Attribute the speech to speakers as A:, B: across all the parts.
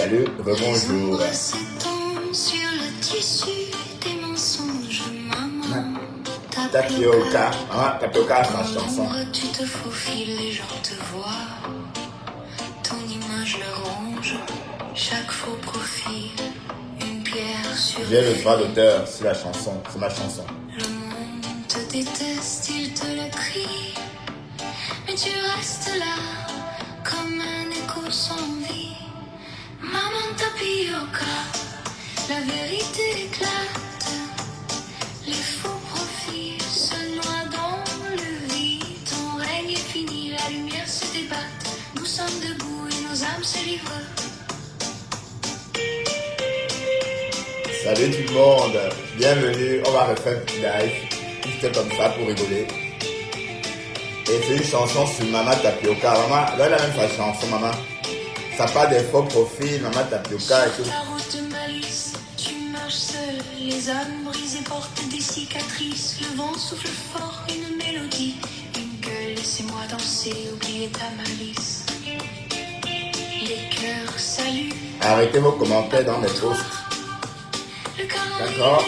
A: Salut, rebonjour. Tapioca. Ah, Tapioca, c'est ma chanson.
B: Tu te faufiles, les gens te voient. Ton image le ronge. Chaque faux profil, une pierre sur.
A: J'ai le droit d'auteur sur la chanson. C'est ma chanson.
B: Le monde te déteste, il te le crie. Mais tu restes là, comme un écho sans vie. Maman Tapioca, la vérité éclate. Les faux profils se noient dans le vide. Ton règne est fini, la lumière se débatte. Nous sommes debout et nos âmes se livrent.
A: Salut tout le monde. Bienvenue. On va refaire un petit live. Juste comme ça pour rigoler. Et c'est une chanson sur Maman Tapioca. Maman, là, elle a même sa chanson, maman. Ça parle des faux profils, Maman Tapioca et tout.
B: La route malice, tu marches seul. Les âmes brisées portent des cicatrices. Le vent souffle fort, une mélodie. Une gueule, laissez-moi danser, oubliez ta malice. Les cœurs saluent.
A: Arrêtez vos commentaires dans les posts. D'accord.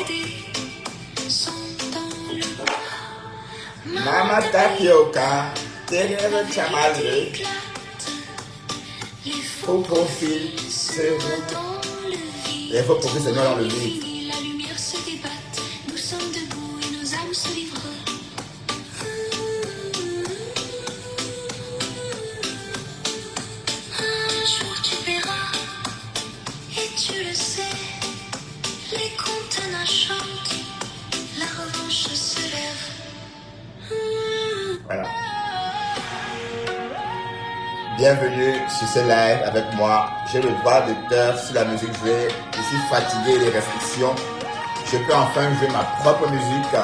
A: Maman Tapioca, tes rêves chamalés. Faux profils seront. Les faux profils se noient dans le vide.
B: La lumière se débatte, nous sommes debout et nos âmes se livrent. Un jour tu verras, et tu le sais, les contenants chantent, la revanche se lève.
A: Voilà. Bienvenue sur ce live avec moi. J'ai le droit d'auteur sur la musique jouée. Je suis fatigué des restrictions. Je peux enfin jouer ma propre musique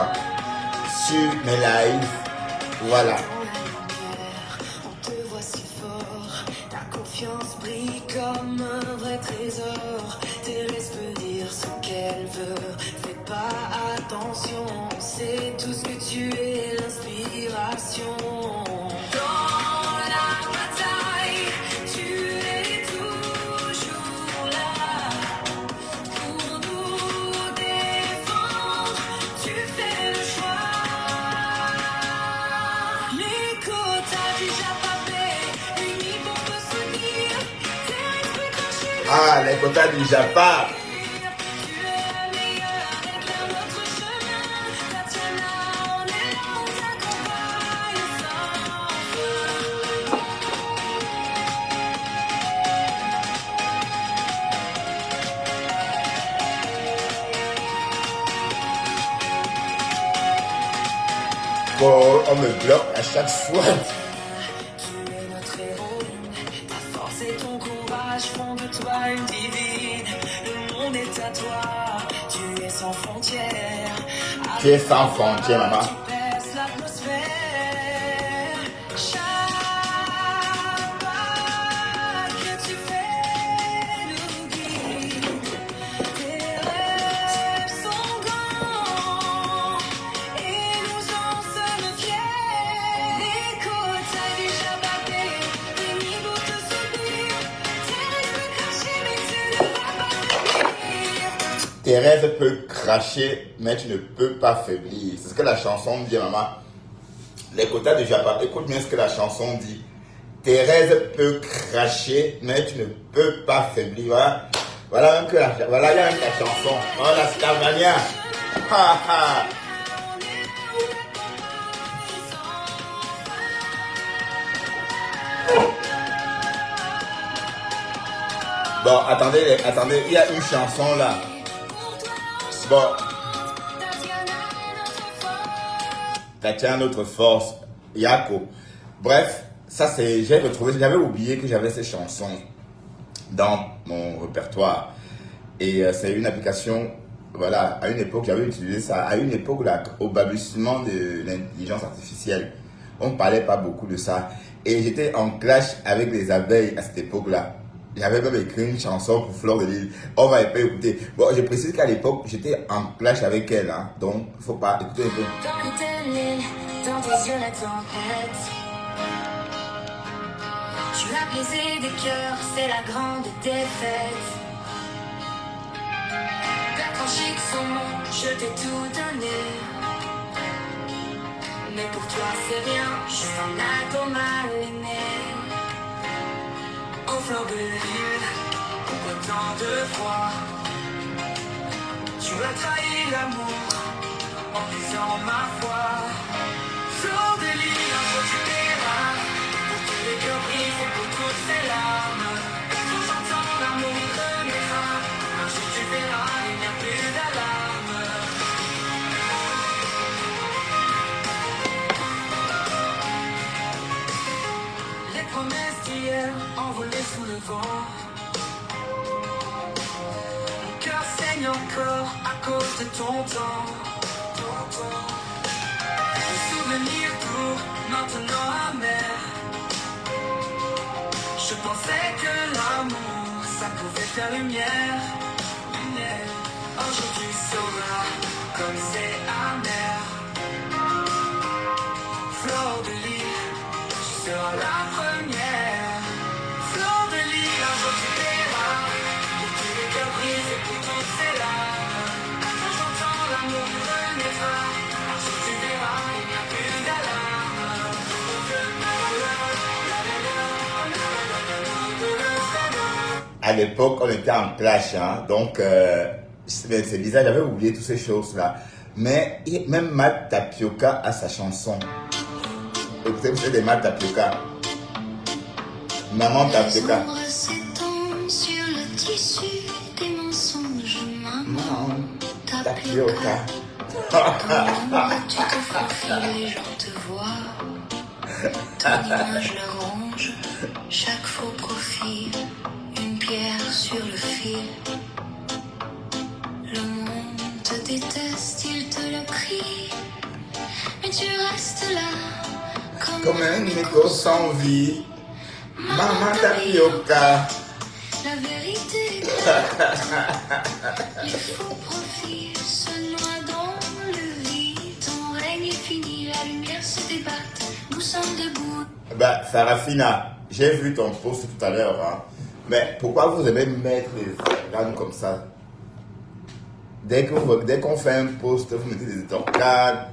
A: sur mes lives. Voilà.
C: On te voit si fort, ta confiance brille comme un vrai trésor. Thérèse peut dire ce qu'elle veut, fais pas attention, on sait tous que tu es l'inspiration. Dans la bataille, tu es toujours là pour nous défendre. Tu fais le choix. L'écho t'a déjà papé, unis pour te soutenir. Tes esprits crachés.
A: Ah, les quotas du Japon.
C: Tu es la meilleure, éclaire notre chemin. Tatiana, on est là, on t'accompagne sans fin.
A: Bon, on me bloque à chaque fois.
C: Tu es notre héroïne, ta force et ton courage font de toi une divine. Le monde est à toi, tu es sans frontières.
A: Tu es sans frontières, maman.
C: Tu perces l'atmosphère. Chaque pas que tu fais nous guide. Tes rêves sont grands et nous en sommes fiers. L'écho t'a déjà battu, unis pour te soutenir. Tes rêves peuvent cracher mais tu ne vas pas faiblir.
A: Tes rêves peuvent cracher, mais tu ne peux pas faiblir. C'est ce que la chanson dit, maman. Les quotas du Japon. Écoute bien ce que la chanson dit. Tes rêves peuvent cracher, mais tu ne peux pas faiblir. Voilà. Voilà même que la, voilà, il y a même la chanson. Voilà, c'est la manière. Ha ha. Bon, attendez, il y a une chanson là. Bon, Tatiana, notre force, Yako. Bref, ça c'est, j'ai retrouvé, j'avais oublié que j'avais ces chansons dans mon répertoire. Et c'est une application, voilà, à une époque, j'avais utilisé ça, à une époque là, au balbutiement de l'intelligence artificielle. On ne parlait pas beaucoup de ça. Et j'étais en clash avec les abeilles à cette époque-là. J'avais même écrit une chanson pour Fleur de Lille. On va pas écouter. Bon, je précise qu'à l'époque, j'étais en clash avec elle. Hein, donc, il ne faut pas écouter un peu.
C: Dans tes lignes, dans tes yeux la tempête. Tu Tu as brisé des cœurs, c'est la grande défaite. T'as tranché que son nom, je t'ai tout donné. Mais pour toi c'est rien, juste un atome aligné. Aux fleurs de l'île, autant de fois. Tu as trahi l'amour en brisant ma foi. Fleur de l'île, un jour tu verras. Pour tous les cœurs brisés, pour toutes ces larmes. Quand j'entends l'amour renaîtra. Un jour tu verras, il n'y a plus d'alarme. Les promesses d'hier envolées sous le vent. Mon cœur saigne encore à cause de ton temps. Les souvenirs doux, maintenant amers. Je pensais que l'amour, ça pouvait faire lumière. Aujourd'hui tu sauras comme c'est amer. Fleur de l'île, tu seras la première. Fleur de l'île, un jour tu verras. Pour tous les cœurs brisés, pour toutes ces larmes. Quand j'entends l'amour renaîtra. Un jour tu verras, il n'y a plus d'alarme.
A: À l'époque, on était en clash, hein, donc c'est bizarre, j'avais oublié toutes ces choses-là. Mais même Matt Tapioca a sa chanson. Écoutez, vous savez des Matt Tapioca. Maman Tapioca.
B: Les ombres s'étendent sur le tissu des mensonges. Maman Tapioca. Comment tu te faufiles, les gens te voient. Ton image leur ronge, chaque faux profil, une pierre sur le fil. Le monde te déteste, il te le crie, mais tu restes là
A: Comme un écho sans vie. Maman Tapioca.
B: La vérité, les faux profils se noient dans le vide. Ton règne est fini, la lumière se débatte. Nous sommes debout.
A: Bah, Farafina, j'ai vu ton post tout à l'heure, hein. Mais pourquoi vous aimez mettre les organes comme ça? Dès qu'on fait un post, vous mettez des organes.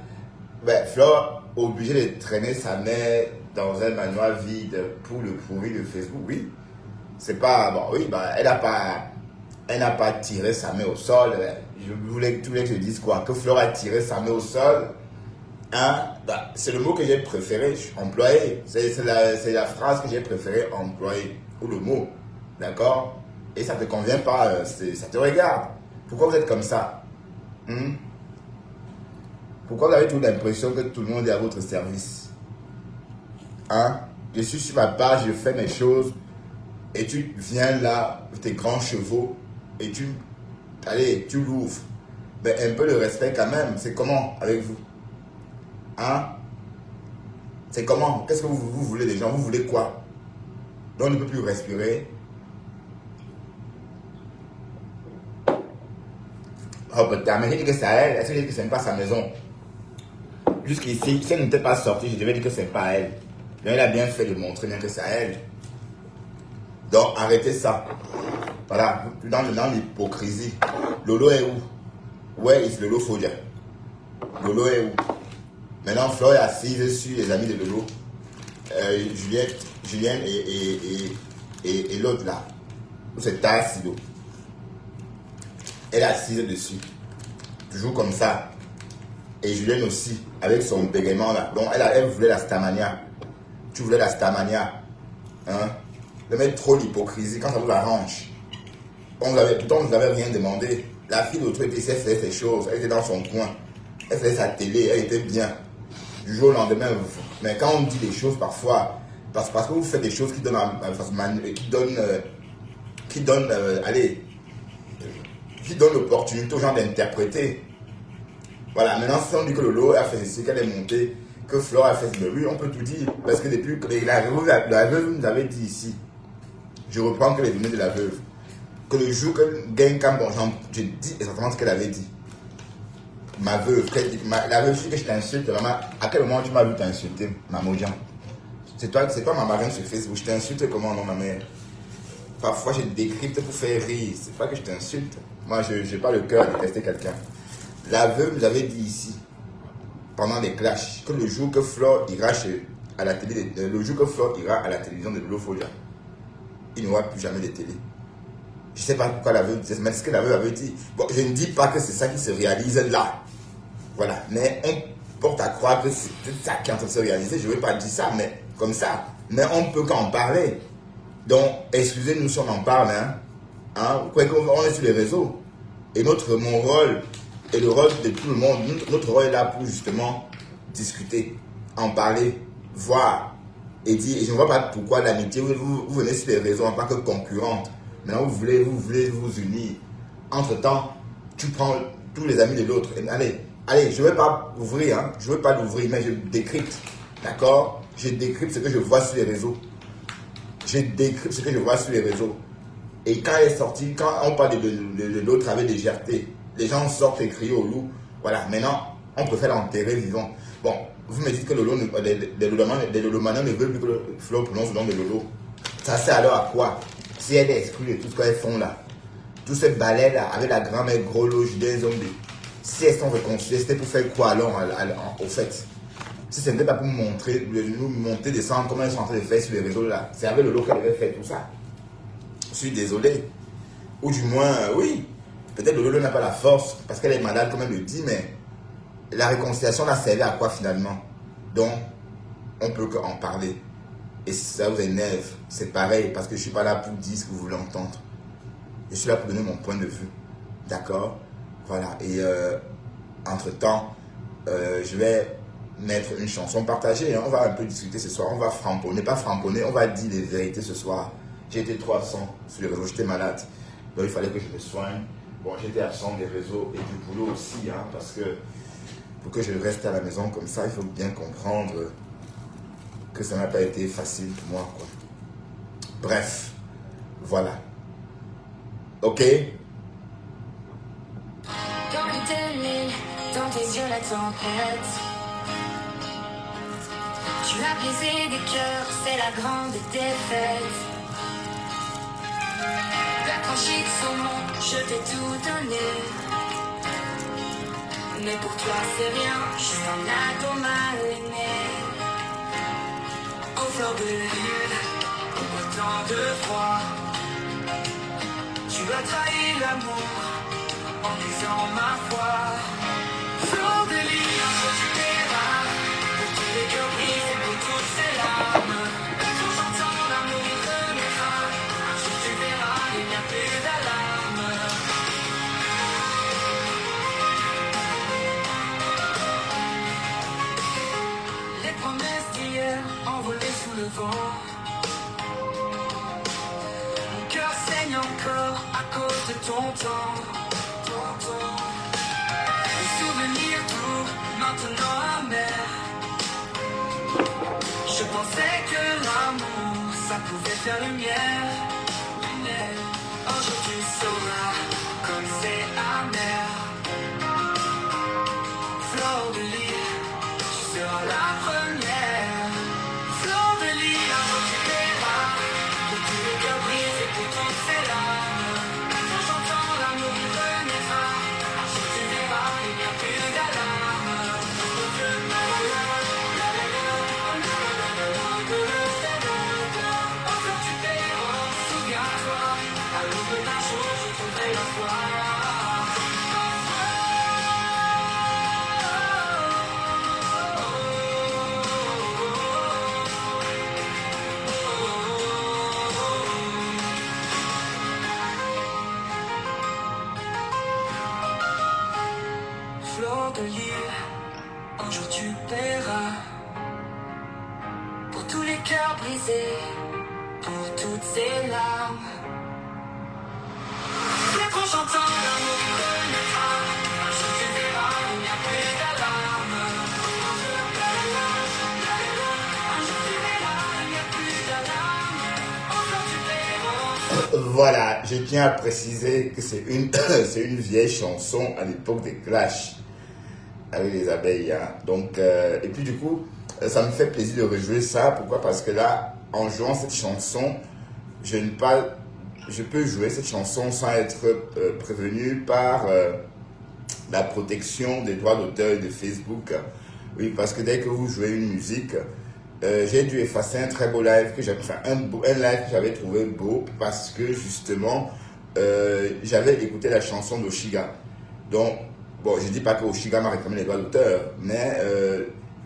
A: Ben, Flore, obligée de traîner sa mère dans un manoir vide pour le pourri de Facebook, oui. C'est pas, bon, oui, bah, elle n'a pas tiré sa main au sol. Je voulais que je dise quoi? Que Flore a tiré sa main au sol. Hein? Bah, c'est le mot que j'ai préféré employer. C'est la phrase que j'ai préféré employer. Ou le mot. D'accord? Et ça ne te convient pas, ça te regarde. Pourquoi vous êtes comme ça? Pourquoi vous avez toute l'impression que tout le monde est à votre service? Hein? Je suis sur ma page, je fais mes choses. Et tu viens là, tes grands chevaux, et tu l'ouvres. Mais un peu de respect quand même. C'est comment avec vous? Hein? C'est comment? Qu'est-ce que vous voulez des gens? Vous voulez quoi? Donc on ne peut plus respirer. Oh putain, mais j'ai dit que c'est à elle. Est-ce que j'ai dit que ce n'est pas sa maison? Jusqu'ici, si elle n'était pas sortie, je devais dire que ce n'est pas à elle. Donc elle a bien fait de montrer bien que c'est à elle. Donc arrêtez ça. Voilà, dans l'hypocrisie. Lolo est où? Where is Lolo Fodia? Lolo est où? Maintenant, Flore est assise sur les amis de Lolo. Julien et l'autre là. C'est Tassido. Elle est assise dessus. Toujours comme ça. Et Julien aussi, avec son bégaiement là. Donc elle voulait la Stamania. Tu voulais la Stamania. Hein? De mettre trop l'hypocrisie quand ça vous arrange. Pourtant, vous n'avez rien demandé. La fille de l'autre était, elle faisait ses choses. Elle était dans son coin. Elle faisait sa télé. Elle était bien. Du jour au lendemain. Mais quand on dit des choses parfois, parce que vous faites des choses qui donnent l'opportunité aux gens d'interpréter. Voilà, maintenant si on dit que Lolo a fait ceci, qu'elle est montée, que Flore a fait ceci, oui, on peut tout dire. Parce que depuis que la veuve nous avait dit ici, je reprends que les données de la veuve, que le jour que Genkan Bonjam, je dis exactement ce qu'elle avait dit. Ma veuve, la veuve dit que je t'insulte, maman, à quel moment tu m'as vu t'insulter, Mamojan? C'est toi ma marraine sur Facebook. Je t'insulte comment, non, ma mère? Parfois, je décrypte pour faire rire. C'est pas que je t'insulte. Moi, je n'ai pas le cœur de tester quelqu'un. La veuve nous avait dit ici, pendant les clashs, que le jour que Flore ira à la télé, le jour que Flore ira à la télévision de Lolo Folia, il n'y aura plus jamais de télé. Je ne sais pas pourquoi la veuve disait, mais ce que la veuve avait dit. Bon, je ne dis pas que c'est ça qui se réalise là. Voilà. Mais on porte à croire que c'est ça qui est en train de se réaliser. Je ne veux pas dire ça, mais comme ça. Mais on ne peut qu'en parler. Donc, excusez-nous si on en parle. Vous croyez qu'on est sur les réseaux. Et mon rôle, et le rôle de tout le monde, notre rôle est là pour justement discuter, en parler, voir et dire. Et je ne vois pas pourquoi l'amitié, vous venez sur les réseaux en tant que concurrente. Maintenant, vous voulez vous unir. Entre-temps, tu prends tous les amis de l'autre. Allez, je ne vais pas ouvrir, je ne veux pas l'ouvrir, mais je décrypte. D'accord? Je décrypte ce que je vois sur les réseaux. Et quand elle est sortie, quand on parle de l'autre avec légèreté, les gens sortent et crient au loup. Voilà, maintenant, on préfère l'enterrer vivant. Bon, vous me dites que les Lolomanins ne veulent plus que Flore prononce le nom de Lolo. Ça sert alors à quoi? Si elle est exclue de tout ce qu'elles font là, tout ce balai là, avec la grand-mère gros loge des hommes, si elles sont réconciliées, c'était pour faire quoi alors au fait? Si ce n'était pas pour nous monter, descendre, comment elles sont en train de faire sur les réseaux là, c'est avec Lolo qu'elle avait fait tout ça. Je suis désolé. Ou du moins, oui, peut-être Lolo n'a pas la force, parce qu'elle est malade comme elle le dit, mais la réconciliation n'a servi à quoi finalement? Donc, on peut qu'en parler. Et si ça vous énerve, c'est pareil, parce que je ne suis pas là pour dire ce que vous voulez entendre. Je suis là pour donner mon point de vue. D'accord? Voilà. Et entre-temps, je vais mettre une chanson partagée. On va un peu discuter ce soir. On va framponner, pas framponner, on va dire les vérités ce soir. J'ai été trop absent sur les réseaux, j'étais malade. Donc il fallait que je me soigne. Bon, j'étais absent des réseaux et du boulot aussi, parce que pour que je reste à la maison comme ça, il faut bien comprendre que ça n'a pas été facile pour moi, quoi. Bref, voilà. Ok?
C: Quand était l'île, dans tes yeux la tempête. Tu as brisé des cœurs, c'est la grande défaite. La franchie de son monde, je t'ai tout donné. Mais pour toi c'est rien, juste un atome mal aimé. Aux fleurs de l'île, autant de froid. Tu as trahi l'amour en brisant ma foi. Fleur de l'île, un jour tu verras. Pour tous les cœurs brisés, pour toutes ces larmes. Quand j'entends l'amour renaîtra. Un jour tu verras, il n'y a plus d'alarme. Les promesses d'hier envolées sous le vent. Mon cœur saigne encore à cause de ton temps. Les souvenirs doux, maintenant amers. Je pensais que l'amour, ça pouvait faire lumière. Aujourd'hui tu sauras comme c'est amer. Fleur de l'île, tu seras la première. Fleur de l'île, un jour tu verras. Pour tous les cœurs brisés, pour toutes ces larmes. Quand j'entends l'amour renaîtra. Un jour tu verras, il n'y a plus d'alarme. Encore tu verras, souviens-toi. À l'aube d'un jour, je trouverai la foi. Fleur de l'île, un jour tu paieras. Pour tous les cœurs brisés, pour toutes ces larmes. Mais quand j'entends l'amour renaîtra, un jour tu verras, il n'y a plus d'alarme. Un jour tu verras, il n'y a plus d'alarme. Encore tu paieras.
A: Voilà, je tiens à préciser que c'est une vieille chanson à l'époque des Clash avec les abeilles. Donc, et puis du coup, ça me fait plaisir de rejouer ça. Pourquoi? Parce que là, en jouant cette chanson, je peux jouer cette chanson sans être prévenu par la protection des droits d'auteur et de Facebook. Oui, parce que dès que vous jouez une musique, j'ai dû effacer un très beau live que j'avais, enfin un live que j'avais trouvé beau parce que justement j'avais écouté la chanson d'Oshiga. Donc, bon, je dis pas que Oshiga m'a réclamé les droits d'auteur, mais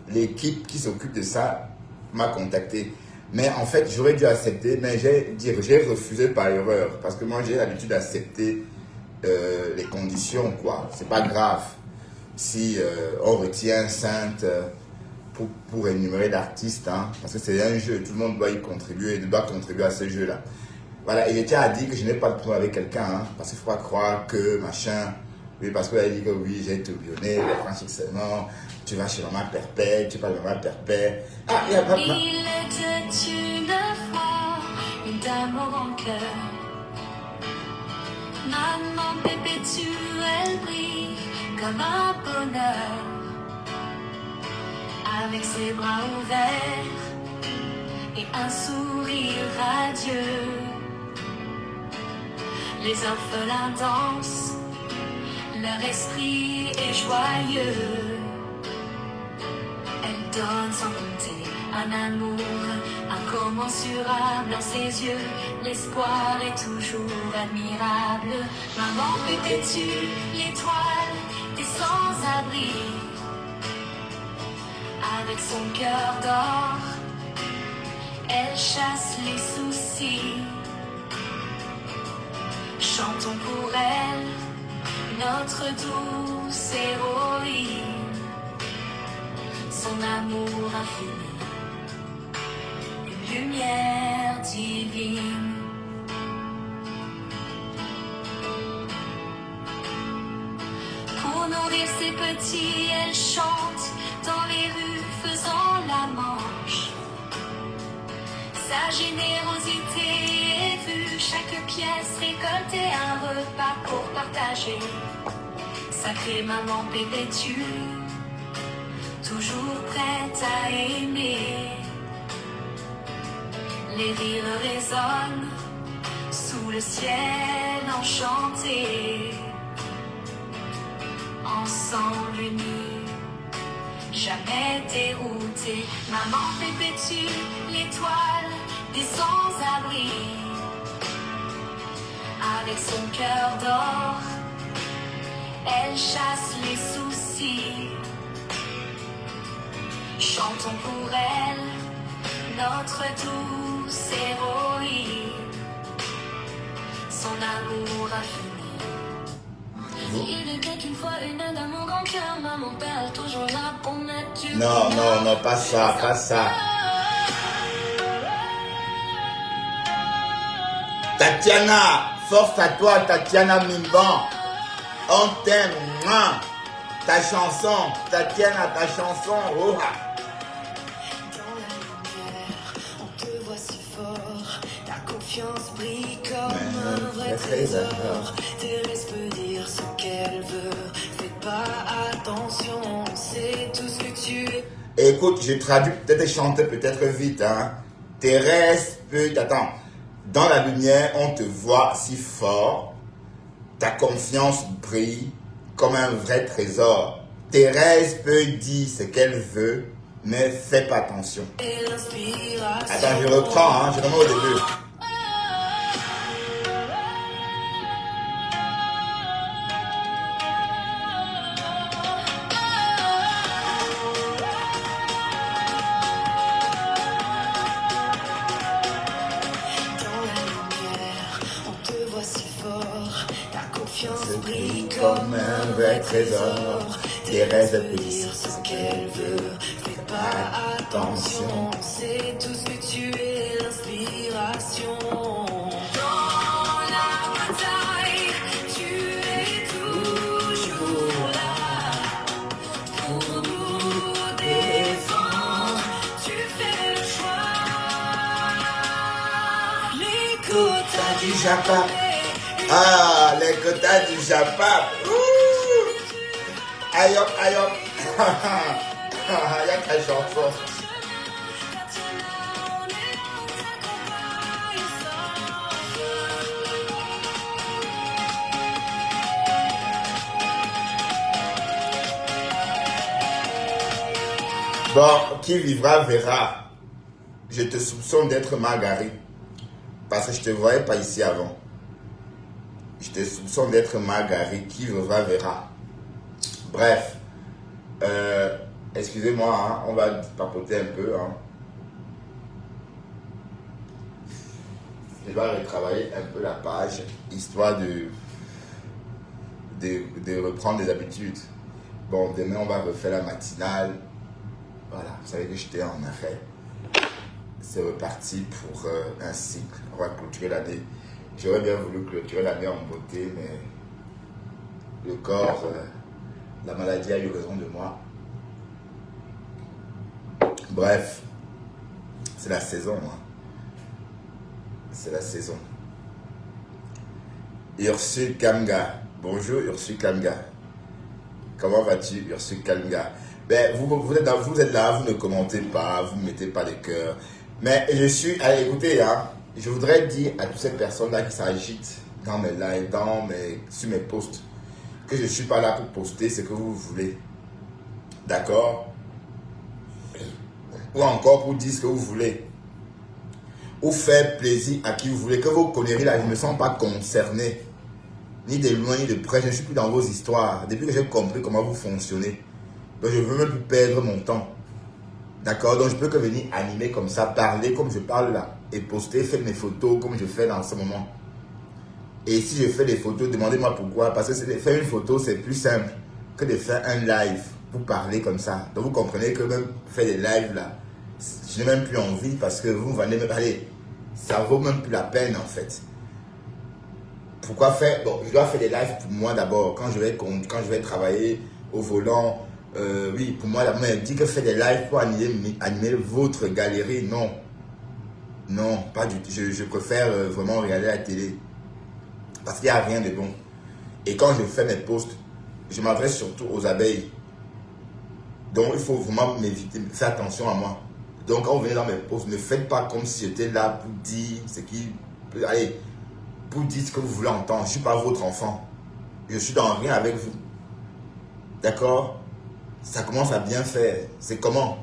A: l'équipe qui s'occupe de ça m'a contacté. Mais en fait, j'aurais dû accepter, mais j'ai refusé par erreur parce que moi j'ai l'habitude d'accepter les conditions, quoi. C'est pas grave si on retient Sainte pour énumérer l'artiste, hein, parce que c'est un jeu, tout le monde doit y contribuer, doit contribuer à ce jeu-là. Voilà, et je tiens à dire que je n'ai pas de problème avec quelqu'un, hein, parce qu'il ne faut pas croire que machin, oui, parce qu'elle a dit que oui, j'ai été vionné, les Français seulement, tu vas chez maman perpète, tu parles de maman perpète. Ah, il y a pas.
B: Il était une fois une dame au grand cœur. Maman perpétuelle brille comme un bonheur. Avec ses bras ouverts et un sourire radieux. Les orphelins dansent, leur esprit est joyeux. Elle donne sans compter un amour incommensurable dans ses yeux. L'espoir est toujours admirable. Maman perpétue l'étoile des sans-abri. Avec son cœur d'or, elle chasse les soucis. Chantons pour elle, notre douce héroïne. Son amour infini, une lumière divine. Pour nourrir ses petits, elle chante dans les rues faisant la manche. Sa générosité est vue, chaque pièce récoltée, un repas pour partager. Sacrée maman perpétue, toujours prête à aimer. Les rires résonnent sous le ciel enchanté. Ensemble unis, jamais dérouté. Maman perpétue l'étoile des sans-abri. Avec son cœur d'or, elle chasse les soucis. Chantons pour elle, notre douce héroïne. Son amour infini. Il était qu'une fois une dame au grand cœur, maman père toujours là pour mettre du
A: Non, non, non, pas ça, pas ça. Tatiana, force à toi, Tatiana Mimban. On t'aime, hein. Ta chanson, Tatiana, ta chanson, oh.
C: Dans la lumière, on te voit si fort. Ta confiance brille comme un vrai trésor. Thérèse peut dire ce qu'elle veut. Fais pas attention, on sait tout ce que tu es.
A: Écoute, je traduis peut-être et chanter peut-être vite, hein. Thérèse peut... Attends. Dans la lumière, on te voit si fort. Ta confiance brille comme un vrai trésor. Thérèse peut dire ce qu'elle veut, mais fais pas attention.
C: Et l'inspiration.
A: Attends, je reprends, hein, je remets au début.
C: Dans la lumière, on te voit si fort. Ta confiance brille
A: Comme un vrai trésor. Thérèse peut dire
C: ce qu'elle veut. Fais pas attention, on sait tout ce que tu es, l'inspiration. Dans la bataille, tu es toujours là pour nous défendre. Tu fais le choix. Les quotas
A: du Japon. Ah, les quotas du Japon. Ouh. Aïe hop, aïe hop. Il y a quelle chanson. Bon, qui vivra verra. Je te soupçonne d'être Marguerite. Parce que je ne te voyais pas ici avant. Je te soupçonne d'être Marguerite. Qui vivra verra. Bref. Excusez-moi, hein, on va papoter un peu. Hein. Je dois retravailler un peu la page, histoire de reprendre des habitudes. Bon, demain, on va refaire la matinale. Voilà, vous savez que j'étais en arrêt. C'est reparti pour un cycle. On va clôturer l'année. J'aurais bien voulu clôturer l'année en beauté, mais le corps, la maladie a eu raison de moi. Bref, c'est la saison. Hein. C'est la saison. Ursule Kamga. Bonjour Ursule Kamga. Comment vas-tu Ursule Kamga? Ben, vous êtes là, vous ne commentez pas, vous ne mettez pas les cœurs. Mais je suis, allez, écoutez, hein, je voudrais dire à toutes ces personnes-là qui s'agitent dans mes lives, sur mes posts, que je ne suis pas là pour poster ce que vous voulez. D'accord? Ou encore pour dire ce que vous voulez. Ou faire plaisir à qui vous voulez. Que vos conneries là, je ne me sens pas concerné. Ni de loin, ni de près. Je ne suis plus dans vos histoires. Depuis que j'ai compris comment vous fonctionnez. Donc je ne veux même plus perdre mon temps. D'accord? Donc je peux que venir animer comme ça, parler comme je parle là. Et poster, faire mes photos comme je fais dans ce moment. Et si je fais des photos, demandez-moi pourquoi. Parce que faire une photo, c'est plus simple que de faire un live pour parler comme ça. Donc vous comprenez que même faire des lives là, je n'ai même plus envie parce que vous allez me parler. Ça vaut même plus la peine en fait. Pourquoi faire? Bon, je dois faire des lives pour moi d'abord. Quand je vais travailler au volant, oui, pour moi, on dit que faire des lives pour animer votre galerie. Non. Non, pas du tout. Je préfère vraiment regarder la télé. Parce qu'il n'y a rien de bon. Et quand je fais mes posts, je m'adresse surtout aux abeilles. Donc, il faut vraiment m'éviter, faire attention à moi. Donc, quand vous venez dans mes posts, ne faites pas comme si j'étais là pour dire ce qui... Allez, pour dire ce que vous voulez entendre. Je ne suis pas votre enfant. Je suis dans rien avec vous. D'accord? Ça commence à bien faire. C'est comment?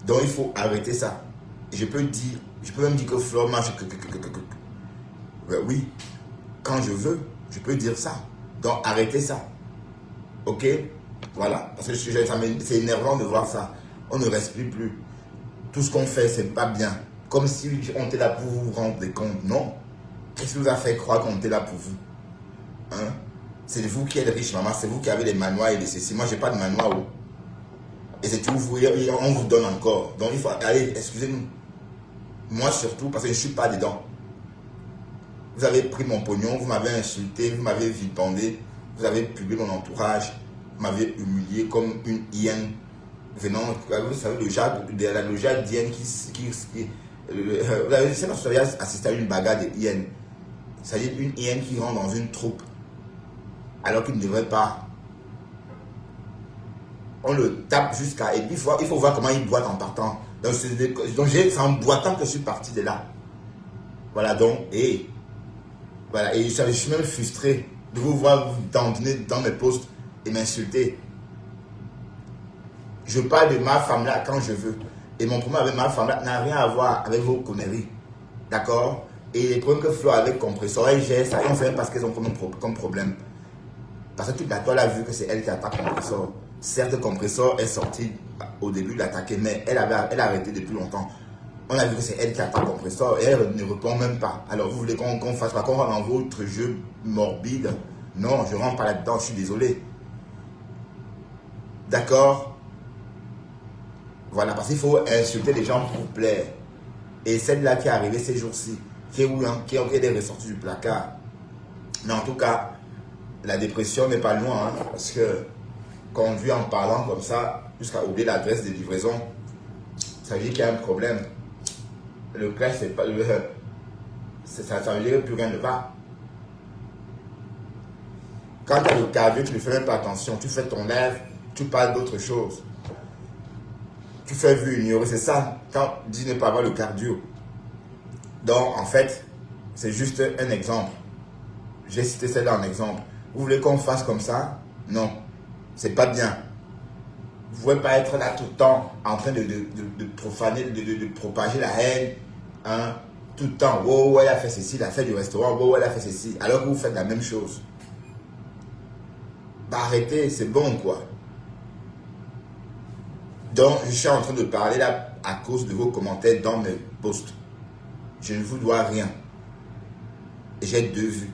A: Donc, il faut arrêter ça. Et je peux même dire que Flore marche. Ben oui, quand je veux, je peux dire ça. Donc, arrêtez ça. Ok? Voilà. Parce que c'est énervant de voir ça. On ne respire plus. Tout ce qu'on fait, c'est pas bien. Comme si on était là pour vous rendre des comptes. Non. Qu'est-ce qui vous a fait croire qu'on était là pour vous? Hein? C'est vous qui êtes riche, maman. C'est vous qui avez les manoirs et les ceci. Moi, je n'ai pas de manoir. Oh. Et c'est tout. On vous donne encore. Donc, il faut... Allez, excusez-nous. Moi, surtout, parce que je ne suis pas dedans. Vous avez pris mon pognon, vous m'avez insulté, vous m'avez vilipendé, vous avez publié mon entourage, vous m'avez humilié comme une hyène. Venant, vous savez, la logia d'hyène vous avez assisté à une bagarre de hyène. C'est-à-dire une hyène qui rentre dans une troupe alors qu'il ne devrait pas. On le tape jusqu'à... Et puis il faut voir comment il boite en partant. Donc c'est en boitant que je suis parti de là. Voilà donc, voilà, et je suis même frustré de vous voir vous dandiner dans mes posts et m'insulter. Je parle de ma femme là quand je veux. Et mon problème avec ma femme là n'a rien à voir avec vos conneries. D'accord? Et les problèmes que Flore avec compresseur, elle gère ça. Et on fait parce qu'elles ont comme problème. Parce que toute la toile a vu que c'est elle qui attaque compresseur. Certes, compresseur est sorti au début de l'attaquer, mais elle a arrêté depuis longtemps. On a vu que c'est elle qui attaque compresseur et elle ne répond même pas. Alors vous voulez qu'on fasse pas, qu'on rentre dans votre jeu morbide? Non, je rentre pas là-dedans, je suis désolé. D'accord? Voilà, parce qu'il faut insulter les gens pour plaire. Et celle-là qui est arrivée ces jours-ci, qui est ressortie du placard. Mais en tout cas, la dépression n'est pas loin, hein, parce que conduire en parlant comme ça, jusqu'à oublier l'adresse de livraison, ça veut dire qu'il y a un problème. Le clash, c'est pas ça veut dire que plus rien ne va. Quand tu as le cardio, tu ne fais même pas attention. Tu fais ton live, tu parles d'autre chose. Tu fais vu ignorer, c'est ça. Quand tu dis ne pas avoir le cardio. Donc, en fait, c'est juste un exemple. J'ai cité celle-là en exemple. Vous voulez qu'on fasse comme ça? Non, c'est pas bien. Vous ne pouvez pas être là tout le temps en train de profaner, de propager la haine. Hein, tout le temps. Oh, ouais, elle a fait ceci, elle a fait du restaurant. Oh, elle a fait ceci. Alors que vous faites la même chose. Bah, arrêtez, c'est bon, quoi. Donc, je suis en train de parler là à cause de vos commentaires dans mes posts. Je ne vous dois rien. J'ai deux vues.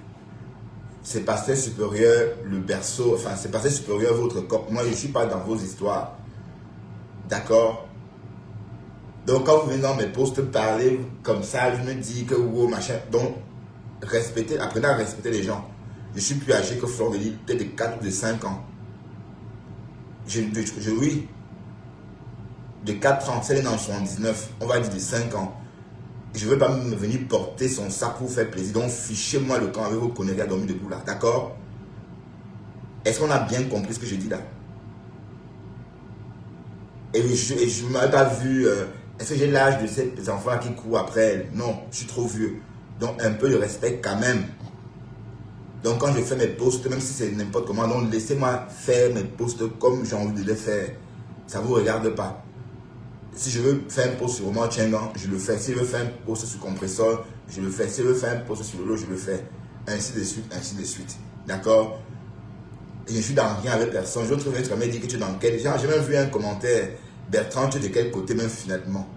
A: C'est pasteur supérieur, le berceau, enfin, c'est pasteur supérieur, votre corps. Moi, je ne suis pas dans vos histoires. D'accord? Donc, quand vous venez dans mes posts parler comme ça, je me dis que wow, machin. Donc, respectez, apprenez à respecter les gens. Je suis plus âgé que Fleur de Lille, peut-être de 4 ou de 5 ans. Oui, de 4 ans, c'est dans 79, on va dire de 5 ans. Je ne veux pas me venir porter son sac pour faire plaisir. Donc, fichez-moi le camp avec vos conneries à dormir debout là. D'accord? Est-ce qu'on a bien compris ce que je dis là? Et je ne m'avais pas vu. Est-ce que j'ai l'âge de ces enfants qui courent après elle? Non, je suis trop vieux. Donc, un peu de respect quand même. Donc, quand je fais mes posts, même si c'est n'importe comment, donc laissez-moi faire mes posts comme j'ai envie de les faire. Ça ne vous regarde pas. Si je veux faire un post sur Roman Tchengan, je le fais. Si je veux faire un post sur Compressor, je le fais. Si je veux faire un post sur Lolo, je le fais. Ainsi de suite, ainsi de suite. D'accord? Et je ne suis dans rien avec personne. Je trouve que dit que tu es dans quel... J'ai même vu un commentaire. Bertrand, tu es de quel côté même finalement?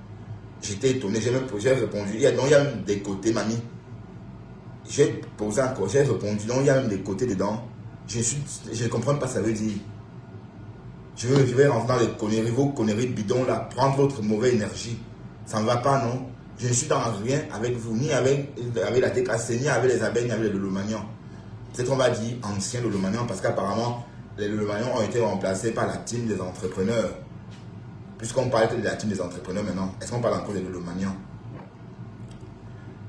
A: J'étais étonné. J'ai répondu. Il y a même des côtés, mamie. J'ai posé encore. J'ai répondu. Non, il y a même des côtés dedans. Je ne comprends pas ce que ça veut dire. Je vais rentrer dans les conneries, vos conneries bidons là, prendre votre mauvaise énergie. Ça ne va pas, non? Je ne suis dans rien avec vous, ni avec la TKC, ni avec les abeilles, ni avec les Lolomanians. Peut-être on va dire anciens Lolomanians, parce qu'apparemment, les Lolomanians ont été remplacés par la team des entrepreneurs. Puisqu'on parle de la team des entrepreneurs maintenant, est-ce qu'on parle encore des Lolomanians?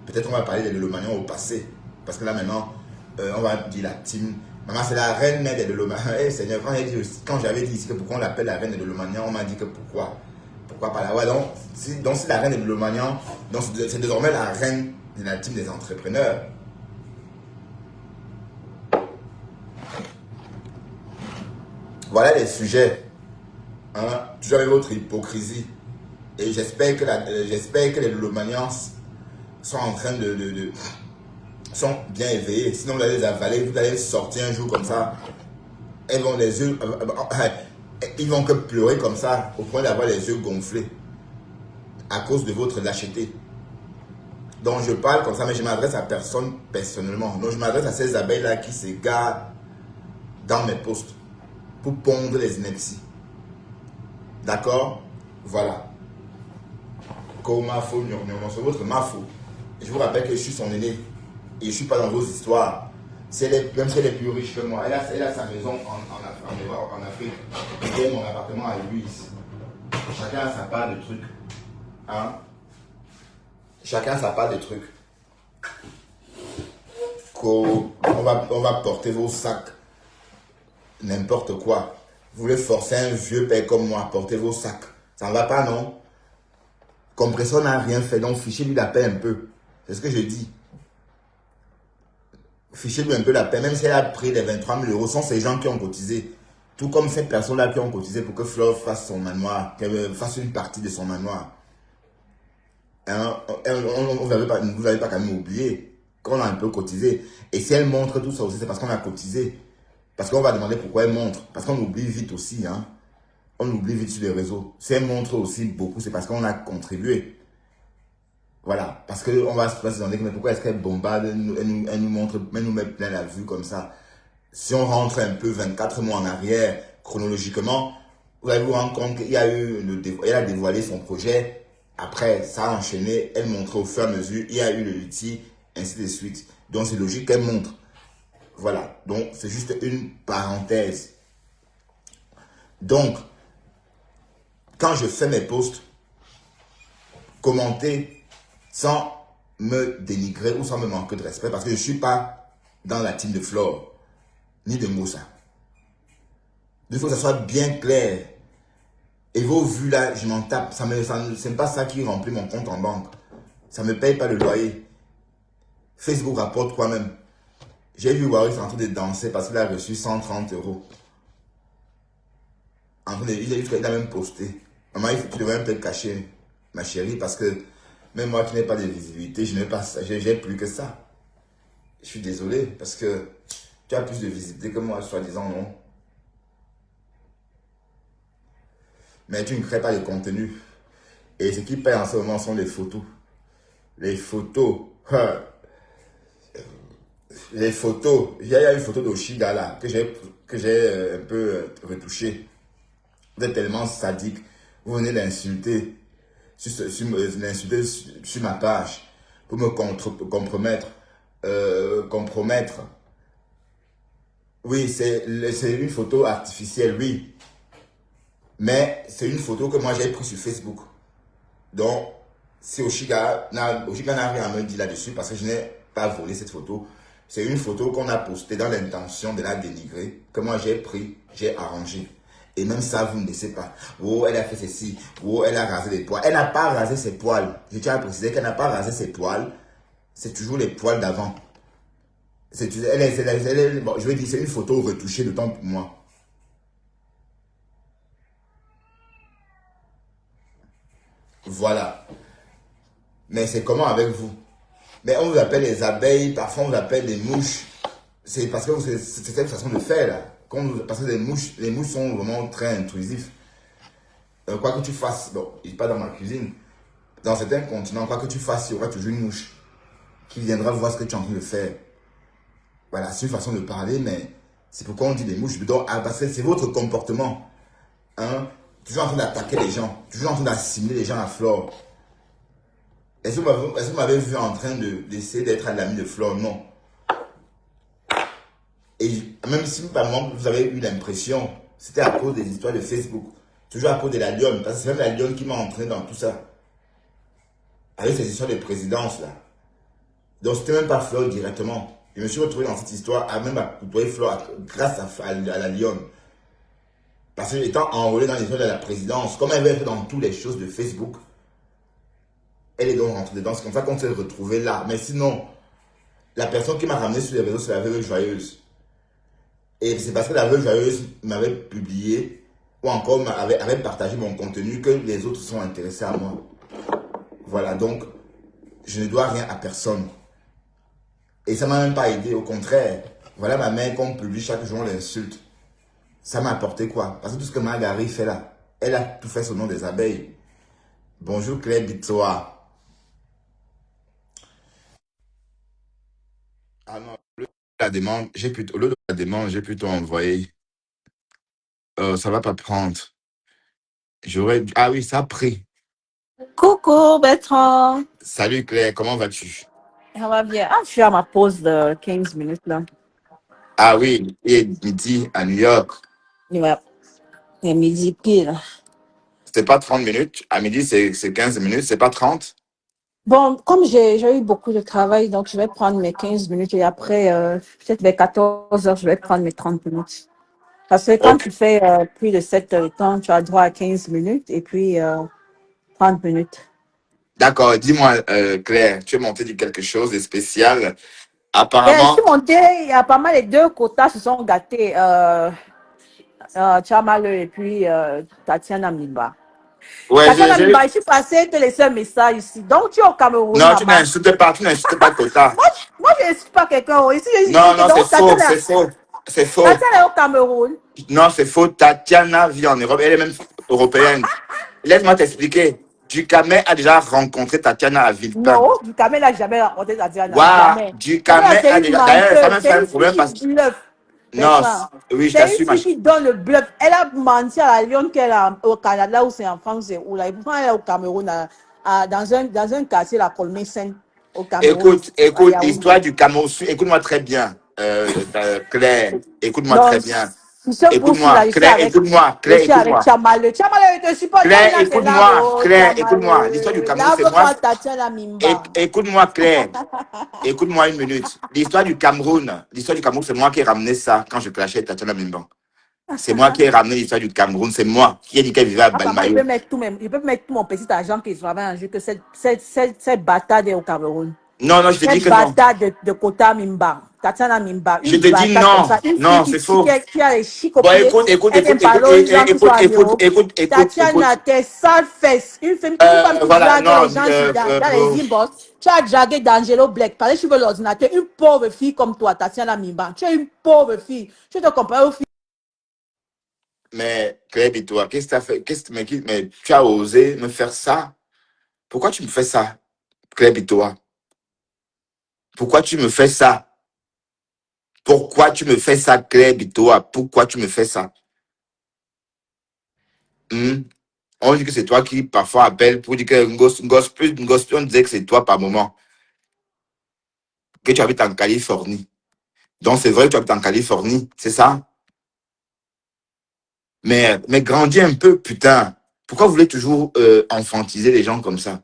A: Peut-être on va parler des Lolomanians au passé. Parce que là maintenant, on va dire la team. Maman, c'est la reine mère des Lolomanians. Hey, Seigneur, quand j'avais dit ici que pourquoi on l'appelle la reine des Lolomanians, on m'a dit que pourquoi? Pourquoi pas la ouais, donc c'est la reine des Lolomanians, donc c'est désormais la reine de la team des entrepreneurs. Voilà les sujets. Hein? Toujours avec votre hypocrisie. Et j'espère que les Lolomanians sont en train sont bien éveillés. Sinon, vous allez les avaler, vous allez sortir un jour comme ça. Elles vont les yeux. Ils vont que pleurer comme ça, au point d'avoir les yeux gonflés. À cause de votre lâcheté. Donc, je parle comme ça, mais je m'adresse à personne personnellement. Donc, je m'adresse à ces abeilles-là qui s'égarent dans mes posts pour pondre les inepties. D'accord? Voilà. Comment faut c'est votre mafo. Je vous rappelle que je suis son aîné. Et je ne suis pas dans vos histoires. Même si elle est plus riche que moi. Elle a sa maison en Afrique. Et mon appartement à lui ici. Chacun a sa part de trucs. Hein? Chacun a sa part de trucs. On va porter vos sacs. N'importe quoi. Vous voulez forcer un vieux père comme moi à porter vos sacs. Ça ne va pas, non? Compressor n'a rien fait. Donc, fichez-lui la paix un peu. C'est ce que je dis. Fichez-lui un peu la paix, même si elle a pris les 23 000 euros, sont ces gens qui ont cotisé. Tout comme ces personnes-là qui ont cotisé pour que Fleur fasse son manoir, qu'elle fasse une partie de son manoir. Hein? Vous n'avez pas quand même oublié qu'on a un peu cotisé. Et si elle montre tout ça aussi, c'est parce qu'on a cotisé. Parce qu'on va demander pourquoi elle montre. Parce qu'on oublie vite aussi. Hein? On oublie vite sur les réseaux. Si elle montre aussi beaucoup, c'est parce qu'on a contribué. Voilà, parce qu'on va se demander mais pourquoi est-ce qu'elle bombarde, elle nous montre, elle nous met plein la vue comme ça. Si on rentre un peu 24 mois en arrière, chronologiquement, vous allez vous rendre compte qu'il y a eu, elle a dévoilé son projet, après ça a enchaîné, elle montrait au fur et à mesure, il y a eu le outil, ainsi de suite. Donc c'est logique qu'elle montre. Voilà, donc c'est juste une parenthèse. Donc, quand je fais mes posts, commentez sans me dénigrer ou sans me manquer de respect, parce que je ne suis pas dans la team de Flore, ni de Moussa. Il faut que ça soit bien clair. Et vos vues là, je m'en tape. C'est pas ça qui remplit mon compte en banque. Ça ne me paye pas le loyer. Facebook rapporte quoi même. J'ai vu Waris en train de danser parce qu'il a reçu 130 euros. Il a même posté. Maman, tu devrais même te cacher, ma chérie, parce que même moi qui n'ai pas de visibilité, je n'ai pas ça, j'ai plus que ça. Je suis désolé, parce que tu as plus de visibilité que moi, soi-disant, non. Mais tu ne crées pas de contenu. Et ce qui paye en ce moment sont les photos. Les photos. Les photos. Il y a une photo d'Oshiga là, que j'ai un peu retouchée. Vous êtes tellement sadique. Vous venez d'insulter l'insulter sur ma page pour me compromettre. Compromettre. Oui, c'est une photo artificielle, oui. Mais c'est une photo que moi j'ai prise sur Facebook. Donc, si Oshiga n'a rien à me dire là-dessus parce que je n'ai pas volé cette photo. C'est une photo qu'on a postée dans l'intention de la dénigrer, que moi j'ai pris, j'ai arrangé. Et même ça, vous ne laissez pas. Oh, elle a fait ceci. Oh, elle a rasé les poils. Elle n'a pas rasé ses poils. Je tiens à préciser qu'elle n'a pas rasé ses poils. C'est toujours les poils d'avant. Bon, je vais dire, c'est une photo retouchée de temps pour moi. Voilà. Mais c'est comment avec vous? Mais on vous appelle les abeilles, parfois on vous appelle les mouches. C'est parce que c'est cette façon de faire là. Parce que les mouches sont vraiment très intrusifs. Quoi que tu fasses, bon, il n'est pas dans ma cuisine. Dans certains continents, quoi que tu fasses, il y aura toujours une mouche qui viendra voir ce que tu es en train de faire. Voilà, c'est une façon de parler, mais c'est pourquoi on dit les mouches. Donc, parce que c'est votre comportement. Hein? Toujours en train d'attaquer les gens, toujours en train d'assimiler les gens à Flore. Est-ce que vous m'avez vu en train d'essayer d'être à l'ami de Flore? Non. Et même si par moment vous avez eu l'impression, c'était à cause des histoires de Facebook. Toujours à cause de la lionne, parce que c'est même la lionne qui m'a entraîné dans tout ça. Avec ces histoires de présidence là. Donc c'était même pas Flore directement. Je me suis retrouvé dans cette histoire à même à côtoyer Flore grâce à la lionne. Parce que étant enrôlé dans l'histoire de la présidence, comme elle veut être dans toutes les choses de Facebook, elle est donc rentrée dedans. C'est comme ça qu'on s'est retrouvé là. Mais sinon, la personne qui m'a ramené sur les réseaux, c'est la veuve joyeuse. Et c'est parce que la veuve joyeuse m'avait publié ou encore avait partagé mon contenu que les autres sont intéressés à moi. Voilà, donc je ne dois rien à personne. Et ça m'a même pas aidé, au contraire. Voilà ma mère qu'on publie chaque jour, on l'insulte. Ça m'a apporté quoi? Parce que tout ce que Marguerite fait là, elle a tout fait au nom des abeilles. Bonjour Claire Bitsoa. Ah non, la demande, au lieu de la demande, j'ai plutôt envoyé. Ça va pas prendre. Ah oui, ça a pris.
D: Coucou Bertrand,
A: Salut Claire, comment vas-tu?
D: ça va bien? Ah, je suis à ma pause de 15 minutes là.
A: Ah oui, il est midi à New York.
D: Ouais, c'est midi pile.
A: C'est pas 30 minutes. À midi, c'est 15 minutes. C'est pas 30.
D: Bon, comme j'ai eu beaucoup de travail, donc je vais prendre mes 15 minutes et après, peut-être vers 14 heures, je vais prendre mes 30 minutes. Parce que quand
A: Ok.
D: tu fais plus de 7 heures de temps, tu as droit à 15 minutes et puis 30 minutes.
A: D'accord. Dis-moi, Claire, tu es montée de quelque chose de spécial.
D: Et je
A: Apparemment.
D: suis montée, il y a pas mal, les deux quotas se sont gâtés. Tchamal et puis Tatiana Mimba.
A: Ouais,
D: Tatiana Mimba, je suis passée te laisser un message ici. Donc, tu es au Cameroun,
A: Non,
D: maman.
A: tu n'insultes pas Tota.
D: Moi, je n'insulte pas quelqu'un. Ici, je dis
A: Non,
D: que
A: non, c'est
D: donc,
A: faux, c'est faux. C'est faux.
D: Tatiana est au Cameroun.
A: Non, c'est faux. Tatiana vit en Europe. Elle est même européenne. Laisse-moi t'expliquer. Ducamel a déjà rencontré Tatiana à Villepin.
D: Non, du Cameroun n'a jamais rencontré Tatiana.
A: Waouh,
D: Jamais. Tatiana,
A: Ducamel
D: c'est
A: a
D: une
A: déjà. D'ailleurs, ça
D: menteuse.
A: m'a fait
D: C'est
A: un
D: une fille
A: problème
D: qui
A: parce que.
D: bluffe.
A: Non,
D: Bertrand.
A: oui, je
D: C'est une
A: t'assure,
D: fille qui donne le bluff. Elle a menti à la Lyon qu'elle est au Canada ou c'est en France. C'est où là. Et pourtant, elle est au Cameroun, dans un quartier, la Colmé-Saint, au Cameroun,
A: Écoute,
D: ici, à
A: écoute, l'histoire
D: Yaoundé.
A: du Cameroun. Écoute-moi très bien, Claire. Écoute-moi très
D: Donc,
A: bien.
D: sur ce bourse-là,
A: Écoute-moi, Claire, écoute-moi,
D: je
A: Claire,
D: suis avec
A: écoute-moi.
D: Chamal. Chamal, je te supporte.
A: Claire,
D: Là, c'est là,
A: écoute-moi,
D: oh,
A: Claire,
D: Chamal.
A: écoute-moi. L'histoire du Cameroun, c'est moi.
D: Lave-moi Tatiana Mimba.
A: Écoute-moi, Claire. Écoute-moi une minute. L'histoire du Cameroun, c'est moi qui ai ramené ça quand je clashais avec Tatiana Mimban. C'est moi qui ai ramené l'histoire du Cameroun. C'est moi qui ai dit qu'elle vivait à
D: Papa, moi,
A: Balmayo.
D: je peux mettre tout mon petit argent que je travaille en jeu que cette bâtarde est au Cameroun.
A: Non, non, je te dis
D: Cette
A: que non.
D: bâtard de Kota Mimba, Tatiana Mimba,
A: Je
D: une
A: te dis
D: bâtard comme
A: non.
D: ça, une fille
A: Non, c'est
D: qui,
A: faux.
D: qui a les chics au
A: Bon,
D: pied,
A: écoute, écoute,
D: elle vient
A: écoute, écoute,
D: parler aux gens qui sont
A: écoute,
D: à
A: écoute,
D: Miro.
A: écoute, écoute,
D: Tatiana,
A: écoute.
D: tes sales fesses, une femme qui
A: Voilà,
D: drague les
A: non,
D: gens dans les inbox. Tu as dragué d'Angelo Black, parce que tu veux l'ordinateur, une pauvre fille comme toi, Tatiana Mimba. Tu es une pauvre fille. Je te compare aux filles.
A: mais Claire, et toi, qu'est-ce que tu as fait? Mais tu as osé me faire ça? Pourquoi tu me fais ça, Claire, et toi? Pourquoi tu me fais ça? Pourquoi tu me fais ça, Claire, et toi? Pourquoi tu me fais ça? Hmm? On dit que c'est toi qui parfois appelle pour dire que un gosse, on disait que c'est toi par moment, que tu habites en Californie. Donc c'est vrai que tu habites en Californie, c'est ça? Mais grandis un peu, putain. Pourquoi vous voulez toujours enfantiser les gens comme ça?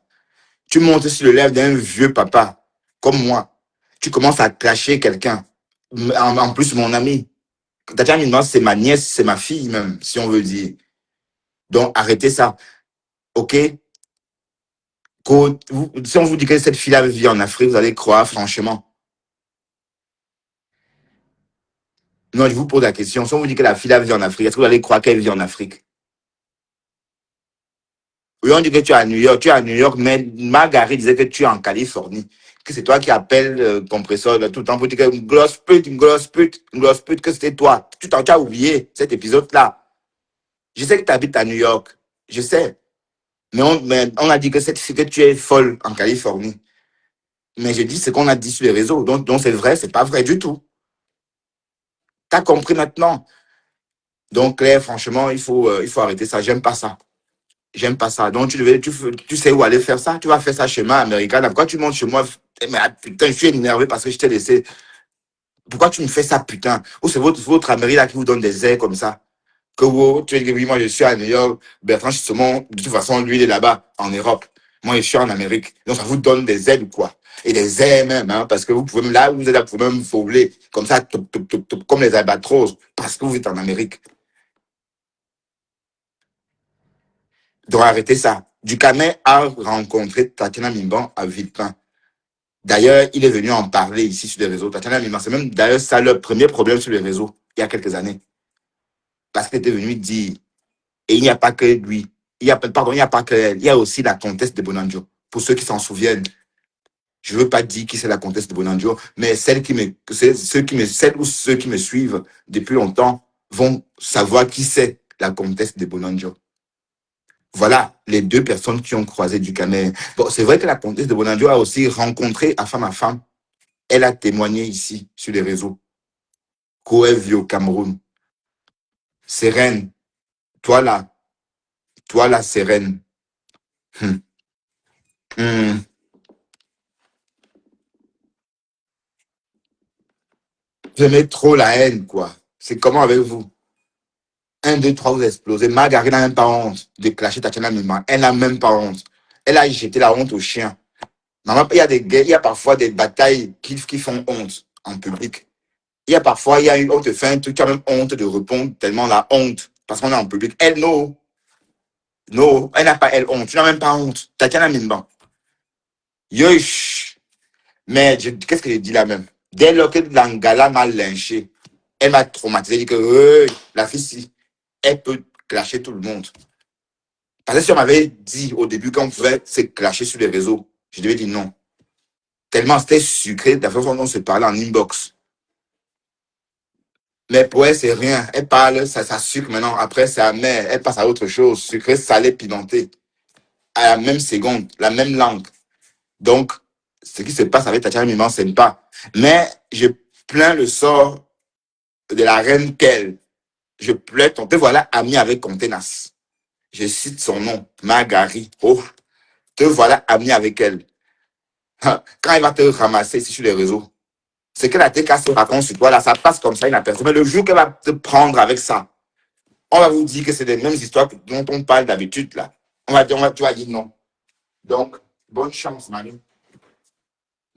A: Tu montes sur le lèvre d'un vieux papa, comme moi. Tu commences à clasher quelqu'un. En plus, mon ami. Tatiana Minois, c'est ma nièce, c'est ma fille même, si on veut dire. Donc, arrêtez ça. OK? Si on vous dit que cette fille-là vit en Afrique, vous allez croire, franchement. Non, je vous pose la question. Si on vous dit que la fille-là vit en Afrique, est-ce que vous allez croire qu'elle vit en Afrique? Oui, on dit que tu es à New York. Tu es à New York, mais Marguerite disait que tu es en Californie. Que c'est toi qui appelles compresseur là, tout le temps pour dire que une grosse pute, une grosse pute, une grosse pute, que c'était toi. Tu as oublié cet épisode-là. Je sais que tu habites à New York. Je sais. Mais on a dit que cette fille, que tu es folle en Californie. Mais je dis ce qu'on a dit sur les réseaux. Donc c'est vrai, c'est pas vrai du tout. Tu as compris maintenant. Donc, Claire, franchement, il faut arrêter ça. J'aime pas ça. J'aime pas ça. Donc, tu sais où aller faire ça. Tu vas faire ça chez moi, américain. Pourquoi tu montes chez moi? Mais putain, je suis énervé parce que je t'ai laissé. Pourquoi tu me fais ça, putain? Ou c'est votre Amérique là qui vous donne des ailes comme ça? Que vous, tu dis que oui, moi je suis à New York. Bertrand, justement, de toute façon, lui, il est là-bas, en Europe. Moi, je suis en Amérique. Donc, ça vous donne des ailes ou quoi? Et des ailes même, hein, parce que vous pouvez, là où vous êtes là, vous pouvez même voler. Comme ça, comme les albatros, parce que vous êtes en Amérique. Donc, arrêtez ça. Ducamet a rencontré Tatiana Mimban à Villepin. D'ailleurs, il est venu en parler ici sur les réseaux. Tatiana Mimban, c'est même d'ailleurs ça le premier problème sur les réseaux, il y a quelques années. Parce qu'il était venu dire, et il n'y a pas que lui, pardon, il n'y a pas que elle, il y a aussi la comtesse de Bonanjo. Pour ceux qui s'en souviennent, je ne veux pas dire qui c'est la comtesse de Bonanjo, mais celles ou ceux qui me suivent depuis longtemps vont savoir qui c'est la comtesse de Bonanjo. Voilà les deux personnes qui ont croisé Ducamet. Bon, c'est vrai que la comtesse de Bonanjo a aussi rencontré à femme. Elle a témoigné ici sur les réseaux. Qu'elle vit au Cameroun. Sérène, toi là, Sérène. Hum, hum. Vous aimez trop la haine, quoi. C'est comment avec vous? Un, deux, trois, vous explosez. Marguerite n'a même pas honte de clasher Tatiana Mima. Elle n'a même pas honte. Elle a jeté la honte au chien. Maman, il y a parfois des batailles qui font honte en public. On te fait un truc, tu as même honte de répondre tellement la honte. Parce qu'on est en public. Elle, non. Non, elle n'a pas, elle, honte. Tu n'as même pas honte. Tatiana Mimban. Yosh. Mais qu'est-ce que j'ai dit là même? Dès lors que Langala m'a lynché, elle m'a traumatisé. Elle dit que la fille, si, elle peut clasher tout le monde. Parce que si on m'avait dit au début qu'on pouvait se clasher sur les réseaux, je devais dire non. Tellement c'était sucré, de la façon dont on se parlait en inbox. Mais pour elle, c'est rien. Elle parle, ça sucre maintenant. Après, c'est amer. Elle passe à autre chose. Sucré, salé, pimenté. À la même seconde, la même langue. Donc, ce qui se passe avec Tatiana Mimban, c'est pas. Mais je plains le sort de la reine qu'elle. Je plains ton te voilà ami avec Contenas. Je cite son nom, Marguerite. Oh, te voilà ami avec elle. Quand elle va te ramasser ici sur les réseaux, c'est qu'elle a été cassée raconte sur toi, là, ça passe comme ça inaperçu. Mais le jour qu'elle va te prendre avec ça, on va vous dire que c'est les mêmes histoires dont on parle d'habitude, là. Tu vas dire non. Donc, bonne chance, Manu.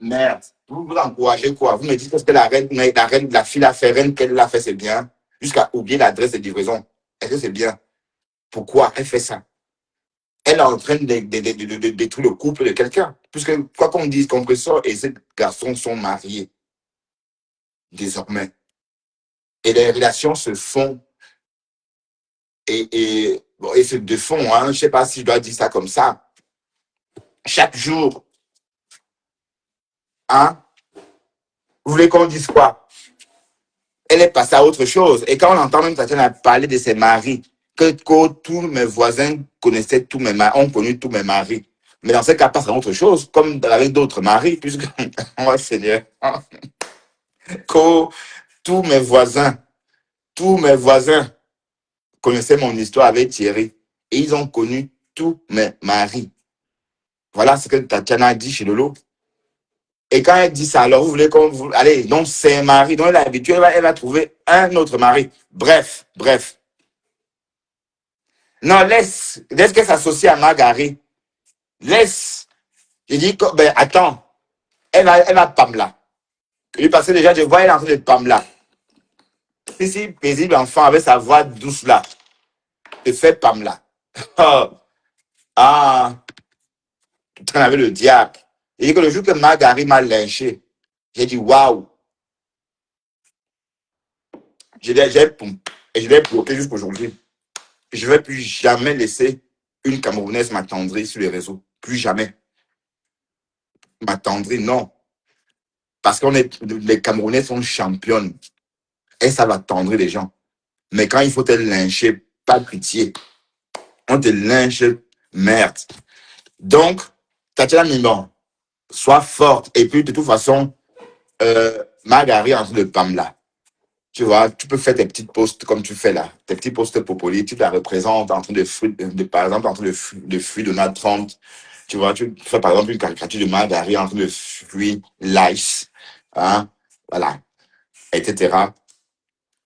A: Merde. Vous encouragez quoi? Vous me dites que la fille a fait, reine qu'elle l'a fait, c'est bien. Jusqu'à oublier l'adresse de livraison. Est-ce que c'est bien? Pourquoi elle fait ça? elle est en train de détruire le couple de quelqu'un. Puisque, quoi qu'on dise, Compressor et ce garçon sont mariés désormais. Et les relations se font bon, et se défont. Hein. Je ne sais pas si je dois dire ça comme ça. Chaque jour, hein, vous voulez qu'on dise quoi? Elle est passée à autre chose. Et quand on entend même Tatiana parler de ses maris, que tous mes voisins connaissaient tous mes maris, ont connu tous mes maris. Mais dans ce cas, passe à autre chose, comme avec d'autres maris, puisque, oh Seigneur, que tous mes voisins connaissaient mon histoire avec Thierry. Et ils ont connu tous mes maris. Voilà ce que Tatiana a dit chez Lolo. Et quand elle dit ça, alors vous voulez qu'on vous... Allez, donc c'est un mari, donc elle est habituée, elle va trouver un autre mari. Bref. Non, laisse qu'elle s'associe à Margaret. Laisse. Je dis, ben attends, elle va Pamela. Parce que déjà, je vois elle en train de Pamela. Si paisible enfant avec sa voix douce là, te fait Pamela. Oh, ah, tu traînes avec le diable. Et dit que le jour que Margaret m'a lynché, j'ai dit waouh. Je l'ai bloqué jusqu'aujourd'hui. Je ne vais plus jamais laisser une Camerounaise m'attendrir sur les réseaux. Plus jamais. M'attendrir, non. Parce qu'on est, les Camerounais sont championnes. Et ça va attendrir les gens. Mais quand il faut te lyncher, pas de pitié. On te lynche, merde. Donc, Tatiana Mimon, sois forte. Et puis, de toute façon, Margaret en train de Pamela. Tu vois, tu peux faire tes petites posts comme tu fais là, tes petits posts populistes, tu la représentes en train par exemple, en train de fuir Donald Trump. Tu vois, tu fais par exemple une caricature de Margaret en train de fuir l'ICE, hein, voilà, etc.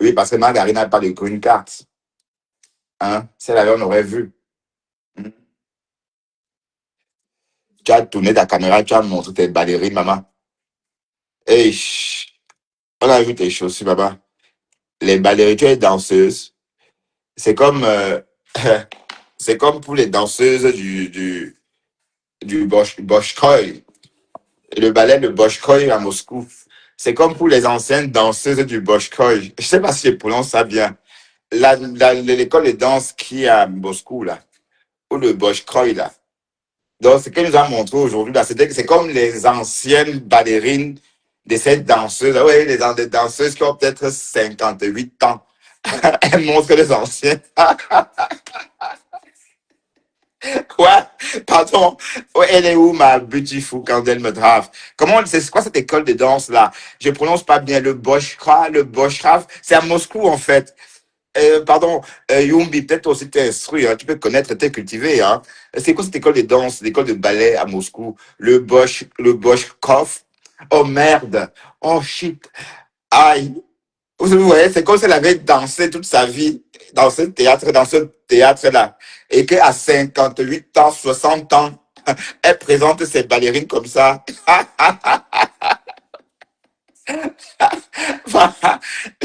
A: Oui, parce que Margaret n'a pas de green card, hein, si elle avait, on aurait vu. Hmm. Tu as tourné ta caméra, tu as montré tes ballerines, maman. Hey, on a vu tes chaussures, maman. Les ballerines, tu es danseuse. C'est comme, c'est comme pour les danseuses du Bolshoi, le ballet de Bolshoi à Moscou. C'est comme pour les anciennes danseuses du Bolshoi. Je ne sais pas si je prononce ça bien. L'école de danse qui est à Moscou, là, ou le Bolshoi, là. Donc, ce qu'elle nous a montré aujourd'hui, là, c'est comme les anciennes ballerines de cette danseuse. Oui, des danseuses qui ont peut-être 58 ans. Elles montrent les anciennes. Quoi? Pardon. Oh, elle est où ma beautiful quand elle me drave? C'est quoi cette école de danse là? Je prononce pas bien le Boschraf. C'est à Moscou en fait. Pardon, Yumbi, peut-être aussi t'es instruit, hein, tu peux connaître, t'es cultivé, hein. C'est quoi cette école de danse, l'école de ballet à Moscou? Le Boschkov? Oh merde. Oh shit. Aïe. Vous voyez, c'est comme si elle avait dansé toute sa vie dans ce théâtre-là. Et qu'à 58 ans, 60 ans, elle présente ses ballerines comme ça. Voilà,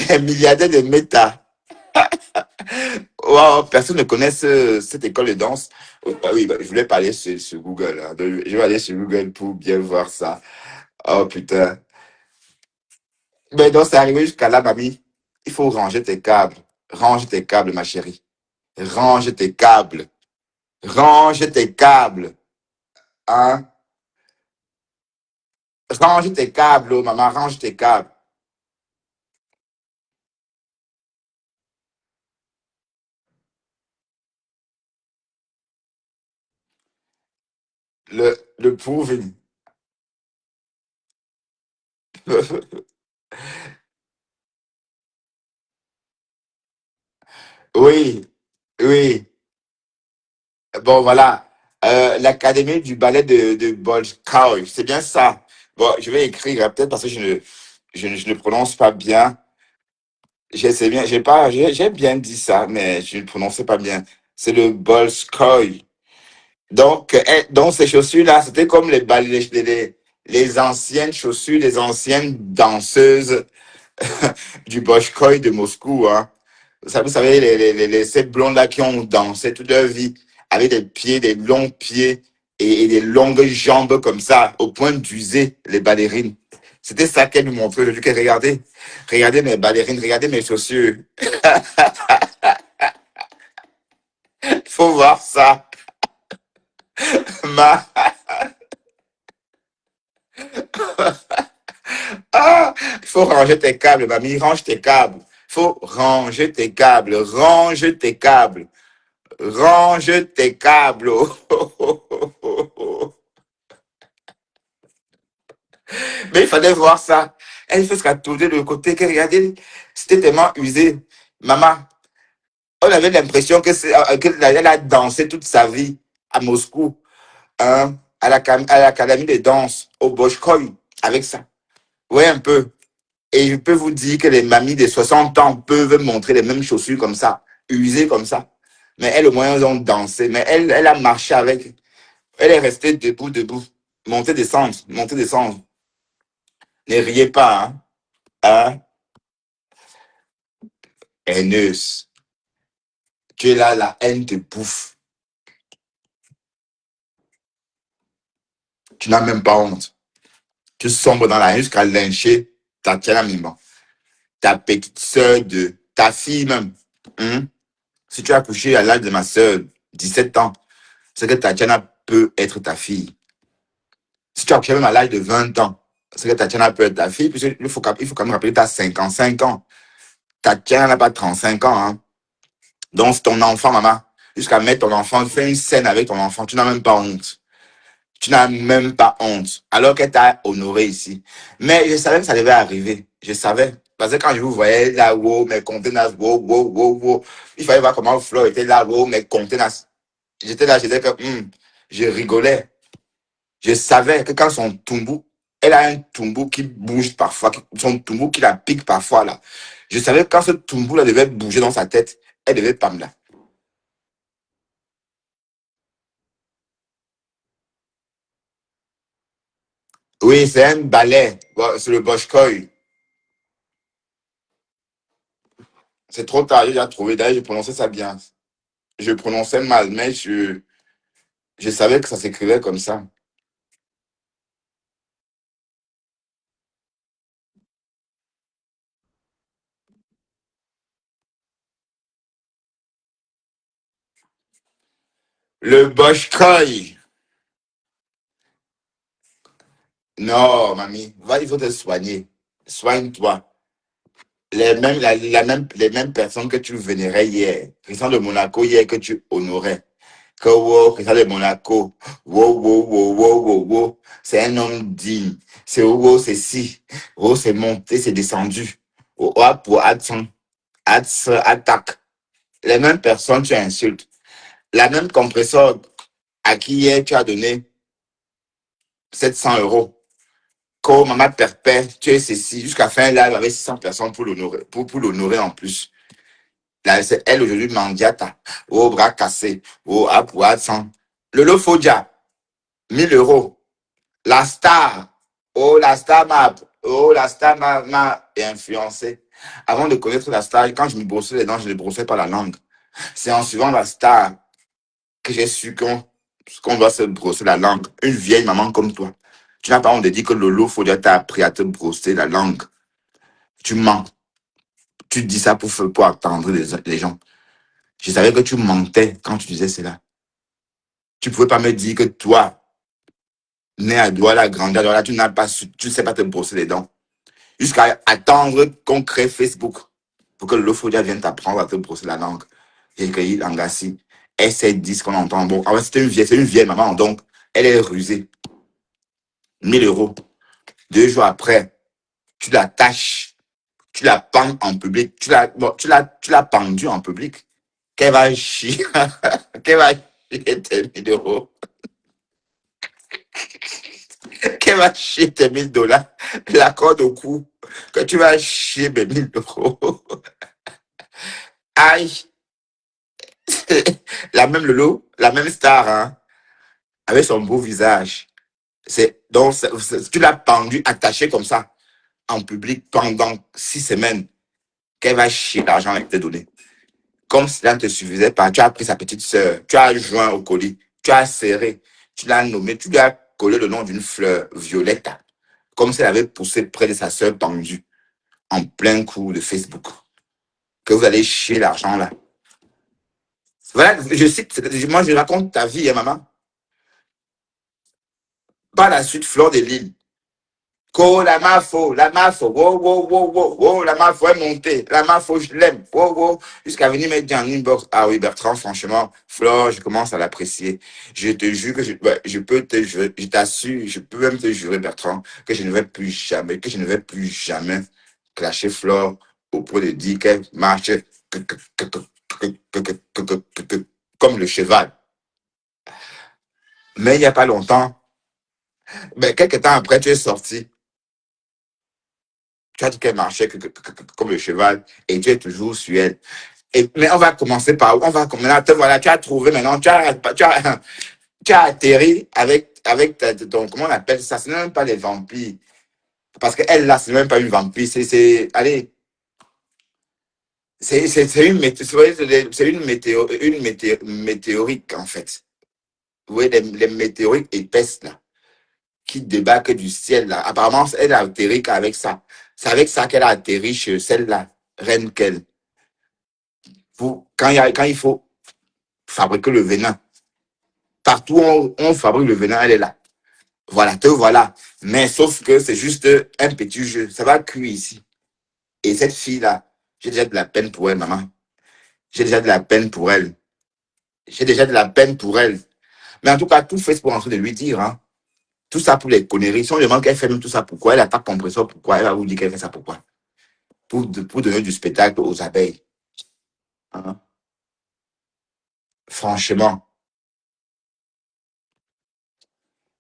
A: les milliardaires de méta. Wow, personne ne connaît cette école de danse. Oh, bah oui, bah, je voulais parler sur Google. Hein. Donc, je vais aller sur Google pour bien voir ça. Oh putain. Mais donc, c'est arrivé jusqu'à là, mamie. Il faut ranger tes câbles. Range tes câbles, ma chérie. Range tes câbles. Range tes câbles. Hein? Range tes câbles, oh, maman, range tes câbles. Le pauvre. Oui, oui. Bon, voilà. L'Académie du ballet de Bolshoi, c'est bien ça. Bon, je vais écrire, hein, peut-être parce que je ne prononce pas bien. C'est bien, j'ai bien dit ça, mais je ne prononçais pas bien. C'est le Bolshoi. Donc ces chaussures-là, c'était comme les anciennes chaussures, les anciennes danseuses du Bolshoi de Moscou. Hein. Vous savez, ces blondes-là qui ont dansé toute leur vie avec des pieds, des longs pieds et des longues jambes comme ça, au point d'user les ballerines. C'était ça qu'elle me montrait. Je lui dis, regardez, regardez mes ballerines, regardez mes chaussures. Il faut voir ça. Ma... Ah, il faut ranger tes câbles, mamie, range tes câbles. Il faut ranger tes câbles, range tes câbles, range tes câbles. Mais il fallait voir ça. Elle fait ce qu'elle tournait de le côté, que regardez, c'était tellement usé. Maman, on avait l'impression qu'elle a dansé toute sa vie à Moscou, hein, à l'académie de danse, au Bolchoï, avec ça. Oui, un peu. Et je peux vous dire que les mamies de 60 ans peuvent montrer les mêmes chaussures comme ça, usées comme ça. Mais elles, au moins, elles ont dansé. Mais elle a marché avec. Elle est restée debout, debout. Monter, descendre, monter, descendre. Ne riez pas, hein. Hein? Haineuse. Tu es là, la haine te bouffe. Tu n'as même pas honte. Tu sombres dans la haine jusqu'à lyncher Tatiana Mima, ta petite sœur de ta fille même. Hein? Si tu as couché à l'âge de ma sœur, 17 ans, c'est que Tatiana peut être ta fille. Si tu as couché même à l'âge de 20 ans, c'est que Tatiana peut être ta fille, puisqu'il faut quand même rappeler que tu as 55 ans. Tatiana n'a pas 35 ans. Hein? Donc, c'est ton enfant, maman. Jusqu'à mettre ton enfant, fais une scène avec ton enfant. Tu n'as même pas honte. Tu n'as même pas honte. Alors qu'elle t'a honoré ici. Mais je savais que ça devait arriver. Je savais. Parce que quand je vous voyais là, wow, mes contenants, wow, wow, wow, wow. Il fallait voir comment Flo était là, wow, mes contenants. J'étais là, je disais que, je rigolais. Je savais que quand son tumbu, elle a un tumbu qui bouge parfois, son tumbu qui la pique parfois là. Je savais que quand ce tumbu là devait bouger dans sa tête, elle devait pas me là. Oui, c'est un ballet. Bon, c'est le Boschkoï. C'est trop tard, j'ai déjà trouvé. D'ailleurs, je prononçais ça bien. Je prononçais mal, mais je savais que ça s'écrivait comme ça. Le Boschkoï. Non, mamie, va, il faut te soigner. Soigne-toi. Les mêmes personnes que tu vénérais hier, Christian de Monaco hier que tu honorais. Que wow, Christian de Monaco, wow, wow, wow, wow, wow, wow, c'est un homme digne. C'est wow, c'est si. Wow, c'est monté, c'est descendu. Wow, pour attaque. Les mêmes personnes, tu insultes. La même compresseur à qui hier tu as donné 700 €. Quand maman perpète, tu es ceci, jusqu'à fin live avec 600 personnes pour l'honorer en plus. Là, c'est elle aujourd'hui, Mandiata, au bras cassé, au Apouatsan. Lolo Fodia, 1 000 €. La star, la star m'a influencé. Avant de connaître la star, quand je me brossais les dents, je ne brossais pas la langue. C'est en suivant la star que j'ai su qu'on doit se brosser la langue. Une vieille maman comme toi. Tu n'as pas honte de dire que Lolo Fodia t'a appris à te brosser la langue. Tu mens. Tu dis ça pour attendre les gens. Je savais que tu mentais quand tu disais cela. Tu ne pouvais pas me dire que toi, né à Douala, grandi à Douala, tu n'as pas tu ne sais pas te brosser les dents. Jusqu'à attendre qu'on crée Facebook pour que Lolo Fodia vienne t'apprendre à te brosser la langue. J'ai cueilli Langassi. S710 qu'on entend. Bon, ah ouais, c'est une vieille maman, donc elle est rusée. 1 000 €. 2 jours après, tu la tâches, tu la pends en public, tu l'as pendue en public. Qu'elle va chier, qu'elle va chier tes 1 000 €, qu'elle va chier tes 1 000 $, la corde au cou, que tu vas chier mes 1 000 €. Aïe, la même Lolo, la même star, hein, avec son beau visage. Tu l'as pendu, attaché comme ça, en public pendant 6 semaines. Qu'elle va chier l'argent avec tes données. Comme cela ne te suffisait pas, tu as pris sa petite sœur, tu as joint au colis, tu as serré, tu l'as nommé, tu lui as collé le nom d'une fleur, Violetta, comme si elle avait poussé près de sa sœur pendue, en plein coup de Facebook. Que vous allez chier l'argent là. Voilà, je cite, moi je raconte ta vie, hein, maman. Par la suite, Fleur de Lille. La mafo, wow, wow, wow, wow, wow, la mafo est montée, la mafo, je l'aime, wow, wow, jusqu'à venir me dire en inbox, ah oui, Bertrand, franchement, Flore, je commence à l'apprécier. Je te jure que je peux te jurer, je t'assure, je peux même te jurer, Bertrand, que je ne vais plus jamais clasher Flore au point de dire qu'elle marche comme le cheval. Mais il n'y a pas longtemps, quelques temps après, tu es sorti. Tu as dit qu'elle marchait comme le cheval et tu es toujours sur elle. Mais on va commencer par où? On va commencer. Te voilà, tu as trouvé maintenant, tu as atterri avec comment on appelle ça? Ce n'est même pas les vampires. Parce qu'elle, là, ce n'est même pas une vampire. Allez, c'est une météorite, en fait. Vous voyez, les météorites épaisses, là, qui débarquent du ciel, là. Apparemment, elle a atterri qu'avec ça. C'est avec ça qu'elle a atterri chez celle-là, reine qu'elle. Quand il faut fabriquer le venin, partout où on fabrique le venin, elle est là. Voilà, te voilà. Mais sauf que c'est juste un petit jeu. Ça va cuire ici. Et cette fille-là, j'ai déjà de la peine pour elle, maman. J'ai déjà de la peine pour elle. J'ai déjà de la peine pour elle. Mais en tout cas, tout fait pour en train de lui dire, hein. Tout ça pour les conneries. Si on demande qu'elle fait même tout ça, pourquoi? Elle attaque compresseur, pourquoi? Elle va vous dire qu'elle fait ça, pourquoi? Pour donner du spectacle aux abeilles. Hein. Franchement.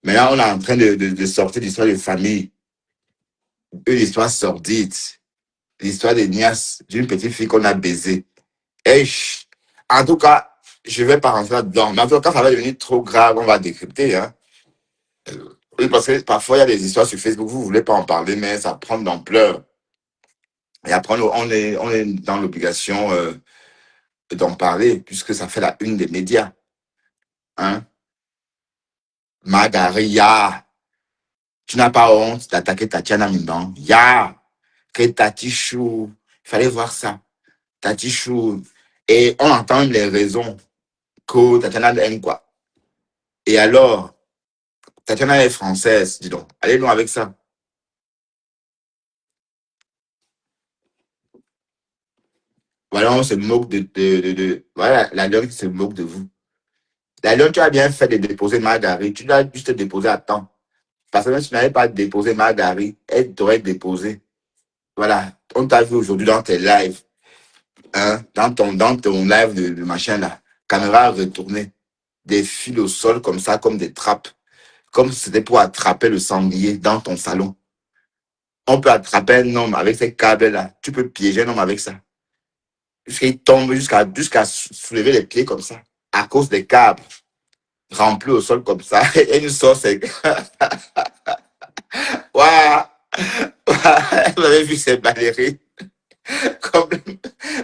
A: Maintenant, on est en train de sortir l'histoire de famille. Une histoire sordide. L'histoire de Nias, d'une petite fille qu'on a baisée. Et en tout cas, je ne vais pas rentrer là-dedans. Mais en tout cas, quand ça va devenir trop grave, on va décrypter. Hein. Oui, parce que parfois, il y a des histoires sur Facebook, vous ne voulez pas en parler, mais ça prend de l'ampleur. Et après, on est dans l'obligation d'en parler, puisque ça fait la une des médias. Hein. Magaria, tu n'as pas honte d'attaquer Tatiana Mimban. Que Tatichou, il fallait voir ça. Tatichou. Et on entend les raisons que Tatiana aime quoi. Et alors, Tatiana est française, dis donc. Allez loin avec ça. Voilà, on se moque voilà, la Lyon qui se moque de vous. La Lyon, tu as bien fait de déposer Marguerite. Tu dois juste déposer à temps. Parce que même si tu n'avais pas déposé Marguerite, elle t'aurait déposé. Voilà. On t'a vu aujourd'hui dans tes lives. Hein, dans ton live de machin là. Caméra retournée. Des fils au sol comme ça, comme des trappes. Comme si c'était pour attraper le sanglier dans ton salon. On peut attraper un homme avec ces câbles-là. Tu peux piéger un homme avec ça. Jusqu'à tombe, jusqu'à soulever les pieds comme ça. À cause des câbles remplis au sol comme ça. Et une sauce. Waouh! Vous avez vu ces ballerines? Comme,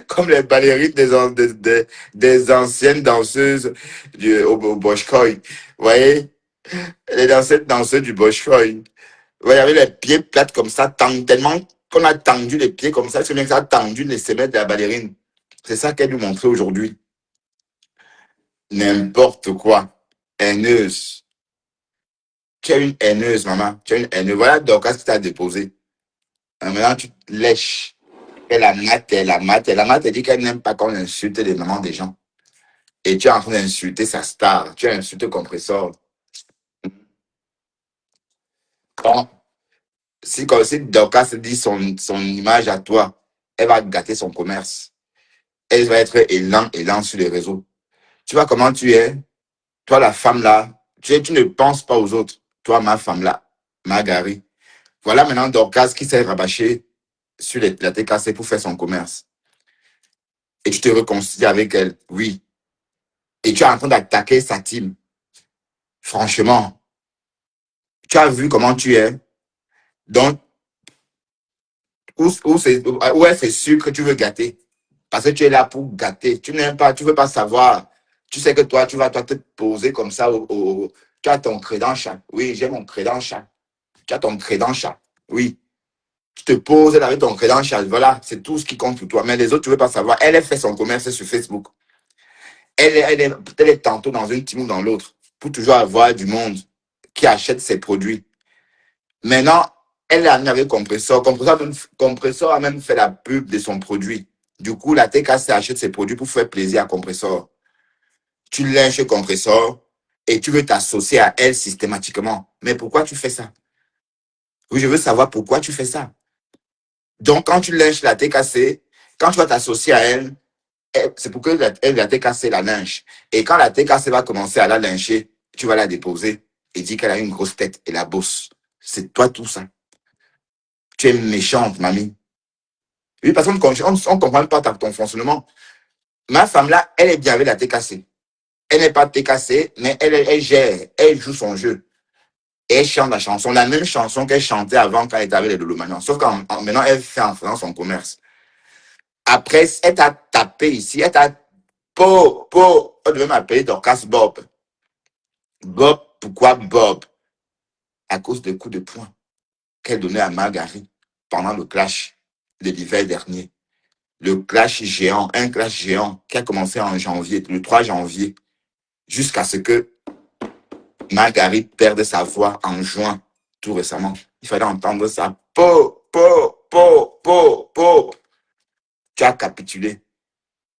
A: comme les ballerines des anciennes danseuses au Bolshoi. Vous voyez? Les anciennes danseuses du Bolshoi. Ouais, il y avait les pieds plates comme ça, tellement qu'on a tendu les pieds comme ça, c'est bien que ça a tendu les semelles de la ballerine. C'est ça qu'elle nous montrait aujourd'hui. N'importe quoi. Haineuse. Tu es une haineuse, maman. Tu es une haineuse. Voilà Dorcas qui t'a déposé. Maintenant, tu te lèches. Elle a dit qu'elle n'aime pas qu'on insulte les mamans des gens. Et tu es en train d'insulter sa star. Tu as insulté Compressor. Bon, si Dorcas dit son image à toi, elle va gâter son commerce. Elle va être élan sur les réseaux. Tu vois comment tu es? Toi, la femme là, tu ne penses pas aux autres. Toi, ma femme là, Marguerite. Voilà maintenant Dorcas qui s'est rabâché sur la TKC pour faire son commerce. Et tu te réconcilies avec elle, oui. Et tu es en train d'attaquer sa team. Franchement, tu as vu comment tu es. Donc, où est-ce sûr que tu veux gâter? Parce que tu es là pour gâter. Tu n'aimes pas, tu veux pas savoir. Tu sais que toi, tu vas toi, te poser comme ça. Tu as ton credential. Oui, j'ai mon credential. Tu as ton credential. Oui. Tu te poses avec ton credential. Voilà, c'est tout ce qui compte pour toi. Mais les autres, tu veux pas savoir. Elle fait son commerce sur Facebook. Elle est tantôt dans une team ou dans l'autre pour toujours avoir du monde qui achète ses produits. Maintenant, elle est amie avec Compressor. Compressor a même fait la pub de son produit. Du coup, la TKC achète ses produits pour faire plaisir à Compressor. Tu l'aimes chez Compressor et tu veux t'associer à elle systématiquement. Mais pourquoi tu fais ça? Oui, je veux savoir pourquoi tu fais ça. Donc, quand tu lynches la TKC, quand tu vas t'associer à elle, c'est pour que la TKC la lynche. Et quand la TKC va commencer à la lyncher, tu vas la déposer et dire qu'elle a une grosse tête et la bosse. C'est toi tout ça. Tu es méchante, mamie. Oui, parce qu'on ne comprend pas ton fonctionnement. Ma femme là, elle est bien avec la TKC. Elle n'est pas TKC, mais elle gère, elle joue son jeu. Et elle chante la même chanson qu'elle chantait avant quand elle était avec les Lolomanians. Sauf qu'en maintenant, elle fait en faisant son commerce. Après, elle t'a tapé ici, elle t'a... elle devait m'appeler Dorcas Bob. Bob, pourquoi Bob? À cause des coups de poing qu'elle donnait à Marguerite pendant le clash de l'hiver dernier. Le clash géant, un clash géant qui a commencé en janvier, le 3 janvier, jusqu'à ce que Marguerite perde sa voix en juin, tout récemment. Il fallait entendre ça. Tu as capitulé.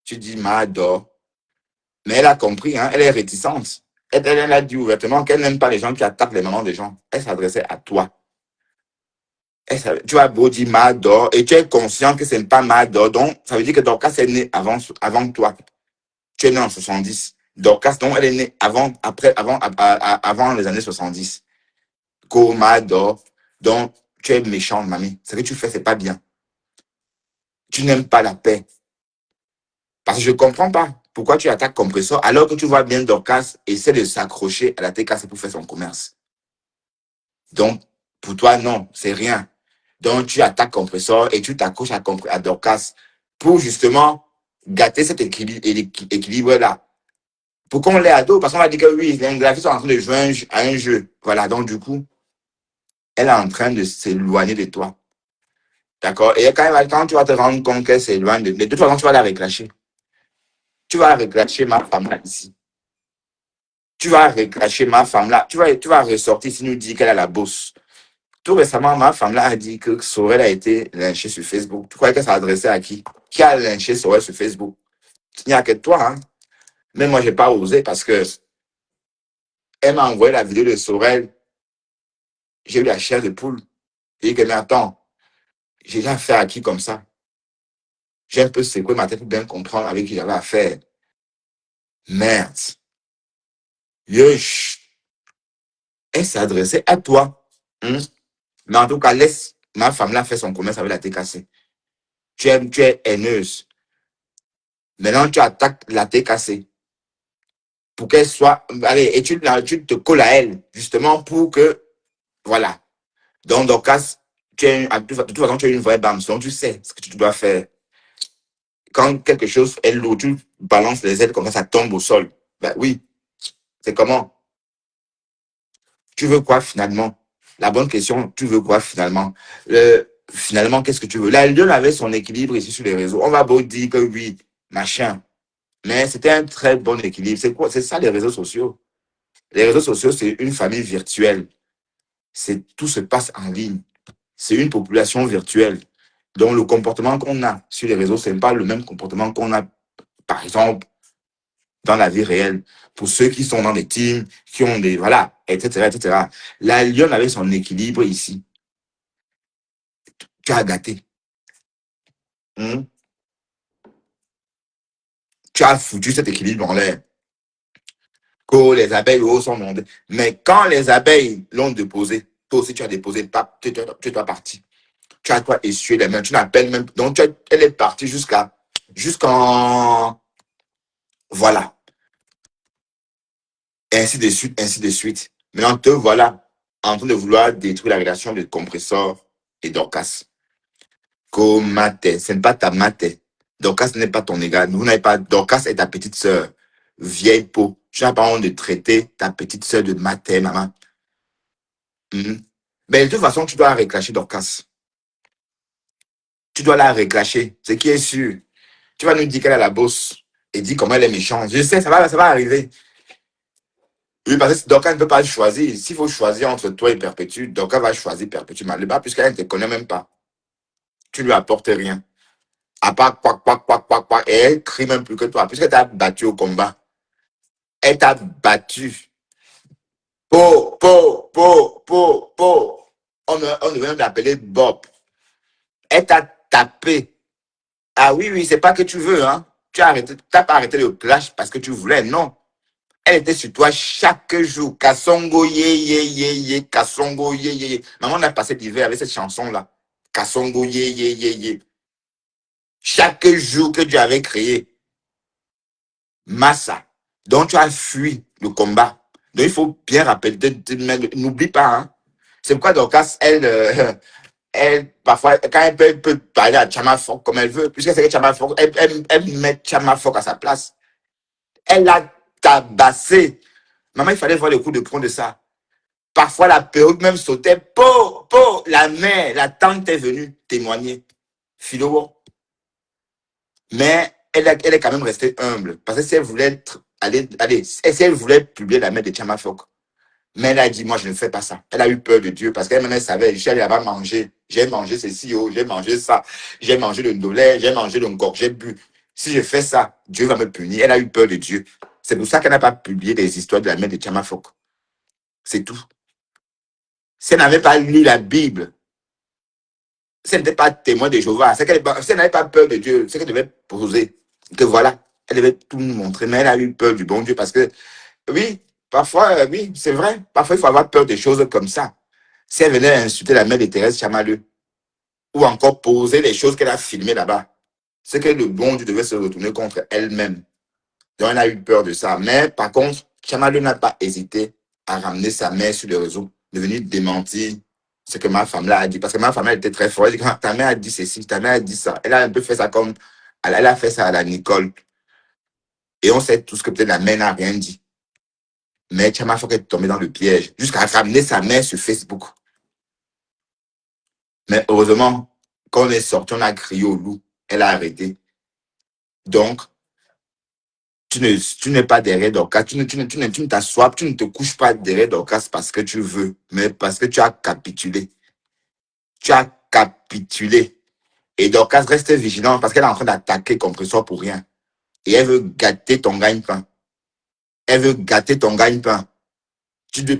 A: Tu dis, Mador. Mais elle a compris, hein, elle est réticente. Elle a dit ouvertement qu'elle n'aime pas les gens qui attaquent les mamans des gens. Elle s'adressait à toi. Tu as beau dire Mador et tu es conscient que ce n'est pas Mador. Donc, ça veut dire que Dorcas est née avant toi. Tu es né en 70. Dorcas, donc, elle est née avant les années 70. Mador. Donc, tu es méchante, mamie. Ce que tu fais, c'est pas bien. Tu n'aimes pas la paix. Parce que je ne comprends pas pourquoi tu attaques Compressor alors que tu vois bien Dorcas essaie de s'accrocher à la TKC pour faire son commerce. Donc, pour toi, non, c'est rien. Donc, tu attaques Compressor et tu t'accroches à Dorcas pour justement gâter cet équilibre-là. Pour qu'on l'ait ado, parce qu'on va dire que oui, les graphistes sont en train de jouer à un jeu. Voilà, donc du coup, elle est en train de s'éloigner de toi. D'accord? Et quand tu vas te rendre compte qu'elle s'éloigne de toute façon, tu vas la réclacher. Tu vas réclacher ma femme là ici. Tu vas réclacher ma femme là. Tu vas ressortir si nous dit qu'elle a la bosse. Tout récemment, ma femme là a dit que Sorel a été lynché sur Facebook. Tu croyais qu'elle s'adressait à qui? Qui a lynché Sorel sur Facebook? Il n'y a que toi, hein. Mais moi, j'ai pas osé parce que elle m'a envoyé la vidéo de Sorel. J'ai eu la chair de poule. J'ai dit que, mais attends, j'ai déjà fait à qui comme ça? J'ai un peu secoué ma tête pour bien comprendre avec qui j'avais affaire. Merde. Yosh. Elle s'est adressée à toi. Hein? Mais en tout cas, laisse ma femme là faire son commerce avec la TKC. Tu es haineuse. Maintenant, tu attaques la TKC pour qu'elle soit... Allez, et tu te colles à elle, justement, pour que... Voilà. Donc, dans le cas, de toute façon, tu es une vraie dame. Donc, tu sais ce que tu dois faire. Quand quelque chose est lourd, tu balances les ailes comme ça tombe au sol. Ben oui, c'est comment? Tu veux quoi finalement? La bonne question, tu veux quoi finalement? Finalement, qu'est-ce que tu veux? La Lyon avait son équilibre ici sur les réseaux. On va beau dire que oui, machin. Mais c'était un très bon équilibre. C'est quoi? C'est ça les réseaux sociaux. Les réseaux sociaux, c'est une famille virtuelle. Tout se passe en ligne. C'est une population virtuelle. Donc, le comportement qu'on a sur les réseaux, ce n'est pas le même comportement qu'on a, par exemple, dans la vie réelle. Pour ceux qui sont dans des teams, qui ont des... Voilà, etc., etc. La Lyon avait son équilibre ici. Tu as gâté. Hein? Tu as foutu cet équilibre en l'air. Que les abeilles sont montées. Mais quand les abeilles l'ont déposé, toi aussi tu as déposé, tu es parti. Tu as toi essuyé les mains, tu n'appelles même. Donc elle est partie jusqu'en. Voilà. Et ainsi de suite, ainsi de suite. Maintenant, te voilà en train de vouloir détruire la relation de Compressor et Dorcas. Comate, ce n'est pas ta mate. Dorcas n'est pas ton égal. Vous n'avez pas, Dorcas est ta petite sœur. Vieille peau. Tu n'as pas honte de traiter ta petite sœur de mater, maman. Mais de toute façon, tu dois la reclasher, Dorcas. Tu dois la reclasher. Ce qui est sûr. Tu vas nous dire qu'elle a la bosse et dire comment elle est méchante. Je sais, ça va arriver. Oui, parce que Dorcas ne peut pas choisir. S'il faut choisir entre toi et Perpétue, Dorcas va choisir Perpétue Maleba puisqu'elle ne te connaît même pas. Tu lui apportes rien. À part quoi, quoi, quoi, quoi, quoi. Et elle crie même plus que toi puisqu'elle t'a battu au combat. Elle t'a battu. Po, po, po, po, po. On devait même l'appeler Bob. Elle t'a tapé. Ah oui, oui, c'est pas que tu veux, hein. Tu t'as pas arrêté le clash parce que tu voulais, non. Elle était sur toi chaque jour. Kassongo, yé, yé, yé, yé, Kassongo, yé, yé, yé. Maman, on a passé l'hiver avec cette chanson-là. Kassongo, yé, yé, yé, yé. Chaque jour que tu avais créé, Massa. Donc, tu as fui le combat. Donc, il faut bien rappeler, n'oublie pas, hein. C'est pourquoi Dorcas, elle, parfois, quand elle peut parler à Chama Fok comme elle veut, puisqu'elle sait que Chama Fok, elle met Chama Fok à sa place. Elle l'a tabassé. Maman, il fallait voir le coup de poing de ça. Parfois, la perruque même sautait. La mère, la tante est venue témoigner. Philo. Mais elle est quand même restée humble. Parce que si elle voulait si elle voulait publier la mère de Chama Fok, mais elle a dit, moi, je ne fais pas ça. Elle a eu peur de Dieu parce qu'elle-même, elle savait, j'ai là-bas manger. J'ai mangé ceci, j'ai mangé ça. J'ai mangé le dolé, j'ai mangé le ngok, j'ai bu. Si je fais ça, Dieu va me punir. Elle a eu peur de Dieu. C'est pour ça qu'elle n'a pas publié les histoires de la mère de Chama Fok. C'est tout. Si elle n'avait pas lu la Bible, si elle n'était pas témoin de Jéhovah, si elle n'avait pas peur de Dieu, c'est qu'elle devait poser. Que voilà, elle devait tout nous montrer. Mais elle a eu peur du bon Dieu parce que, oui, parfois, oui, c'est vrai. Parfois, il faut avoir peur des choses comme ça. Si elle venait insulter la mère de Thérèse Chamaleux, ou encore poser les choses qu'elle a filmées là-bas, c'est que le bon Dieu devait se retourner contre elle-même. Donc, elle a eu peur de ça. Mais par contre, Chamaleux n'a pas hésité à ramener sa mère sur le réseau, de venir démentir ce que ma femme là a dit. Parce que ma femme, elle était très forte. Elle dit, ta mère a dit ceci, ta mère a dit ça. Elle a un peu fait ça comme, elle a fait ça à la Nicole. Et on sait tous que peut-être la mère n'a rien dit. Mais Chama Fok est tombé dans le piège, jusqu'à ramener sa mère sur Facebook. Mais heureusement, quand on est sorti, on a crié au loup. Elle a arrêté. Donc, tu n'es pas derrière Dorcas. Tu ne t'assois, tu ne te couches pas derrière Dorcas parce que tu veux, mais parce que tu as capitulé. Tu as capitulé. Et Dorcas reste vigilant parce qu'elle est en train d'attaquer Compressor pour rien. Et elle veut gâter ton gagne-pain. Elle veut gâter ton gagne-pain. Tu t'es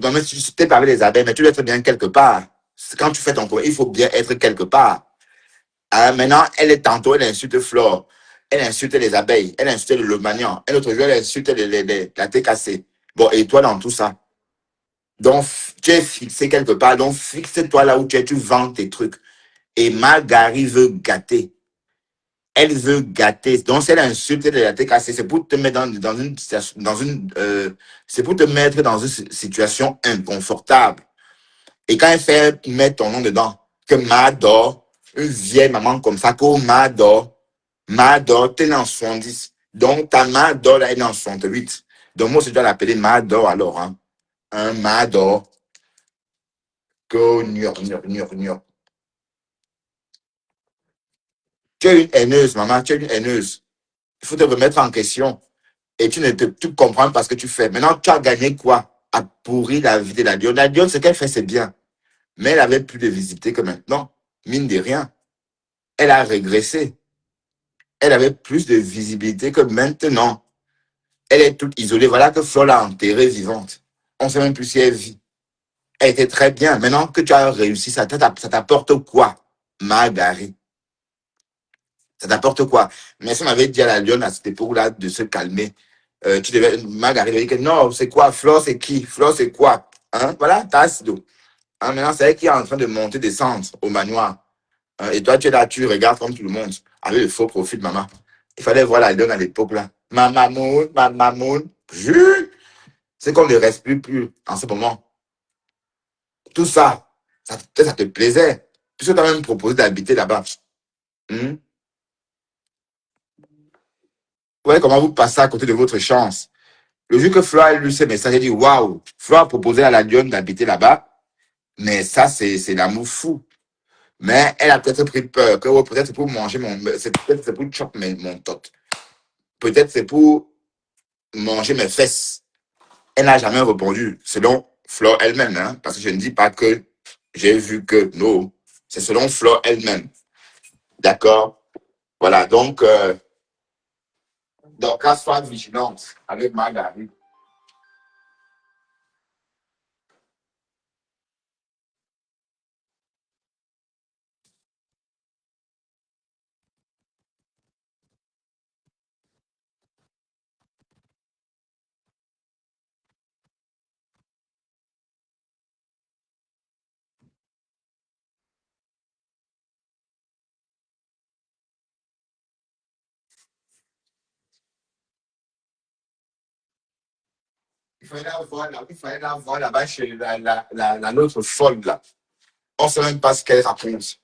A: parlé des abeilles, mais tu dois être bien quelque part. Quand tu fais ton cours, il faut bien être quelque part. Maintenant, elle insulte Flore. Elle insulte les abeilles. Elle insulte le Lomagnan. Un autre jour, elle insulte la TKC. Bon, et toi dans tout ça? Donc, tu es fixé quelque part. Donc, fixe-toi là où tu es. Tu vends tes trucs. Et Margari veut gâter. Elle veut gâter. Donc, si elle insulte la TKC, c'est pour te mettre c'est pour te mettre dans une situation inconfortable. Et quand elle fait mettre ton nom dedans, que Mador, une vieille maman comme ça, que Mador, t'es en 70. Donc, ta Mador, là, elle est en 68. Donc, moi, je dois l'appeler Mador, alors, hein. Un Mador. Que tu es une haineuse, maman, tu es une haineuse. Il faut te remettre en question. Et tu comprends pas ce que tu fais. Maintenant, tu as gagné quoi? À pourrir la vie de la lionne. La lionne, ce qu'elle fait, c'est bien. Mais elle avait plus de visibilité que maintenant. Mine de rien. Elle a régressé. Elle avait plus de visibilité que maintenant. Elle est toute isolée. Voilà que Flo l'a enterrée vivante. On ne sait même plus si elle vit. Elle était très bien. Maintenant que tu as réussi, ça t'apporte quoi, Margari? Ça t'apporte quoi? Mais si on avait dit à la lionne à cette époque-là de se calmer, Margari devait dire que non, c'est quoi? Flo, c'est qui? Flo, c'est quoi? Hein? Voilà, tasse d'eau. Hein, maintenant, c'est elle qui est en train de monter, descendre au manoir. Et toi, tu es là, tu regardes comme tout le monde, avec le faux profil de maman. Il fallait voir la donne à l'époque, là. Ma mamoun. C'est qu'on ne respire plus en ce moment. Tout ça, ça te plaisait. Puisque tu as même proposé d'habiter là-bas. voyez comment vous passez à côté de votre chance. Le jour que Flora a lu ce message, elle dit waouh, Flora a proposé à la lionne d'habiter là-bas, mais ça, c'est l'amour fou. Mais elle a peut-être pris peur, que ouais, peut-être c'est pour manger peut-être c'est pour choper mon tot. Peut-être c'est pour manger mes fesses. Elle n'a jamais répondu, selon Flore elle-même, hein, parce que je ne dis pas que j'ai vu que, non, c'est selon Flore elle-même. D'accord? Voilà, donc, à soit vigilante avec Marguerite. Il fallait la voir là-bas chez l'autre folle, là. On ne sait même pas ce qu'elle raconte,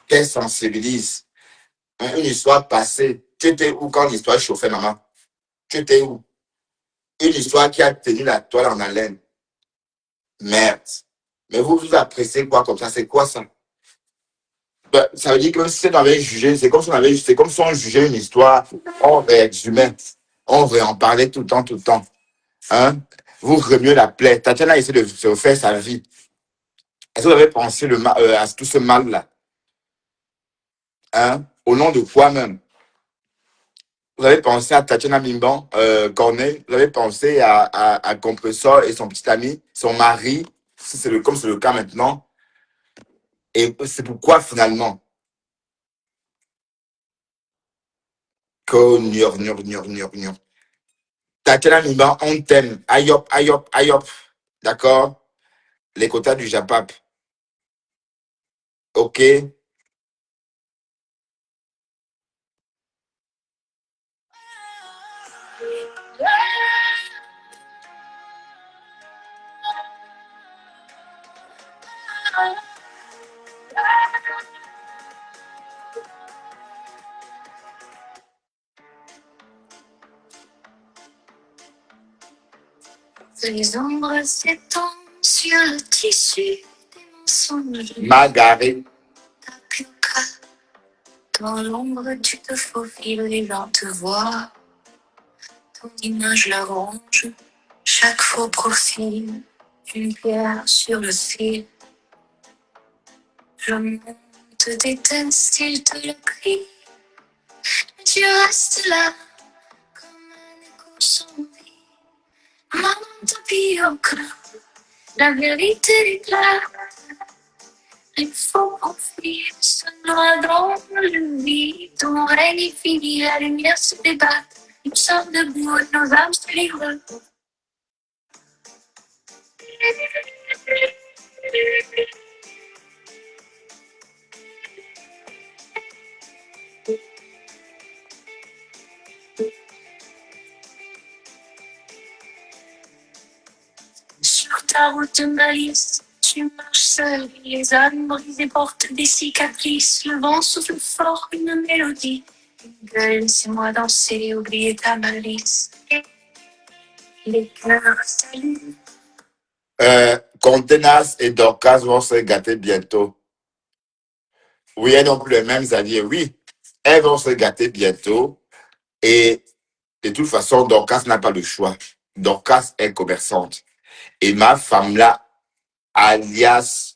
A: qu'elle sensibilise. Une histoire passée. Tu étais où quand l'histoire chauffait, maman? Tu étais où? Une histoire qui a tenu la toile en haleine. Merde. Mais vous appréciez quoi comme ça? C'est quoi ça? Ben, ça veut dire que si on avait jugé, c'est comme si on jugeait une histoire, on réexhumait, on en parlait tout le temps, tout le temps. Hein? Vous remuez la plaie. Tatiana essaie de se refaire sa vie. Est-ce que vous avez pensé à tout ce mal-là? Hein? Au nom de quoi même? Vous avez pensé à Tatiana Mimban, Corneille, vous avez pensé à Compressor et son petit ami, son mari, si c'est comme c'est le cas maintenant. Et c'est pourquoi finalement que gnor. Tatiana Mimban, on t'aime. Ayop, ayop, ayop. D'accord? Les quotas du Japap. OK?
B: Les ombres s'étendent sur le tissu des mensonges.
A: Marguerite.
B: Tapioca. Dans l'ombre, tu te faufiles et l'on te voit. Ton image la ronge. Chaque faux profil, une pierre sur le fil. Le monde te déteste, il te le crie. Mais tu restes là, comme un écho sans vie. Maman tapioca, la vérité est là. Les faux profils se noient dans le vide. Ton règne est fini, la lumière se débat. Nous sommes debout, nos âmes se livrent. Sur ta route de malice, tu marches seul, les âmes brisées portent des cicatrices. Le vent souffle fort, une mélodie. Une gueule, laissez-moi danser, oublier ta malice. Les cœurs s'allument.
A: Contenas et Dorcas vont se gâter bientôt. Oui, elles n'ont plus les mêmes alliés. Oui, elles vont se gâter bientôt. Et de toute façon, Dorcas n'a pas le choix. Dorcas est commerçante. Et ma femme là, oui,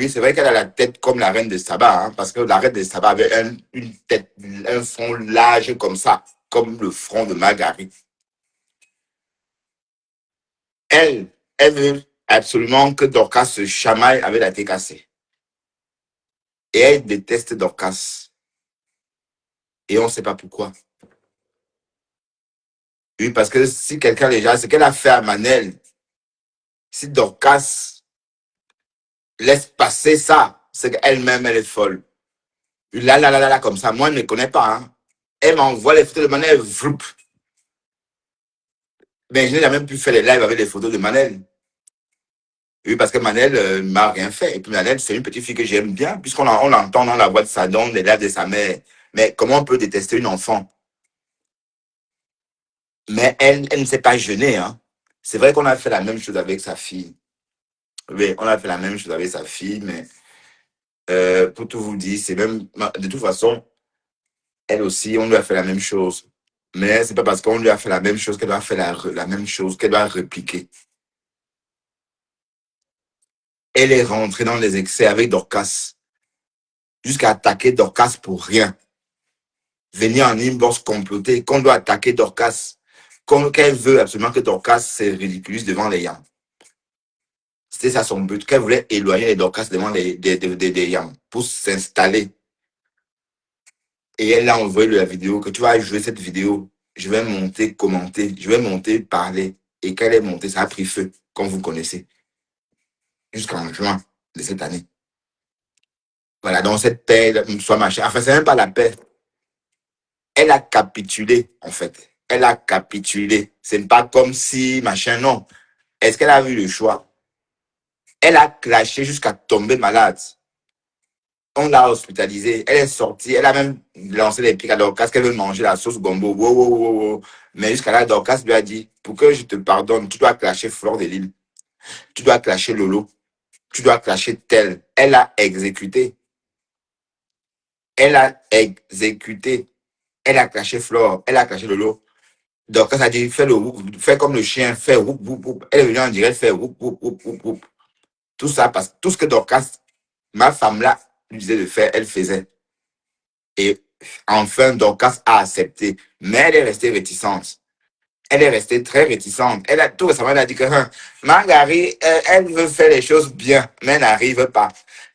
A: c'est vrai qu'elle a la tête comme la reine de Saba, hein, parce que la reine de Saba avait une tête, un front large comme ça, comme le front de Marguerite. Elle veut absolument que Dorcas se chamaille avec la tête cassée. Et elle déteste Dorcas. Et on ne sait pas pourquoi. Oui, parce que si quelqu'un déjà, ce qu'elle a fait à Manel, si Dorcas laisse passer ça, c'est qu'elle-même, elle est folle. Là, comme ça, moi, je ne connais pas. Hein. Elle m'envoie les photos de Manel, vroup. Mais je n'ai jamais pu faire les lives avec les photos de Manel. Oui, parce que Manel ne m'a rien fait. Et puis Manel, c'est une petite fille que j'aime bien, puisqu'on l'entend dans la voix de sa donne, les lives de sa mère. Mais comment on peut détester une enfant? Mais elle ne s'est pas gênée, hein. C'est vrai qu'on a fait la même chose avec sa fille. Oui, on a fait la même chose avec sa fille, mais pour tout vous dire, c'est même, de toute façon, elle aussi, on lui a fait la même chose. Mais c'est pas parce qu'on lui a fait la même chose qu'elle doit faire la même chose, qu'elle doit répliquer. Elle est rentrée dans les excès avec Dorcas, jusqu'à attaquer Dorcas pour rien. Venir en inbox comploter, qu'on doit attaquer Dorcas, qu'elle veut absolument que Dorcas se ridiculise devant les yams. C'était ça son but, qu'elle voulait éloigner les Dorcas devant des yams pour s'installer. Et elle a envoyé la vidéo, que tu vas jouer cette vidéo, je vais monter, commenter, je vais monter, parler. Et quand elle est montée, ça a pris feu, comme vous connaissez, jusqu'en juin de cette année. Voilà, donc cette paix, soit machin. Enfin, c'est même pas la paix. Elle a capitulé, en fait. Elle a capitulé. C'est pas comme si, machin, non. Est-ce qu'elle a eu le choix? Elle a clashé jusqu'à tomber malade. On l'a hospitalisée. Elle est sortie. Elle a même lancé les pics à Dorcas qu'elle veut manger la sauce gombo. Wow, wow, wow, wow. Mais jusqu'à là, Dorcas lui a dit, pour que je te pardonne, tu dois clasher Fleur de Lille. Tu dois clasher Lolo. Tu dois clasher tel. Elle a exécuté. Elle a exécuté. Elle a clashé Flore. Elle a clashé Lolo. Dorcas a dit, fais comme le chien, fais whoop, whoop, whoop. Elle est venue en direct, faire whoop, whoop, whoop, whoop, whoop. Tout ça, parce que tout ce que Dorcas, ma femme là, lui disait de faire, elle faisait. Et enfin, Dorcas a accepté. Mais elle est restée réticente. Elle est restée très réticente. Elle a tout récemment, elle a dit que Marguerite, elle veut faire les choses bien, mais elle n'arrive pas.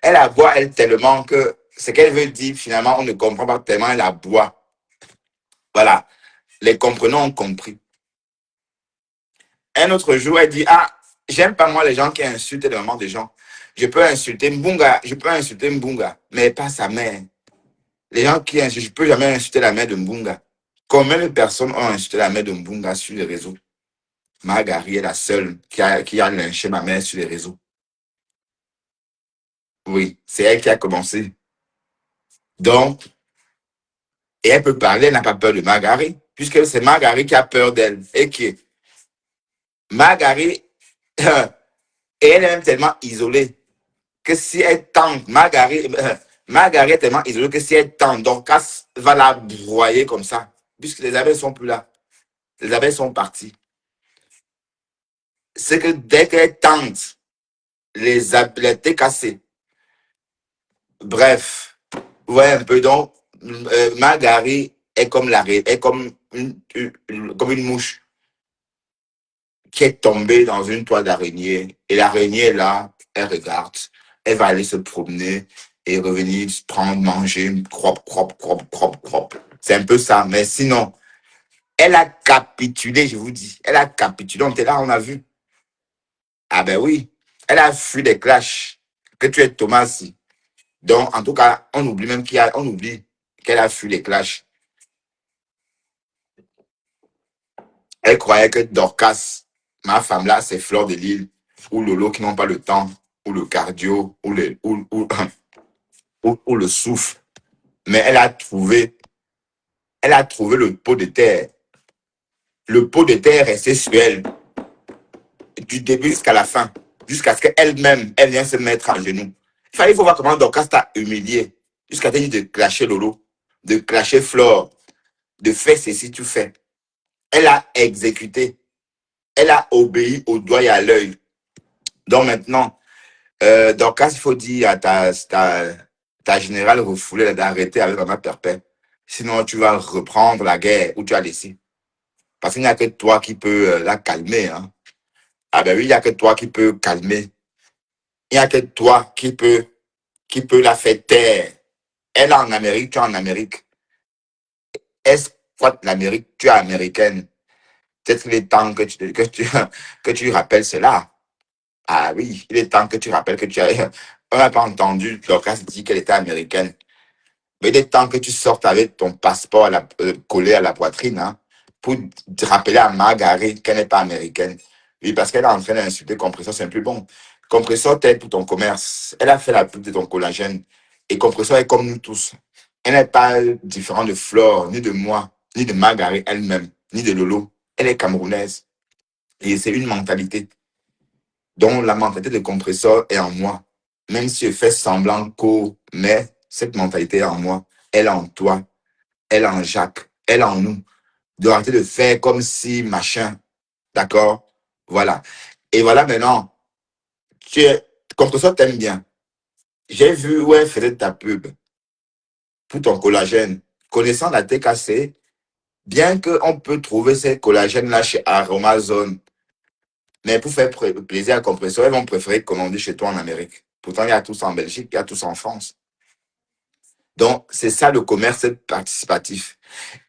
A: Elle aboie, elle, tellement que ce qu'elle veut dire, finalement, on ne comprend pas tellement, elle aboie. Voilà. Les comprenants ont compris. Un autre jour, elle dit, ah, j'aime pas moi les gens qui insultent les mamans des gens. Je peux insulter Mbunga, mais pas sa mère. Les gens qui insultent, je peux jamais insulter la mère de Mbunga. Combien de personnes ont insulté la mère de Mbunga sur les réseaux? Marguerite est la seule qui a lynché ma mère sur les réseaux. Oui, c'est elle qui a commencé. Donc, et elle peut parler, elle n'a pas peur de Marguerite, puisque c'est Marguerite qui a peur d'elle. Et qui Marguerite, et elle est même tellement isolée que si elle tente, Marguerite est tellement isolée que si elle tente, Dorcas va la broyer comme ça, puisque les abeilles sont plus là. Les abeilles sont parties. C'est que dès qu'elle tente, les abeilles cassées. Bref, ouais, un peu. Donc, Marguerite est comme comme une mouche qui est tombée dans une toile d'araignée. Et l'araignée est là, elle regarde, elle va aller se promener et revenir se prendre, manger, crop, crop, crop, crop, crop. C'est un peu ça. Mais sinon, elle a capitulé, je vous dis. Elle a capitulé. On était là, on a vu. Ah ben oui, elle a fui des clashs. Que tu es Thomas. Donc, en tout cas, on oublie même on oublie qu'elle a fui les clashs. Elle croyait que Dorcas, ma femme là, c'est Fleur de Lille, ou Lolo qui n'ont pas le temps, ou le cardio, ou le souffle. Mais elle a trouvé le pot de terre. Le pot de terre est resté sur elle, du début jusqu'à la fin, jusqu'à ce qu'elle-même, elle vienne se mettre à genoux. Il faut voir comment Dorcas t'a humilié, jusqu'à te dire de clasher Lolo, de clasher Flore, de faire ceci, tu fais. Elle a exécuté. Elle a obéi au doigt et à l'œil. Donc maintenant, Dorcas, il faut dire à ta générale refoulée d'arrêter avec Maman Perpète. Sinon, tu vas reprendre la guerre où tu as laissé. Parce qu'il n'y a que toi qui peux la calmer. Hein. Ah ben oui, il n'y a que toi qui peux calmer. Il n'y a que toi qui peut la faire taire. Elle est en Amérique, tu es en Amérique. Est-ce que l'Amérique, tu es américaine? Peut-être qu'il est temps que tu rappelles cela. Ah oui, il est temps que tu rappelles que tu as... On n'a pas entendu Dorcas dire qu'elle était américaine. Mais il est temps que tu sortes avec ton passeport collé à la poitrine hein, pour te rappeler à Marguerite qu'elle n'est pas américaine. Oui, parce qu'elle est en train d'insulter Compressor, c'est un plus bon. Compressor t'aide pour ton commerce. Elle a fait la pub de ton collagène. Et Compressor est comme nous tous. Elle n'est pas différente de Flore, ni de moi, ni de Margaret elle-même, ni de Lolo. Elle est camerounaise. Et c'est une mentalité. Donc, la mentalité de compresseur est en moi. Même si je fais semblant mais cette mentalité est en moi. Elle est en toi. Elle est en Jacques. Elle est en nous. De arrêter de faire comme si machin. D'accord? Voilà. Et voilà maintenant. Compresseur t'aime bien. J'ai vu où elle faisait ta pub pour ton collagène. Connaissant la TKC, bien qu'on peut trouver ces collagènes-là chez Aromazone, mais pour faire plaisir à Compresseur, ils vont préférer commander chez toi en Amérique. Pourtant, il y a tous en Belgique, il y a tous en France. Donc, c'est ça le commerce participatif.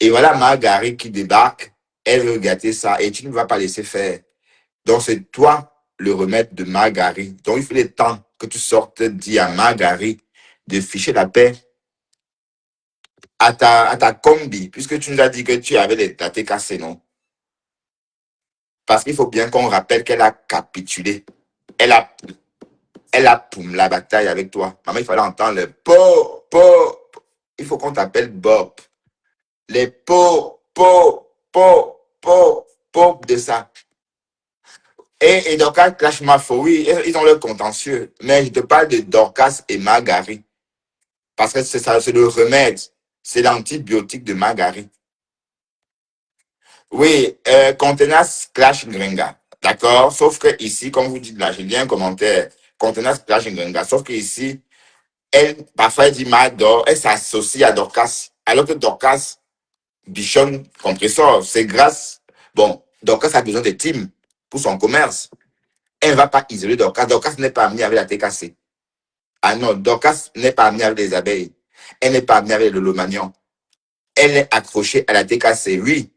A: Et voilà Margaret qui débarque, elle veut gâter ça et tu ne vas pas laisser faire. Donc, c'est toi le remède de Margaret. Donc, il faut le temps que tu sortes, dis à Margaret de ficher la paix à ta combi, puisque tu nous as dit que tu avais la TKC, non? Parce qu'il faut bien qu'on rappelle qu'elle a capitulé. Elle a, elle a poum la bataille avec toi. Maman, il fallait entendre le po. Il faut qu'on t'appelle Bob. Les po de ça. Et Dorcas Clash Mafo, oui, ils ont leur contentieux. Mais je te parle de Dorcas et Margaret. Parce que c'est ça, c'est le remède. C'est l'antibiotique de Margaret. Oui, Contenas Clash Gringa. D'accord? Sauf que ici, comme vous dites là, j'ai bien un commentaire. Contenas Clash Gringa. Sauf que ici, elle, parfois, elle dit Mador, elle s'associe à Dorcas. Alors que Dorcas bichonne compresseur. C'est grâce. Bon, Dorcas a besoin de team pour son commerce. Elle ne va pas isoler Dorcas. Dorcas n'est pas amenée avec la TKC. Ah non, Dorcas n'est pas amenée avec les abeilles. Elle n'est pas amenée avec le lomagnon. Elle est accrochée à la TKC. Oui.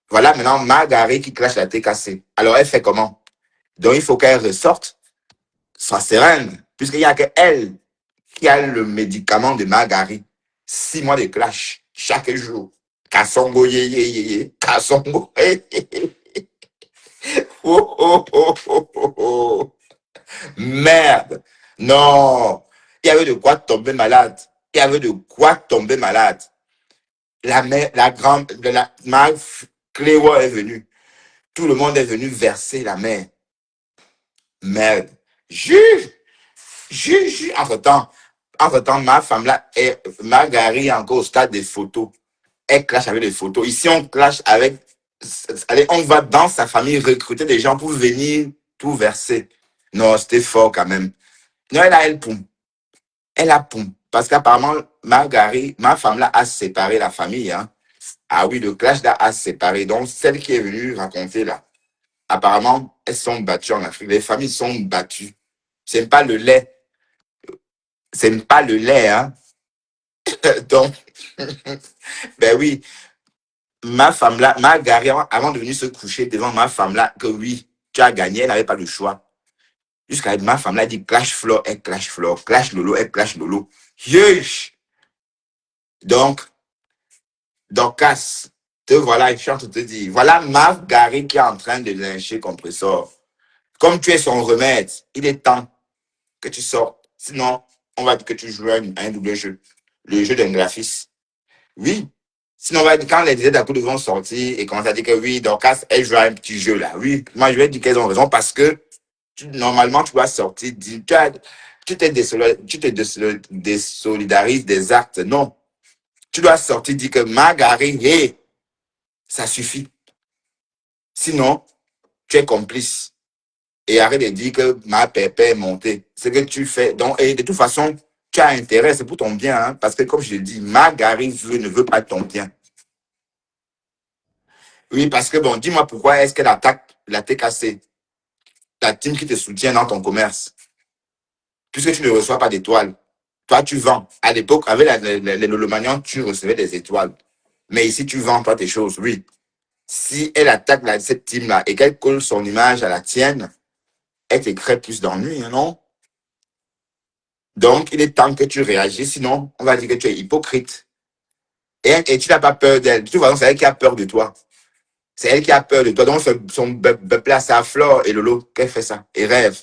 A: Voilà maintenant Margaret qui clash la TKC. Alors elle fait comment? Donc il faut qu'elle ressorte sa sereine, puisqu'il n'y a qu'elle qui a le médicament de Margaret. 6 mois de clash chaque jour. Kassongo ye. Kassongo. Oh. Merde. Non. Il y avait de quoi tomber malade. Il y avait de quoi tomber malade. La mère, la grande, ma Cléo est venue. Tout le monde est venu verser la mer. Merde. Juge. Entre-temps, ma femme là, Margaret est encore au stade des photos. Elle clash avec les photos. Ici, on clash avec. Allez, on va dans sa famille recruter des gens pour venir tout verser. Non, c'était fort quand même. Non, elle poum. Elle a poum. Parce qu'apparemment, Margaret, ma femme là, a séparé la famille. Hein. Ah oui, le clash là a séparé. Donc, celle qui est venue raconter là, apparemment, elles sont battues en Afrique. Les familles sont battues. C'est pas le lait. C'est pas le lait, hein. Donc, ben oui, ma femme là, Margaret, avant de venir se coucher devant ma femme là, que oui, tu as gagné, elle n'avait pas le choix. Jusqu'à ma femme là, elle dit clash Flore, elle clash Flore, clash Lolo, elle clash Lolo. Yush! Donc, Dorcas, te voilà, je suis en train de te dire, voilà Margaret qui est en train de lyncher compresseur. Comme tu es son remède, il est temps que tu sortes. Sinon, on va dire que tu joues à un double jeu. Le jeu d'un graphiste. Oui. Sinon, on va dire, quand les idées d'accord vont sortir et commencer à dire que oui, Dorcas, elle joue à un petit jeu là. Oui, moi je vais dire qu'elles ont raison parce que normalement, tu dois sortir, tu t'es désolidarises des actes. Non. Tu dois sortir, dire que Margaret, hey, ça suffit. Sinon, tu es complice. Et arrête de dire que ma pépé est montée. Ce que tu fais. Donc, et de toute façon, tu as intérêt, c'est pour ton bien. Hein, parce que, comme je le dis, Margaret ne veut pas ton bien. Oui, parce que, bon, dis-moi pourquoi est-ce qu'elle attaque la TKC, la team qui te soutient dans ton commerce, puisque tu ne reçois pas d'étoiles. Toi, tu vends. À l'époque, avec les Lolomanians, tu recevais des étoiles. Mais ici, tu vends, toi, tes choses, oui. Si elle attaque cette team-là et qu'elle colle son image à la tienne, elle te crée plus d'ennuis, non? Donc, il est temps que tu réagisses, sinon, on va dire que tu es hypocrite. Et tu n'as pas peur d'elle. De toute façon, c'est elle qui a peur de toi. C'est elle qui a peur de toi. Donc, son place à Flore et Lolo, qu'elle fait ça et rêve.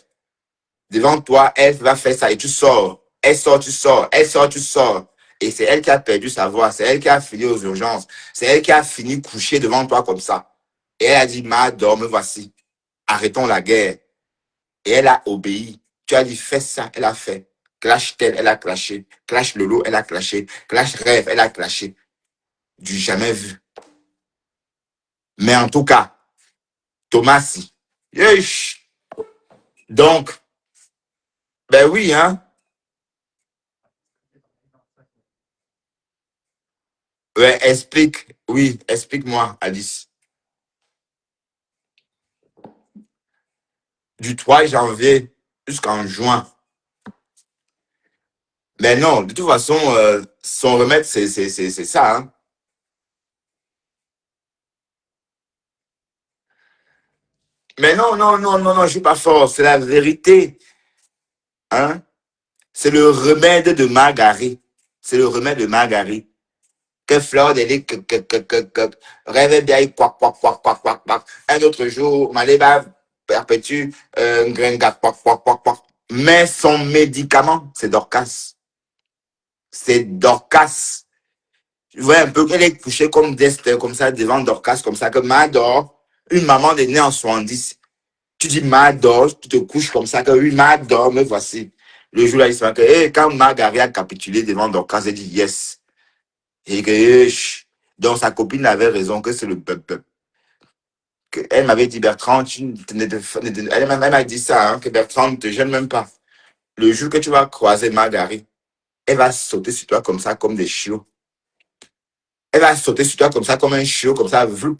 A: Devant toi, elle va faire ça et tu sors. Elle sort, tu sors. Elle sort, tu sors. Et c'est elle qui a perdu sa voix. C'est elle qui a fini aux urgences. C'est elle qui a fini couchée devant toi comme ça. Et elle a dit, Ma, dors, me voici. Arrêtons la guerre. Et elle a obéi. Tu as dit, fais ça, elle a fait. Clash tel, elle a clashé. Clash Lolo, elle a clashé. Clash Rêve, elle a clashé. Du jamais vu. Mais en tout cas, Thomas, yesh. Donc, ben oui, hein. Ouais, explique. Oui, explique-moi, Alice. Du 3 janvier jusqu'en juin. Mais non, de toute façon, son remède, c'est ça, hein. Mais non, non, non, non, non, je suis pas fort. C'est la vérité, hein. C'est le remède de Margaret. C'est le remède de Margaret. Que Fleur d'Élé, rêve bien, quack, quack, quack, quack, quack, quack. Un autre jour, Maléba perpétue, Grenga, quack, quack, quack, quack. Mais son médicament, c'est Dorcas. C'est Dorcas. Je vois un peu qu'elle est couchée comme Dester, comme ça, devant Dorcas, comme ça, que Mador, une maman est née en 70. Tu dis Mador, tu te couches comme ça, que oui, Mador, me voici. Le jour-là, il se fait que, quand Margaret a capitulé devant Dorcas, elle dit yes. Et que, donc sa copine avait raison, que c'est le peuple. Elle m'avait dit, Bertrand, elle m'a dit ça, hein, que Bertrand ne te gêne même pas. Le jour que tu vas croiser Margaret, elle va sauter sur toi comme ça, comme des chiots. Elle va sauter sur toi comme ça, comme un chiot, comme ça, vloup.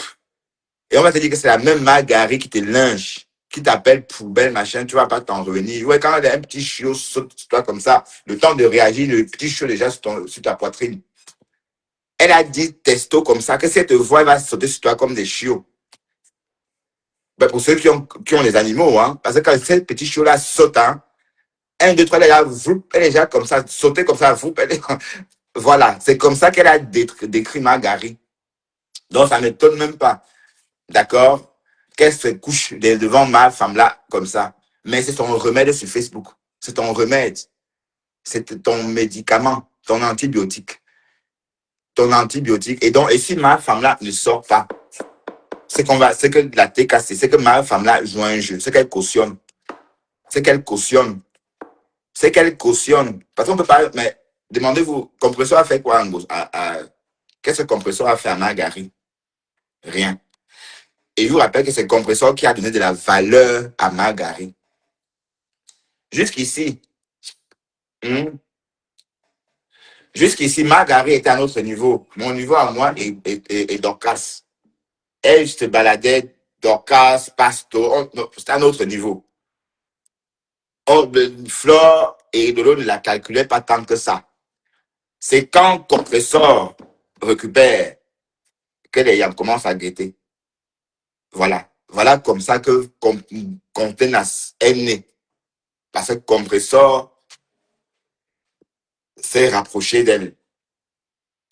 A: Et on va te dire que c'est la même Margaret qui te linge, qui t'appelle poubelle, machin, tu vas pas t'en revenir. Ouais, quand un petit chiot saute sur toi comme ça, le temps de réagir, le petit chiot déjà sur ta poitrine. Elle a dit testo comme ça, que si elle te voit, elle va sauter sur toi comme des chiots. Ben pour ceux qui ont les animaux, hein, parce que quand ce petit chiot-là saute, hein, 1, 2, 3, elle est déjà comme ça, sauter comme ça, voilà, c'est comme ça qu'elle a décrit Margaret. Donc, ça ne m'étonne même pas. D'accord? Qu'elle se couche devant ma femme-là, comme ça. Mais c'est ton remède sur Facebook. C'est ton remède. C'est ton médicament, ton antibiotique. Ton antibiotique. Et donc, et si ma femme-là ne sort pas, c'est que la thé cassée, c'est que ma femme-là joue un jeu. C'est qu'elle cautionne. C'est qu'elle cautionne. C'est qu'elle cautionne. Parce qu'on peut pas, mais demandez-vous, compresseur a fait quoi en gros? Qu'est-ce que compresseur a fait à Margaret? Rien. Et je vous rappelle que c'est le compresseur qui a donné de la valeur à Margaret. Jusqu'ici, hmm, jusqu'ici, Margaret était à un autre niveau. Mon niveau à moi est Dorcas. Elle se baladait, Dorcas, Pasto, c'était un autre niveau. Flore et Lolo ne la calculaient pas tant que ça. C'est quand compresseur récupère que les yams commencent à guetter. Voilà. Voilà comme ça que Contenas est né. Parce que compresseur s'est rapproché d'elle.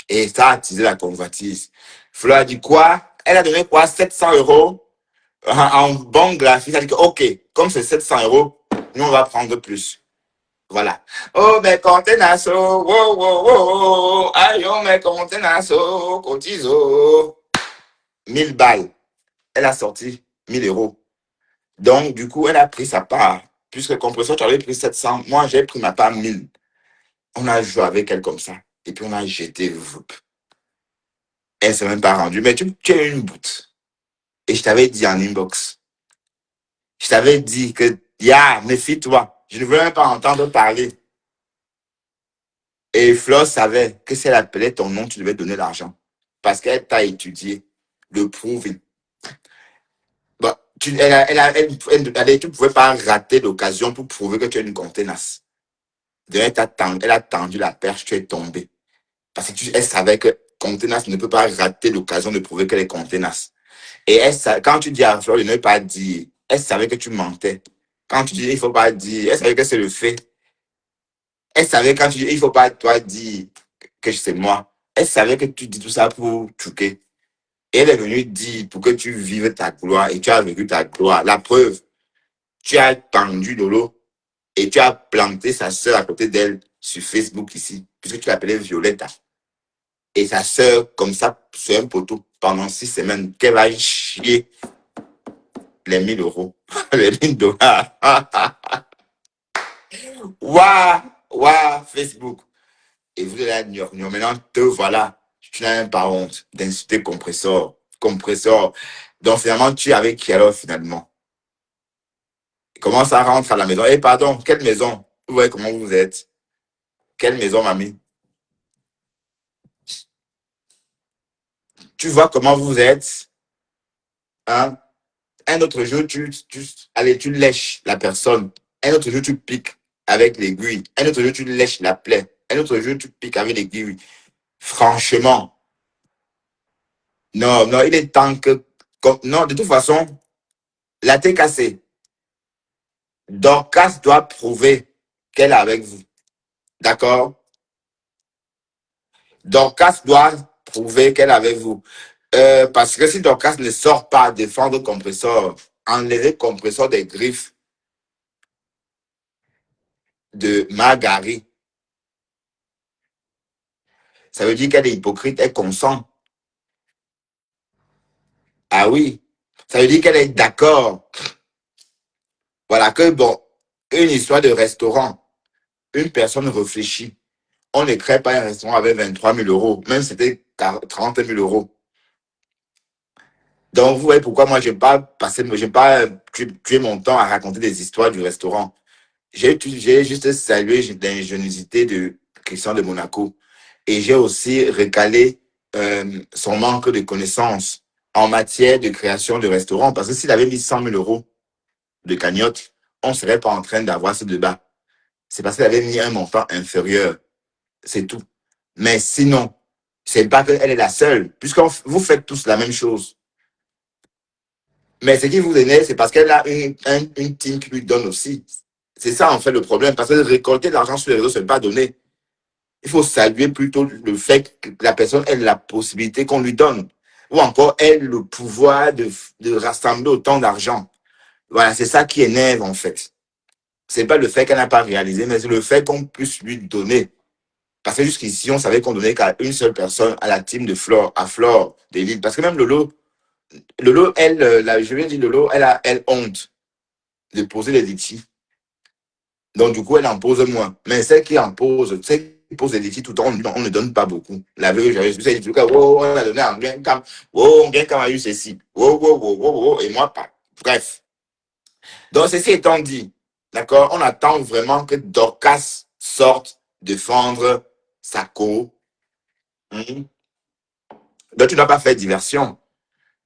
A: Et ça a attisé la convoitise. Fleur a dit quoi? Elle a donné quoi? 700 euros en bon graphiste. Elle a dit que, OK, comme c'est 700 euros, nous on va prendre plus. Voilà. Oh, mais contenasso, wow, wow, wow, aïe, oh, mais contenasso, cotiso. 1000 balles. Elle a sorti 1000 euros. Donc, du coup, elle a pris sa part. Puisque le compresseur, tu avais pris 700. Moi, j'ai pris ma part 1000. On a joué avec elle comme ça. Et puis, on a jeté. Elle ne s'est même pas rendue. Mais tu as une boute. Et je t'avais dit en inbox. Je t'avais dit que, méfie-toi. Je ne veux même pas entendre parler. Et Flo savait que si elle appelait ton nom, tu devais donner l'argent. Parce qu'elle t'a étudié. Le prouve. Bon, tu ne pouvais pas rater l'occasion pour prouver que tu es une contenace. Elle a tendu la perche, tu es tombé. Parce que elle savait que contenace ne peut pas rater l'occasion de prouver qu'elle est contenace. Et quand tu dis à Fleur de ne pas dire, elle savait que tu mentais. Quand tu dis il ne faut pas dire, elle savait que c'est le fait. Elle savait quand tu dis il ne faut pas toi dire que c'est moi. Elle savait que tu dis tout ça pour choquer. Et elle est venue dire pour que tu vives ta gloire et tu as vécu ta gloire. La preuve, tu as tendu de l'eau Et tu as planté sa sœur à côté d'elle sur Facebook ici, puisque tu l'appelais Violetta. Et sa sœur, comme ça, sur un poteau, pendant 6 semaines, qu'elle va chier les 1 000 euros, les 1 000 dollars. Waouh, waouh, Facebook. Et vous êtes là, maintenant, te voilà. Tu n'as même pas honte d'insulter compresseur. Compresseur. Donc, finalement, tu es avec qui alors, finalement? Comment ça rentre à la maison? Eh, pardon, quelle maison? Vous voyez comment vous êtes? Quelle maison, mamie? Tu vois comment vous êtes? Hein? Un autre jour, allez, tu lèches la personne. Un autre jour, tu piques avec l'aiguille. Un autre jour, tu lèches la plaie. Un autre jour, tu piques avec l'aiguille. Franchement, non, non, il est temps que... Non, de toute façon, la tête cassée. Dorcas doit prouver qu'elle est avec vous. D'accord? Dorcas doit prouver qu'elle est avec vous. Parce que si Dorcas ne sort pas défendre compresseur, enlever compresseur des griffes de Margari, ça veut dire qu'elle est hypocrite, elle consent. Ah oui, ça veut dire qu'elle est d'accord. Voilà que, bon, une histoire de restaurant, une personne réfléchit. On ne crée pas un restaurant avec 23 000 euros, même si c'était 30 000 euros. Donc, vous voyez pourquoi moi, je n'ai pas tué mon temps à raconter des histoires du restaurant. J'ai juste salué l'ingéniosité de Christian de Monaco. Et j'ai aussi recalé son manque de connaissances en matière de création de restaurants. Parce que s'il avait mis 100 000 euros de cagnotte, on ne serait pas en train d'avoir ce débat. C'est parce qu'il avait mis un montant inférieur. C'est tout. Mais sinon, c'est pas qu'elle est la seule, puisque vous faites tous la même chose. Mais ce qui vous énerve, c'est parce qu'elle a une team qui lui donne aussi. C'est ça, en fait, le problème. Parce que récolter de l'argent sur les réseaux, ce n'est pas donné. Il faut saluer plutôt le fait que la personne ait la possibilité qu'on lui donne. Ou encore, ait le pouvoir de rassembler autant d'argent. Voilà, c'est ça qui énerve, en fait. C'est pas le fait qu'elle n'a pas réalisé, mais c'est le fait qu'on puisse lui donner. Parce que jusqu'ici, on savait qu'on donnait qu'à une seule personne, à la team de Flore, à Flore d'élite. Parce que même Lolo, elle, je viens de dire Lolo, elle honte de poser les litchis. Donc, du coup, elle en pose moins. Mais celle qui en pose, celle qui pose les litchis tout le temps, on ne donne pas beaucoup. La vérité, j'avais vu ça, il dit, oh, on a donné à bien Cam, oh, bien Cam a eu ceci, oh, oh, oh, oh, oh, et moi pas. Bref. Donc, ceci étant dit, d'accord, on attend vraiment que Dorcas sorte défendre sa co. Donc, tu ne dois pas faire diversion.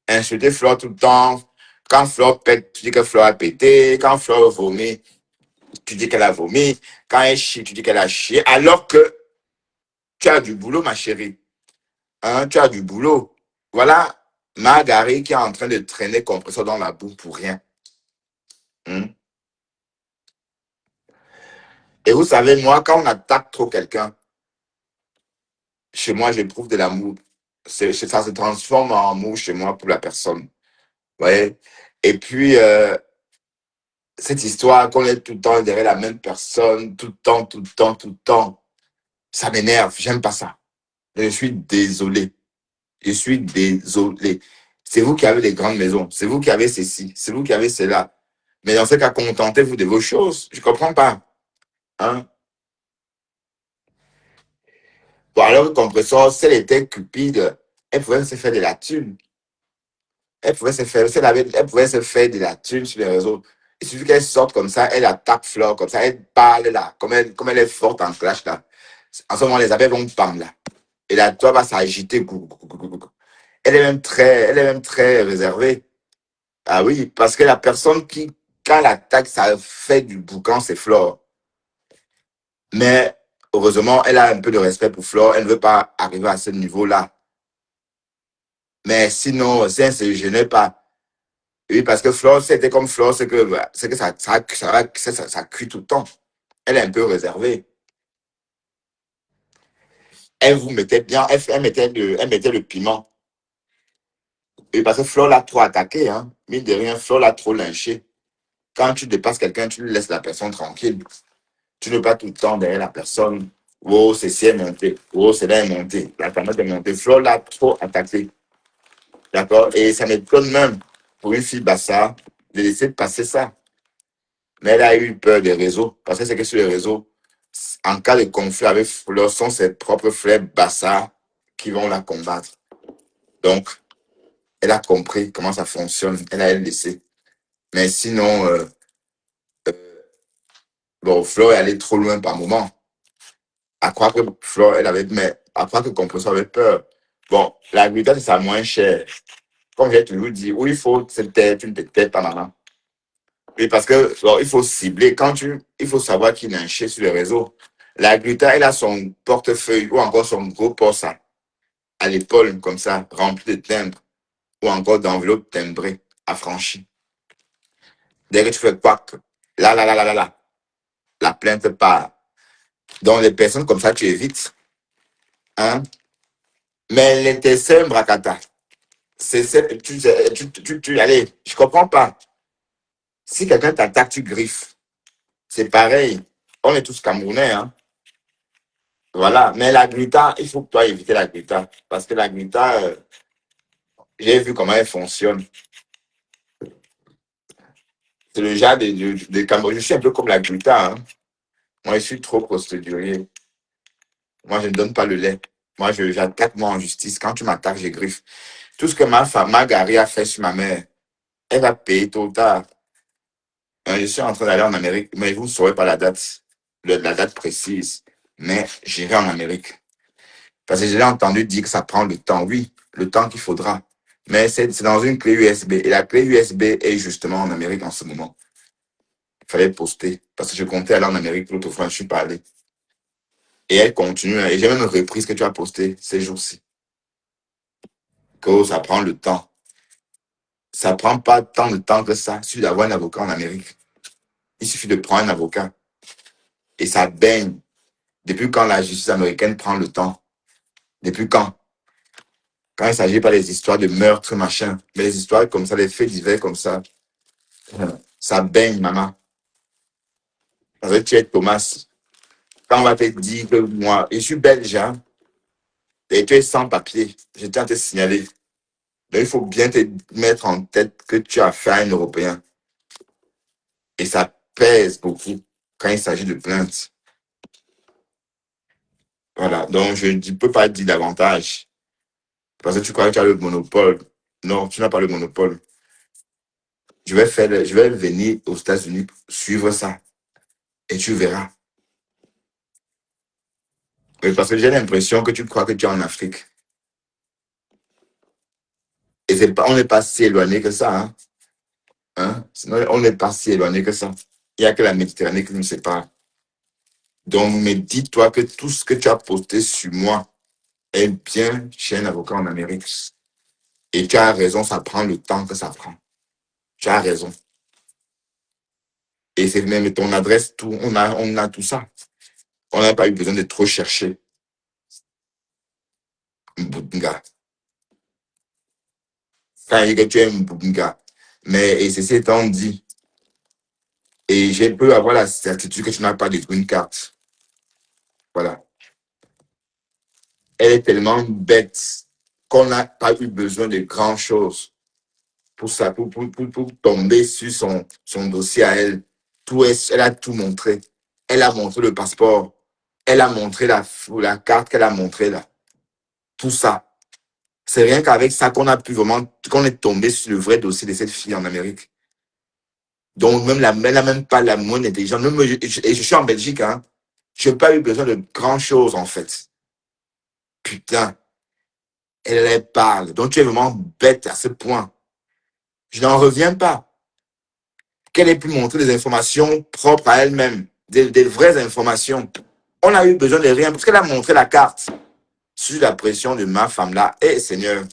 A: Insulter Flore tout le temps. Quand Flore pète, tu dis que Flore a pété. Quand Flore vomit, tu dis qu'elle a vomi. Quand elle chie, tu dis qu'elle a chié. Alors que tu as du boulot, ma chérie. Hein, tu as du boulot. Voilà Margari qui est en train de traîner compresseur dans la boue pour rien. Et vous savez, moi, quand on attaque trop quelqu'un, chez moi, j'éprouve de l'amour. Ça se transforme en amour chez moi pour la personne. Vous voyez? Et puis, cette histoire qu'on est tout le temps derrière la même personne, tout le temps, tout le temps, tout le temps, ça m'énerve. J'aime pas ça. Je suis désolé. Je suis désolé. C'est vous qui avez des grandes maisons. C'est vous qui avez ceci. C'est vous qui avez cela. Mais dans ce cas, contentez-vous de vos choses. Je comprends pas. Hein? Bon, alors le compresseur, si elle était cupide, elle pouvait se faire de la thune. Elle pouvait se faire, elle pouvait se faire de la thune sur les réseaux. Il suffit qu'elle sorte comme ça, elle attaque Flore comme ça, elle parle là, comme elle est forte en clash là. En ce moment, les abeilles vont pam là. Et la toile va s'agiter. Elle est même très réservée. Ah oui, parce que la personne qui, quand elle attaque, ça fait du boucan, c'est Flore. Mais heureusement, elle a un peu de respect pour Flore. Elle ne veut pas arriver à ce niveau-là. Mais sinon, si elle ne se gênait pas. Oui, parce que Flore, c'était comme Flore, c'est que ça cuit tout le temps. Elle est un peu réservée. Elle vous mettait bien, elle mettait le piment. Et parce que Flore l'a trop attaqué, hein. Mine de rien, Flore l'a trop lynché. quand tu dépasses quelqu'un, tu laisses la personne tranquille. Tu n'es pas tout le temps derrière la personne. Oh, ceci est monté. Oh, cela est monté. La caméra est montée. Flo l'a trop attaqué. D'accord? Et ça m'étonne même pour une fille bassa de laisser passer ça. Mais elle a eu peur des réseaux. Parce que c'est que sur les réseaux, en cas de conflit avec Flo, sont ses propres frères bassa qui vont la combattre. Donc, elle a compris comment ça fonctionne. Elle a laissé. Mais sinon, bon, Flo est allée trop loin par moment. À croire que Flo, elle avait, mais à croire que Compresso avait peur. Bon, la gluta, c'est ça moins cher. Comme j'ai toujours dit, où il faut se taire, tu ne te tais pas, maman. Oui, parce que bon, il faut cibler. Il faut savoir qui est sur le réseau. La gluta, elle a son portefeuille ou encore son gros poste à l'épaule, comme ça, rempli de timbres ou encore d'enveloppes timbrées, affranchies. Dès que tu fais quoi, là, la plainte part. Donc, les personnes comme ça, tu évites. Hein? Mais l'intercelle bracata, allez, je comprends pas. Si quelqu'un t'attaque, tu griffes. C'est pareil. On est tous Camerounais, hein. Voilà. Mais la gluta, il faut que toi éviter la gluta. Parce que la gluta, j'ai vu comment elle fonctionne. C'est le genre de Cameroun. Je suis un peu comme la gluta, hein. Moi, je suis trop procédurier. Moi, je ne donne pas le lait. Moi, j'attaque moi en justice. Quand tu m'attaques, je griffe. Tout ce que ma femme, Margarie a fait sur ma mère, elle va payer tôt ou tard. Je suis en train d'aller en Amérique, mais vous ne saurez pas la date, la date précise. Mais j'irai en Amérique. Parce que j'ai entendu dire que ça prend le temps. Oui, le temps qu'il faudra. Mais c'est dans une clé USB. Et la clé USB est justement en Amérique en ce moment. Il fallait poster. Parce que je comptais aller en Amérique l'autre fois, je suis pas allé. Et elle continue. Et j'ai même repris ce que tu as posté ces jours-ci. Que ça prend le temps. Ça prend pas tant de temps que ça. Il suffit d'avoir un avocat en Amérique. Il suffit de prendre un avocat. Et ça baigne. Depuis quand la justice américaine prend le temps? Depuis quand? Quand il ne s'agit pas des histoires de meurtre, machin, mais les histoires comme ça, les faits divers comme ça baigne, maman. Parce que tu es Thomas. Quand on va te dire que moi, je suis belge, hein, et tu es sans papier, je tiens à te signaler. Donc, il faut bien te mettre en tête que tu as affaire à un Européen. Et ça pèse beaucoup quand il s'agit de plaintes. Voilà. Donc, je ne peux pas dire davantage. Parce que tu crois que tu as le monopole. Non, tu n'as pas le monopole. Je vais venir aux États-Unis suivre ça. Et tu verras. Oui, parce que j'ai l'impression que tu crois que tu es en Afrique. Et on n'est pas si éloigné que ça. Sinon, on n'est pas si éloigné que ça. Il n'y a que la Méditerranée qui nous sépare. Donc, mais dis-toi que tout ce que tu as posté sur moi est bien chez un avocat en Amérique. Et tu as raison, ça prend le temps que ça prend. Tu as raison. Et c'est même ton adresse, tout, on a tout ça. On n'a pas eu besoin de trop chercher. Mbunga. Quand il dit que tu es Mbunga. Mais, et ceci étant dit, et je peux avoir la certitude que tu n'as pas de green card. Voilà. Elle est tellement bête qu'on n'a pas eu besoin de grand chose pour ça, pour tomber sur son dossier à elle. Elle a tout montré. Elle a montré le passeport. Elle a montré la carte qu'elle a montrée là. Tout ça. C'est rien qu'avec ça qu'on a pu vraiment, qu'on est tombé sur le vrai dossier de cette fille en Amérique. Donc, elle n'a même pas la moindre intelligence. Même, et je suis en Belgique, hein. Je n'ai pas eu besoin de grand chose, en fait. Putain. Elle parle. Donc, tu es vraiment bête à ce point. Je n'en reviens pas. Qu'elle ait pu montrer des informations propres à elle-même. Des vraies informations. On a eu besoin de rien parce qu'elle a montré la carte. Sous la pression de ma femme là. Eh, Seigneur.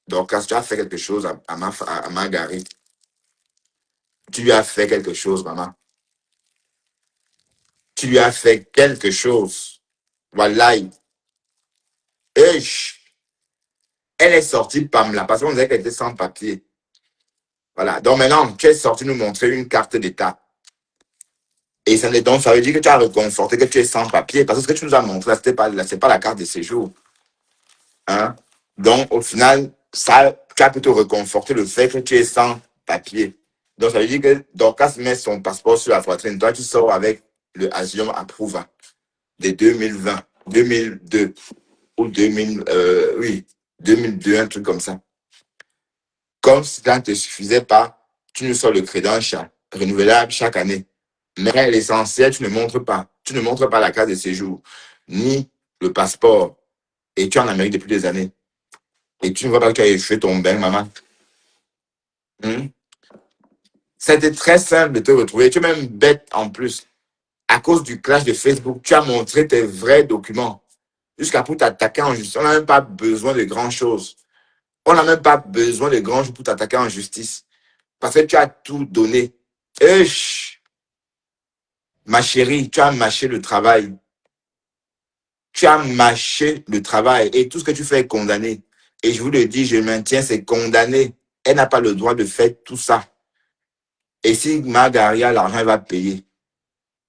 A: Donc, quand tu as fait quelque chose à Margaret, tu lui as fait quelque chose, maman. Tu lui as fait quelque chose. Voilà. Elle est sortie, Pamela, parce qu'on disait qu'elle était sans papier. Voilà. Donc maintenant, tu es sorti nous montrer une carte d'État. Et donc, ça veut dire que tu as reconforté que tu es sans papier. Parce que ce que tu nous as montré, c'est pas la carte de séjour. Hein? Donc, au final, ça, tu as pu te reconforter le fait que tu es sans papier. Donc, ça veut dire que Dorcas met son passeport sur la poitrine. Toi, tu sors avec le Asium Approuva de 2020, 2002 ou 2000, oui, 2002, un truc comme ça. Comme si ça ne te suffisait pas, tu nous sors le crédit renouvelable chaque année. Mais l'essentiel, tu ne montres pas. Tu ne montres pas la carte de séjour, ni le passeport. Et tu es en Amérique depuis des années. Et tu ne vois pas que tu as échoué ton bain, maman. Hmm? C'était très simple de te retrouver. Tu es même bête en plus. À cause du clash de Facebook, tu as montré tes vrais documents. Jusqu'à pour t'attaquer en justice. On n'a même pas besoin de grand-chose. On n'a même pas besoin de grand-chose pour t'attaquer en justice. Parce que tu as tout donné. Esh, ma chérie, tu as mâché le travail. Tu as mâché le travail. Et tout ce que tu fais est condamné. Et je vous le dis, je maintiens, c'est condamné. Elle n'a pas le droit de faire tout ça. Et si Margaria, l'argent, elle va payer.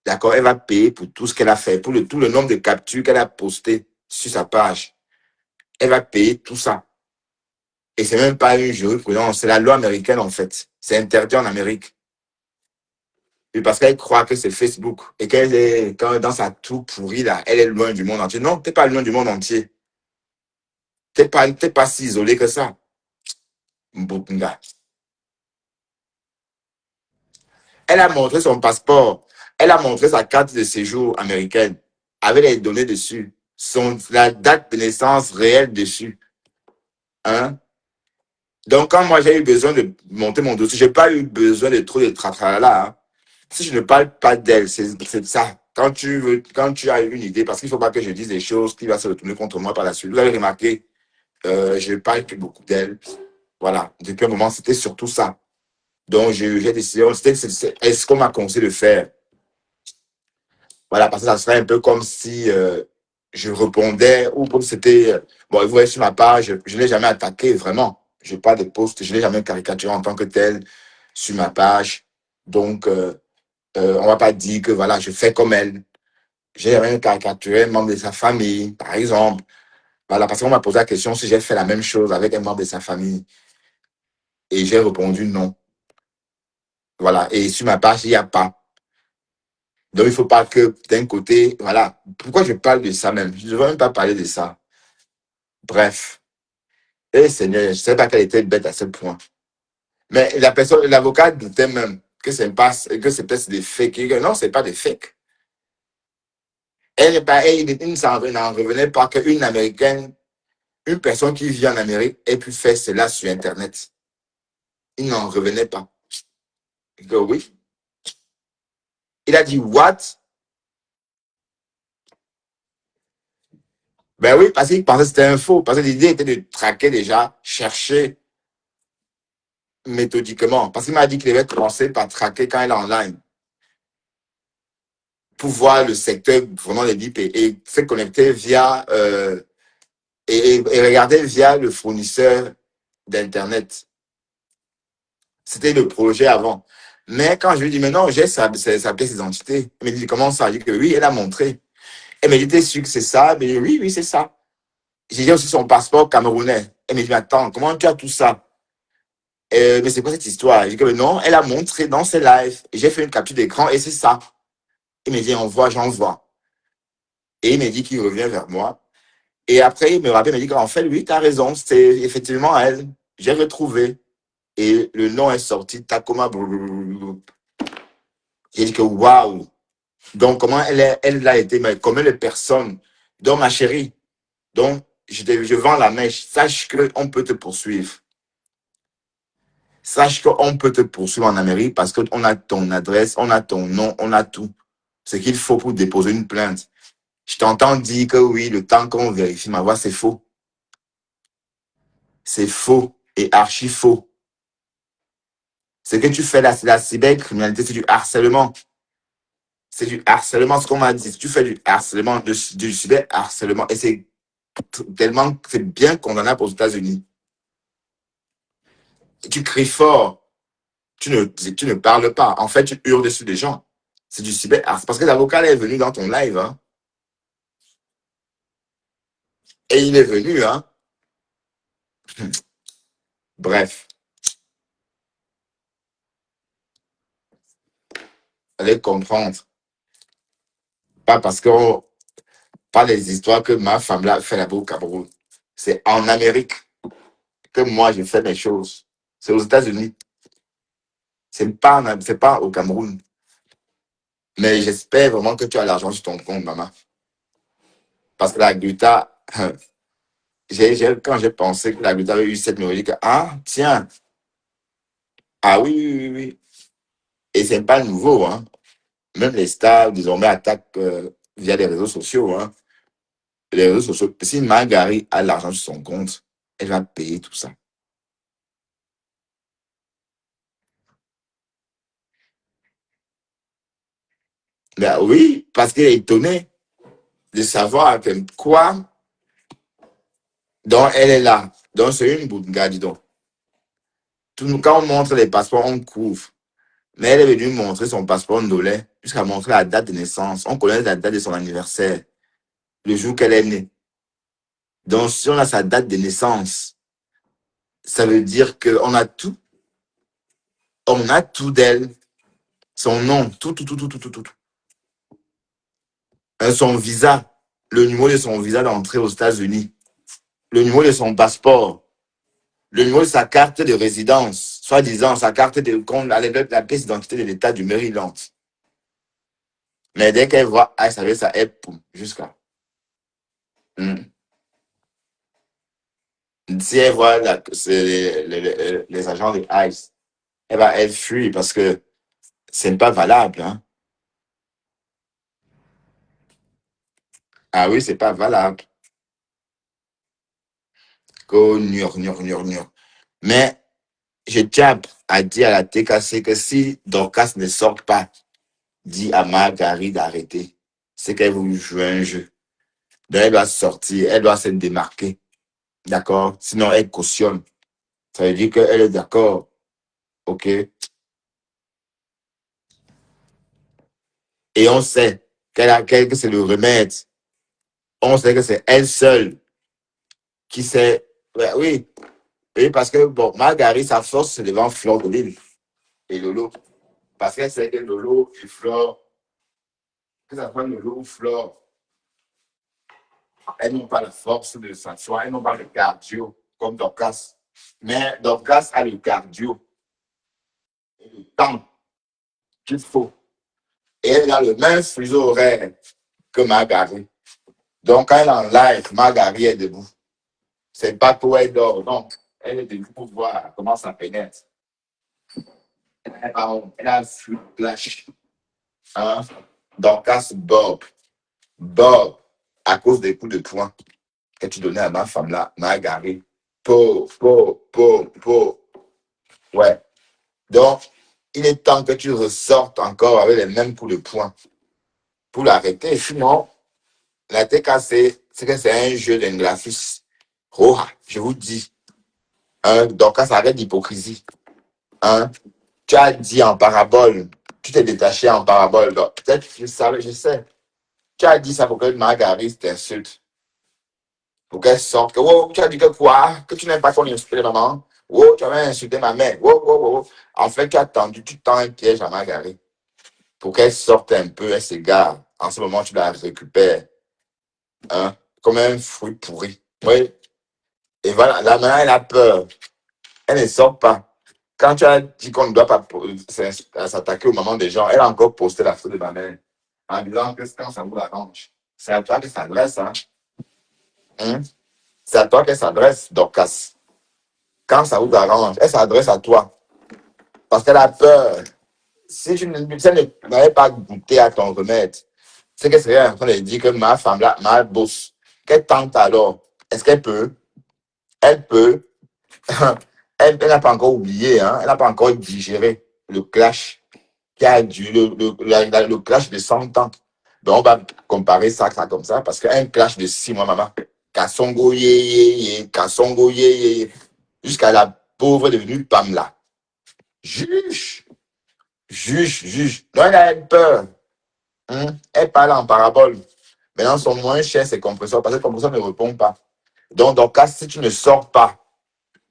A: D'accord? Elle va payer pour tout ce qu'elle a fait, pour tout le nombre de captures qu'elle a posté sur sa page. Elle va payer tout ça. Et c'est même pas une jurisprudence, c'est la loi américaine en fait. C'est interdit en Amérique. Et parce qu'elle croit que c'est Facebook et qu'elle est dans sa tour pourrie là, elle est loin du monde entier. Non, t'es pas loin du monde entier. T'es pas si isolé que ça. Mboupunga. Elle a montré son passeport. Elle a montré sa carte de séjour américaine avec les données dessus. La date de naissance réelle dessus. Hein? Donc, quand moi j'ai eu besoin de monter mon dossier, j'ai pas eu besoin de trop de tralala. Hein. Si je ne parle pas d'elle, c'est ça. Quand tu as une idée, parce qu'il ne faut pas que je dise des choses qui vont se retourner contre moi par la suite. Vous avez remarqué, je ne parle plus beaucoup d'elle. Voilà. Depuis un moment, c'était surtout ça. Donc, j'ai décidé, est-ce qu'on m'a conseillé de faire? Voilà, parce que ça serait un peu comme si je répondais, ou comme c'était, bon, vous voyez sur ma page, je ne l'ai jamais attaqué, vraiment. Je n'ai pas de post, je ne l'ai jamais caricaturé en tant que tel sur ma page. Donc, on ne va pas dire que voilà, je fais comme elle. J'ai jamais caricaturé un membre de sa famille, par exemple. Voilà, parce qu'on m'a posé la question si j'ai fait la même chose avec un membre de sa famille. Et j'ai répondu non. Voilà, et sur ma page, il n'y a pas. Donc, il ne faut pas que d'un côté, voilà. Pourquoi je parle de ça même? Je ne veux même pas parler de ça. Bref. Eh Seigneur, je ne sais pas qu'elle était bête à ce point. Mais l'avocat doutait même que c'est que c'est peut-être des fakes. Non, ce n'est pas des fakes. Il n'en revenait pas qu'une Américaine, une personne qui vit en Amérique ait pu faire cela sur Internet. Il n'en revenait pas. Que oui. Il a dit, what? Ben oui, parce qu'il pensait que c'était un faux. Parce que l'idée était de traquer déjà, chercher méthodiquement. Parce qu'il m'a dit qu'il devait commencer par traquer quand il est en ligne. Pour voir le secteur vraiment des BIP et se connecter via et regarder via le fournisseur d'Internet. C'était le projet avant. Mais quand je lui dis, mais non, j'ai sa pièce d'identité. Il me dit, comment ça? Je dis que oui, elle a montré. Elle me dit, t'es sûr que c'est ça? Mais oui, oui, c'est ça. J'ai aussi son passeport camerounais. Elle me dit, mais attends, comment tu as tout ça? Mais c'est quoi cette histoire? Je dis que non, elle a montré dans ses lives. J'ai fait une capture d'écran et c'est ça. Il me dit, j'envoie. Et il me dit qu'il revient vers moi. Et après, il me rappelle, il me dit qu'en fait, oui, tu as raison, c'est effectivement elle. J'ai retrouvé. Et le nom est sorti, Takoma. J'ai dit que waouh! Donc, comment elle a été, mais combien de personnes? Donc, ma chérie, donc, je vends la mèche. Sache qu'on peut te poursuivre. Sache qu'on peut te poursuivre en Amérique parce qu'on a ton adresse, on a ton nom, on a tout. Ce qu'il faut pour déposer une plainte. Je t'entends dire que oui, le temps qu'on vérifie ma voix, c'est faux. C'est faux et archi faux. Ce que tu fais là, c'est la cybercriminalité, c'est du harcèlement. C'est du harcèlement, ce qu'on m'a dit. Tu fais du harcèlement, du cyberharcèlement, et c'est bien condamnable aux États-Unis. Et tu cries fort. tu ne parles pas. En fait, tu hurles dessus des gens. C'est du cyberharcèlement. Parce que l'avocat est venu dans ton live, hein. Et il est venu, hein. Bref, allez comprendre. Pas parce que, pas les histoires que ma femme là fait là-bas au Cameroun. C'est en Amérique que moi, je fais mes choses. C'est aux États-Unis. C'est pas au Cameroun. Mais j'espère vraiment que tu as l'argent sur ton compte, maman. Parce que la Gluta, quand j'ai pensé que la Gluta avait eu 7 millions, j'ai dit que, ah, tiens, ah oui, oui, oui, oui. Et c'est pas nouveau, hein. Même les stars, désormais, attaquent via les réseaux sociaux, hein. Les réseaux sociaux. Si Margari a l'argent sur son compte, elle va payer tout ça. Ben oui, parce qu'elle est étonnée de savoir que quoi, donc elle est là. Donc c'est une boudinga, dis donc. Quand on montre les passeports, on couvre. Mais elle est venue montrer son passeport ndolais jusqu'à montrer la date de naissance. On connaît la date de son anniversaire, le jour qu'elle est née. Donc si on a sa date de naissance, ça veut dire qu'on a tout. On a tout d'elle. Son nom, tout, tout, tout, tout, tout, tout, tout. Son visa, le numéro de son visa d'entrée aux États-Unis, le numéro de son passeport, le numéro de sa carte de résidence, soi-disant sa carte de compte, la pièce d'identité de l'État du Maryland. Mais dès qu'elle voit, elle savait ça, elle poum, jusqu'à. Si elle voit les agents de ICE, elle fuit parce que ce n'est pas valable. Hein. Ah oui, c'est pas valable. Mais je tiens à dire à la TKC que si Dorcas ne sort pas, dit à Marguerite d'arrêter. C'est qu'elle vous joue un jeu. Donc elle doit sortir, elle doit se démarquer. D'accord? Sinon, elle cautionne. Ça veut dire qu'elle est d'accord. OK? Et on sait que c'est le remède. On sait que c'est elle seule qui sait. Ouais, oui. Oui, parce que, bon, Marguerite, sa force, c'est devant Fleur de Lille et Lolo. Parce qu'elle sait que Lolo et Fleur, que ça soit Lolo ou Fleur, elles n'ont pas la force de s'asseoir, elles n'ont pas le cardio comme Dorcas. Mais Dorcas a le cardio et le temps qu'il faut. Et elle a le même fuseau horaire que Marguerite. Donc, quand elle est en live, Marguerite est debout. C'est pas pour elle dort, non. Elle est debout pour voir comment ça pénètre. Elle a un flux flash. Hein? Dorcas Bob. Bob, à cause des coups de poing que tu donnais à ma femme là, Marguerite. Ouais. Donc, il est temps que tu ressortes encore avec les mêmes coups de poing pour l'arrêter. Sinon, la TKC, c'est que c'est un jeu d'un graphiste. Oh, je vous dis. Hein, donc, ça arrête d'hypocrisie. Hein, tu as dit en parabole. Tu t'es détaché en parabole. Peut-être que je sais. Tu as dit ça pour que Marguerite t'insulte. Pour qu'elle sorte. Oh, tu as dit que quoi? Que tu n'aimes pas qu'on insulte maman? Oh, tu avais insulté ma mère. Oh, oh, oh, oh. En fait, tu tends un piège à Marguerite. Pour qu'elle sorte un peu, elle s'égare. En ce moment, tu la récupères. Hein? Comme un fruit pourri. Oui. Et voilà, la main, elle a peur. Elle ne sort pas. Quand tu as dit qu'on ne doit pas s'attaquer au moment des gens, elle a encore posté la photo de ma mère. En disant que quand ça vous arrange. C'est à toi qu'elle s'adresse. Hein? C'est à toi qu'elle s'adresse, Dorcas. Quand ça vous arrange, elle s'adresse à toi. Parce qu'elle a peur. Si tu n'avais pas goûté à ton remède, c'est qu'elle serait en train de dire que ma femme là, ma bosse, qu'elle tente alors. Est-ce qu'elle peut? Elle peut. Elle n'a pas encore oublié, hein? Elle n'a pas encore digéré le clash qui a dû, le clash de 100 ans. Donc, on va comparer ça comme ça, parce qu'un clash de 6 mois, maman, Kassongo Kassongo jusqu'à la pauvre devenue Pamela. Juge, juge. Donc, elle a peur. Elle parle en parabole. Maintenant, son moins cher, c'est compresseur, parce que le compresseur ne répond pas. Donc, dans le cas, si tu ne sors pas,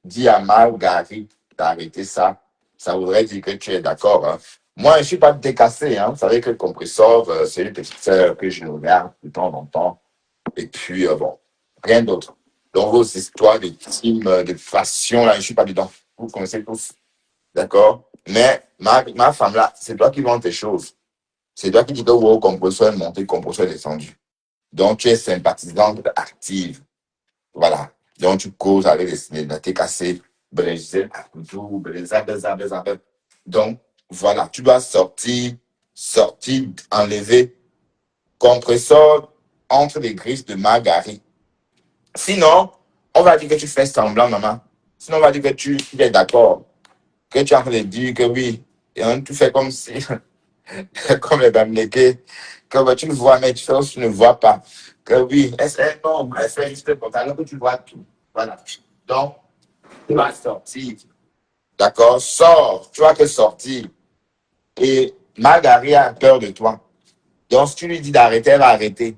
A: dis à Marguerite d'arrêter ça. Ça voudrait dire que tu es d'accord. Hein. Moi, je ne suis pas décassé. Hein. Vous savez que le compresseur, c'est une petite sœur que je regarde de temps en temps. Et puis, bon, rien d'autre. Donc, vos histoires de team, de passion, là, je ne suis pas dedans. Vous connaissez tous. D'accord? Mais ma femme, là, c'est toi qui vends tes choses. C'est toi qui dis que le compresseur est monté, le compresseur est descendu. Donc, tu es sympathisante active. Voilà. Donc, tu causes avec les TKC, Brésil, Brésil. Donc, voilà. Tu dois sortir, enlever, compresseur entre les grises de Marguerite. Sinon, on va dire que tu fais semblant, maman. Sinon, on va dire que tu es d'accord. Que tu es en train de dire que oui. Et tu fais comme si, comme les Bamileke, que bah, tu le vois, mais tu fais aussi, tu ne vois pas. Que oui, non, elle fait juste comme ça, alors que tu vois tout. Voilà. Donc, tu vas sortir. D'accord? Sors. Tu vas que sortir. Et Marguerite a peur de toi. Donc, si tu lui dis d'arrêter, elle va arrêter.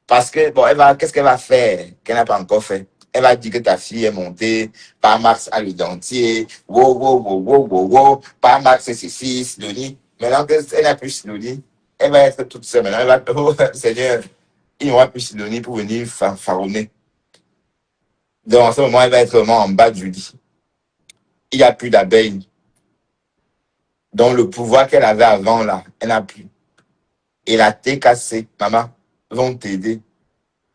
A: Parce que, bon, qu'est-ce qu'elle va faire qu'elle n'a pas encore fait? Elle va dire que ta fille est montée, par Max à le dentier, wow, par Max c'est ceci, Sidonie. Maintenant qu'elle n'a plus Sidonie, elle va être toute seule. Maintenant, elle va, oh, Seigneur, il n'y aura plus Sidonie pour venir fanfaronner. Donc, en ce moment, elle va être vraiment en bas du lit. Il n'y a plus d'abeilles. Donc, le pouvoir qu'elle avait avant, là, elle n'a plus. Et la TKC, maman, vont t'aider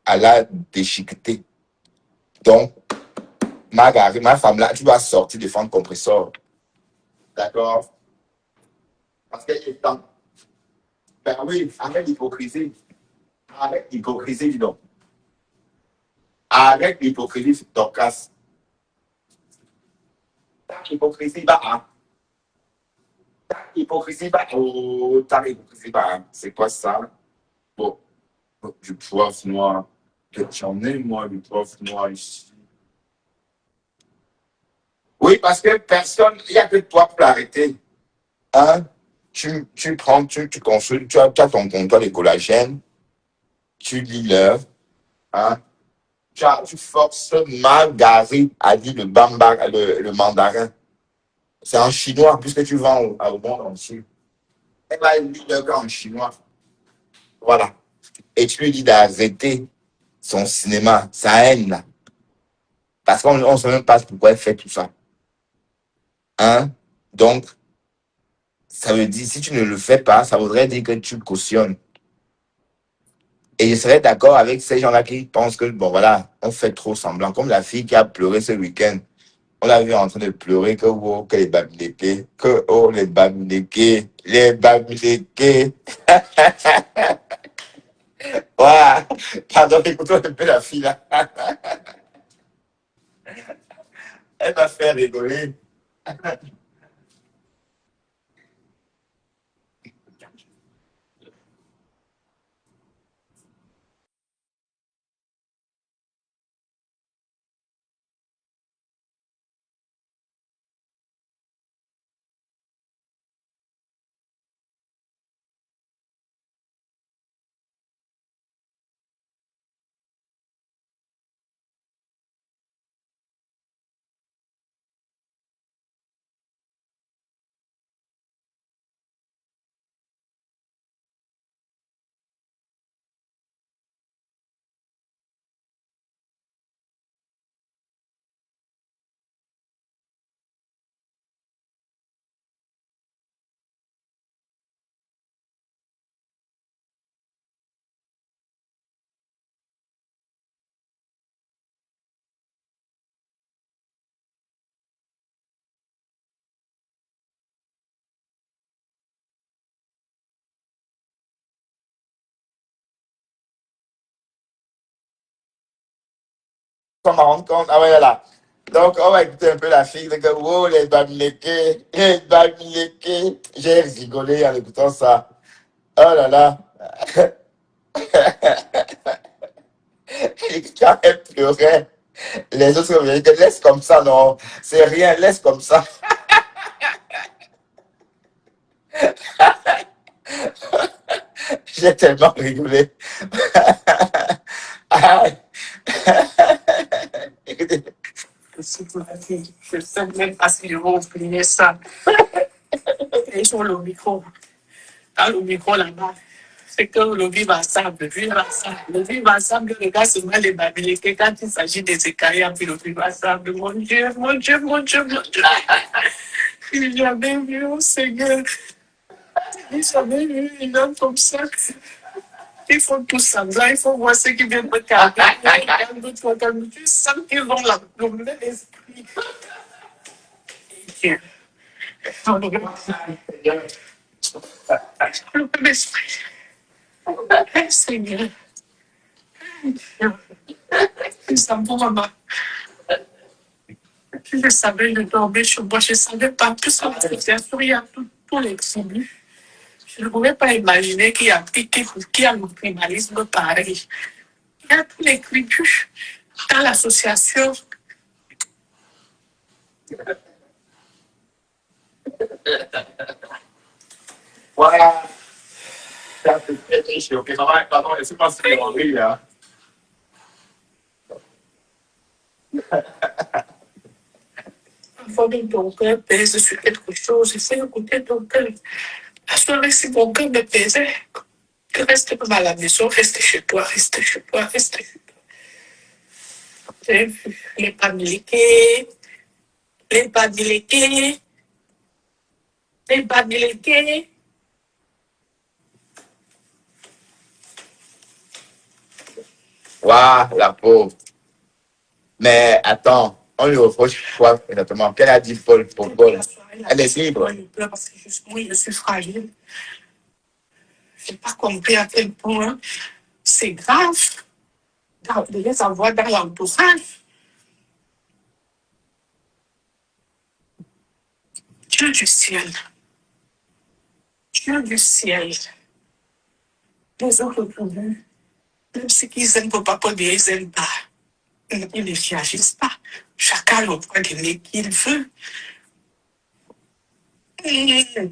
A: à la déchiqueter. Donc, Marguerite, ma femme là, tu dois sortir de fond compresseur. D'accord? Parce qu'il est temps. Ben oui, arrête l'hypocrisie. Arrête l'hypocrisie, dis donc. Arrête l'hypocrisie, Dorcas. Ta hypocrisie, bah, hein. Ta hypocrisie, bah, oh, ta hypocrisie, bah, hein. C'est quoi ça? Bon, du poivre noir. J'en ai, moi, du poivre noir ici. Oui, parce que personne, il n'y a que toi pour l'arrêter. Hein? Tu prends, tu consultes, tu as ton comptoir de collagène, tu lis l'heure, hein? Tu forces Marguerite à dire le mandarin. C'est en chinois, puisque tu vends au monde entier. Elle va lire l'heure en chinois. Voilà. Et tu lui dis d'arrêter son cinéma, sa haine, là. Parce qu'on ne sait même pas pourquoi elle fait tout ça. Hein? Donc, ça veut dire, si tu ne le fais pas, ça voudrait dire que tu cautionnes. Et je serais d'accord avec ces gens-là qui pensent que, bon, voilà, on fait trop semblant. Comme la fille qui a pleuré ce week-end. On l'a vu en train de pleurer que, oh, que les Bamileke, que, oh, les Bamileke, les Bamileke. Voilà. Pardon, écoute-moi un peu la fille, là. Elle m'a fait rigoler. On me rendre compte. Ah ouais, là. Donc, on va écouter un peu la fille. C'est que, oh, les Bamileke, les Bamileke. J'ai rigolé en écoutant ça. Oh là là. Et quand elle pleurait, les autres me disaient, laisse comme ça, non. C'est rien, laisse comme ça. J'ai tellement rigolé. Ah,
E: Je sais même pas si je vais oublier ça. Et sur le micro, dans le micro là-bas, c'est que le vivre ensemble, le vivre ensemble, le vivre ensemble, le gars se met les babylés, quand il s'agit des écailles, puis le vivre ensemble, mon Dieu, mon Dieu, mon Dieu, mon Dieu. Il jamais vu au Seigneur, il jamais vu une homme comme ça. Ils font tout semblant, il faut voir ce qui vient de calmer. Tu sens qu'ils ont le même esprit. Dieu. Le même esprit. Seigneur. Je savais, maman. Je savais, je dormais chez moi. Je savais pas tout ça. Il y a tous les tribus. Je ne pouvais pas imaginer qu'il y a le tribalisme pareil. Il y a tous les tribus dans l'association.
A: voilà. Ça, c'est très riche. Ok, maman, pardon, je sais pas si c'est Henri, là.
E: Parfois, même ton cœur pèse sur quelque chose. J'essaie d'écouter ton cœur. La soirée, si mon cœur me pesait, que reste pas à la maison, reste chez toi, reste chez toi, reste chez toi. J'ai vu les pamiliqués, les pamiliqués, les pamiliqués.
A: Waouh, la pauvre. Mais attends, on lui reproche quoi exactement? Qu'elle a dit Paul pour Paul? Elle est libre.
E: Je pleure parce que moi, je suis fragile. Je n'ai pas compris à quel point c'est grave de les avoir dans l'entourage. Dieu du ciel, Dieu du ciel, les autres tribus, même ceux qu'ils aiment pour pas dire, ils n'aiment pas. Ils ne réagissent pas. Chacun a le droit d'aimer qu'il veut. Pamiliqués.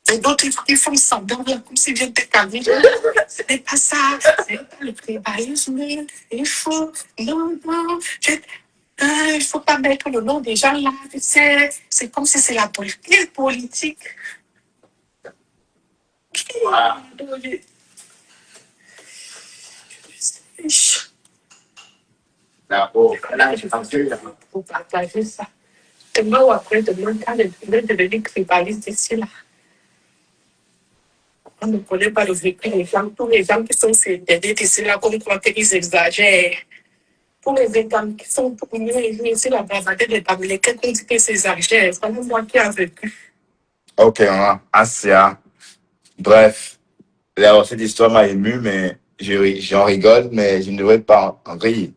E: Et d'autres, ils font semblant, comme s'ils viennent te calmer. Ce n'est pas ça, c'est pas le tribalisme. Il faut, non, non, il faut pas mettre le nom des gens là, tu sais. C'est comme si c'est la politique. Politique.
A: La pauvre.
E: Pour partager ça. Demain ou après demain, quand les gens deviennent tribalistes ici, là, on ne connaît pas le vécu des gens. Tous les gens qui sont sur Internet ici, là, qu'on croit qu'ils exagèrent. Tous les états qui sont pour nous, ici, la bravade des Américains, qu'on dit qu'ils exagèrent. C'est vraiment moi qui ai vécu.
A: Ok, maman. Asia. Bref, là, cette histoire m'a ému, mais j'en rigole, mais je ne devrais pas en rire.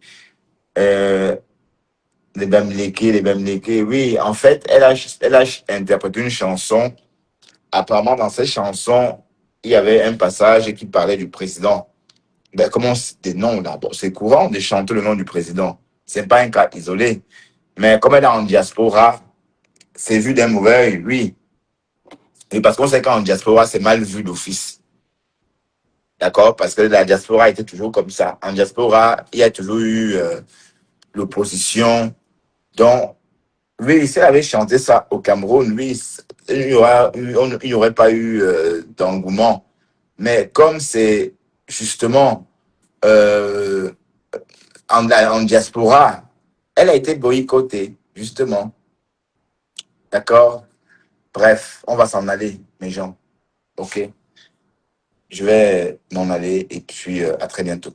A: Euh, les Bamileke, oui, en fait, elle a interprété une chanson. Apparemment, dans cette chanson, il y avait un passage qui parlait du président. Ben, comment des noms là? Bon, c'est courant de chanter le nom du président. C'est pas un cas isolé. Mais comme elle est en diaspora, c'est vu d'un mauvais œil, oui. Et parce qu'on sait qu'en diaspora, c'est mal vu d'office. D'accord? Parce que la diaspora était toujours comme ça. En diaspora, il y a toujours eu l'opposition. Donc, oui, si elle avait chanté ça au Cameroun, oui, il n'y aurait pas eu d'engouement. Mais comme c'est justement euh, en diaspora, elle a été boycottée, justement. D'accord? Bref, on va s'en aller, mes gens. OK? Je vais m'en aller et puis à très bientôt.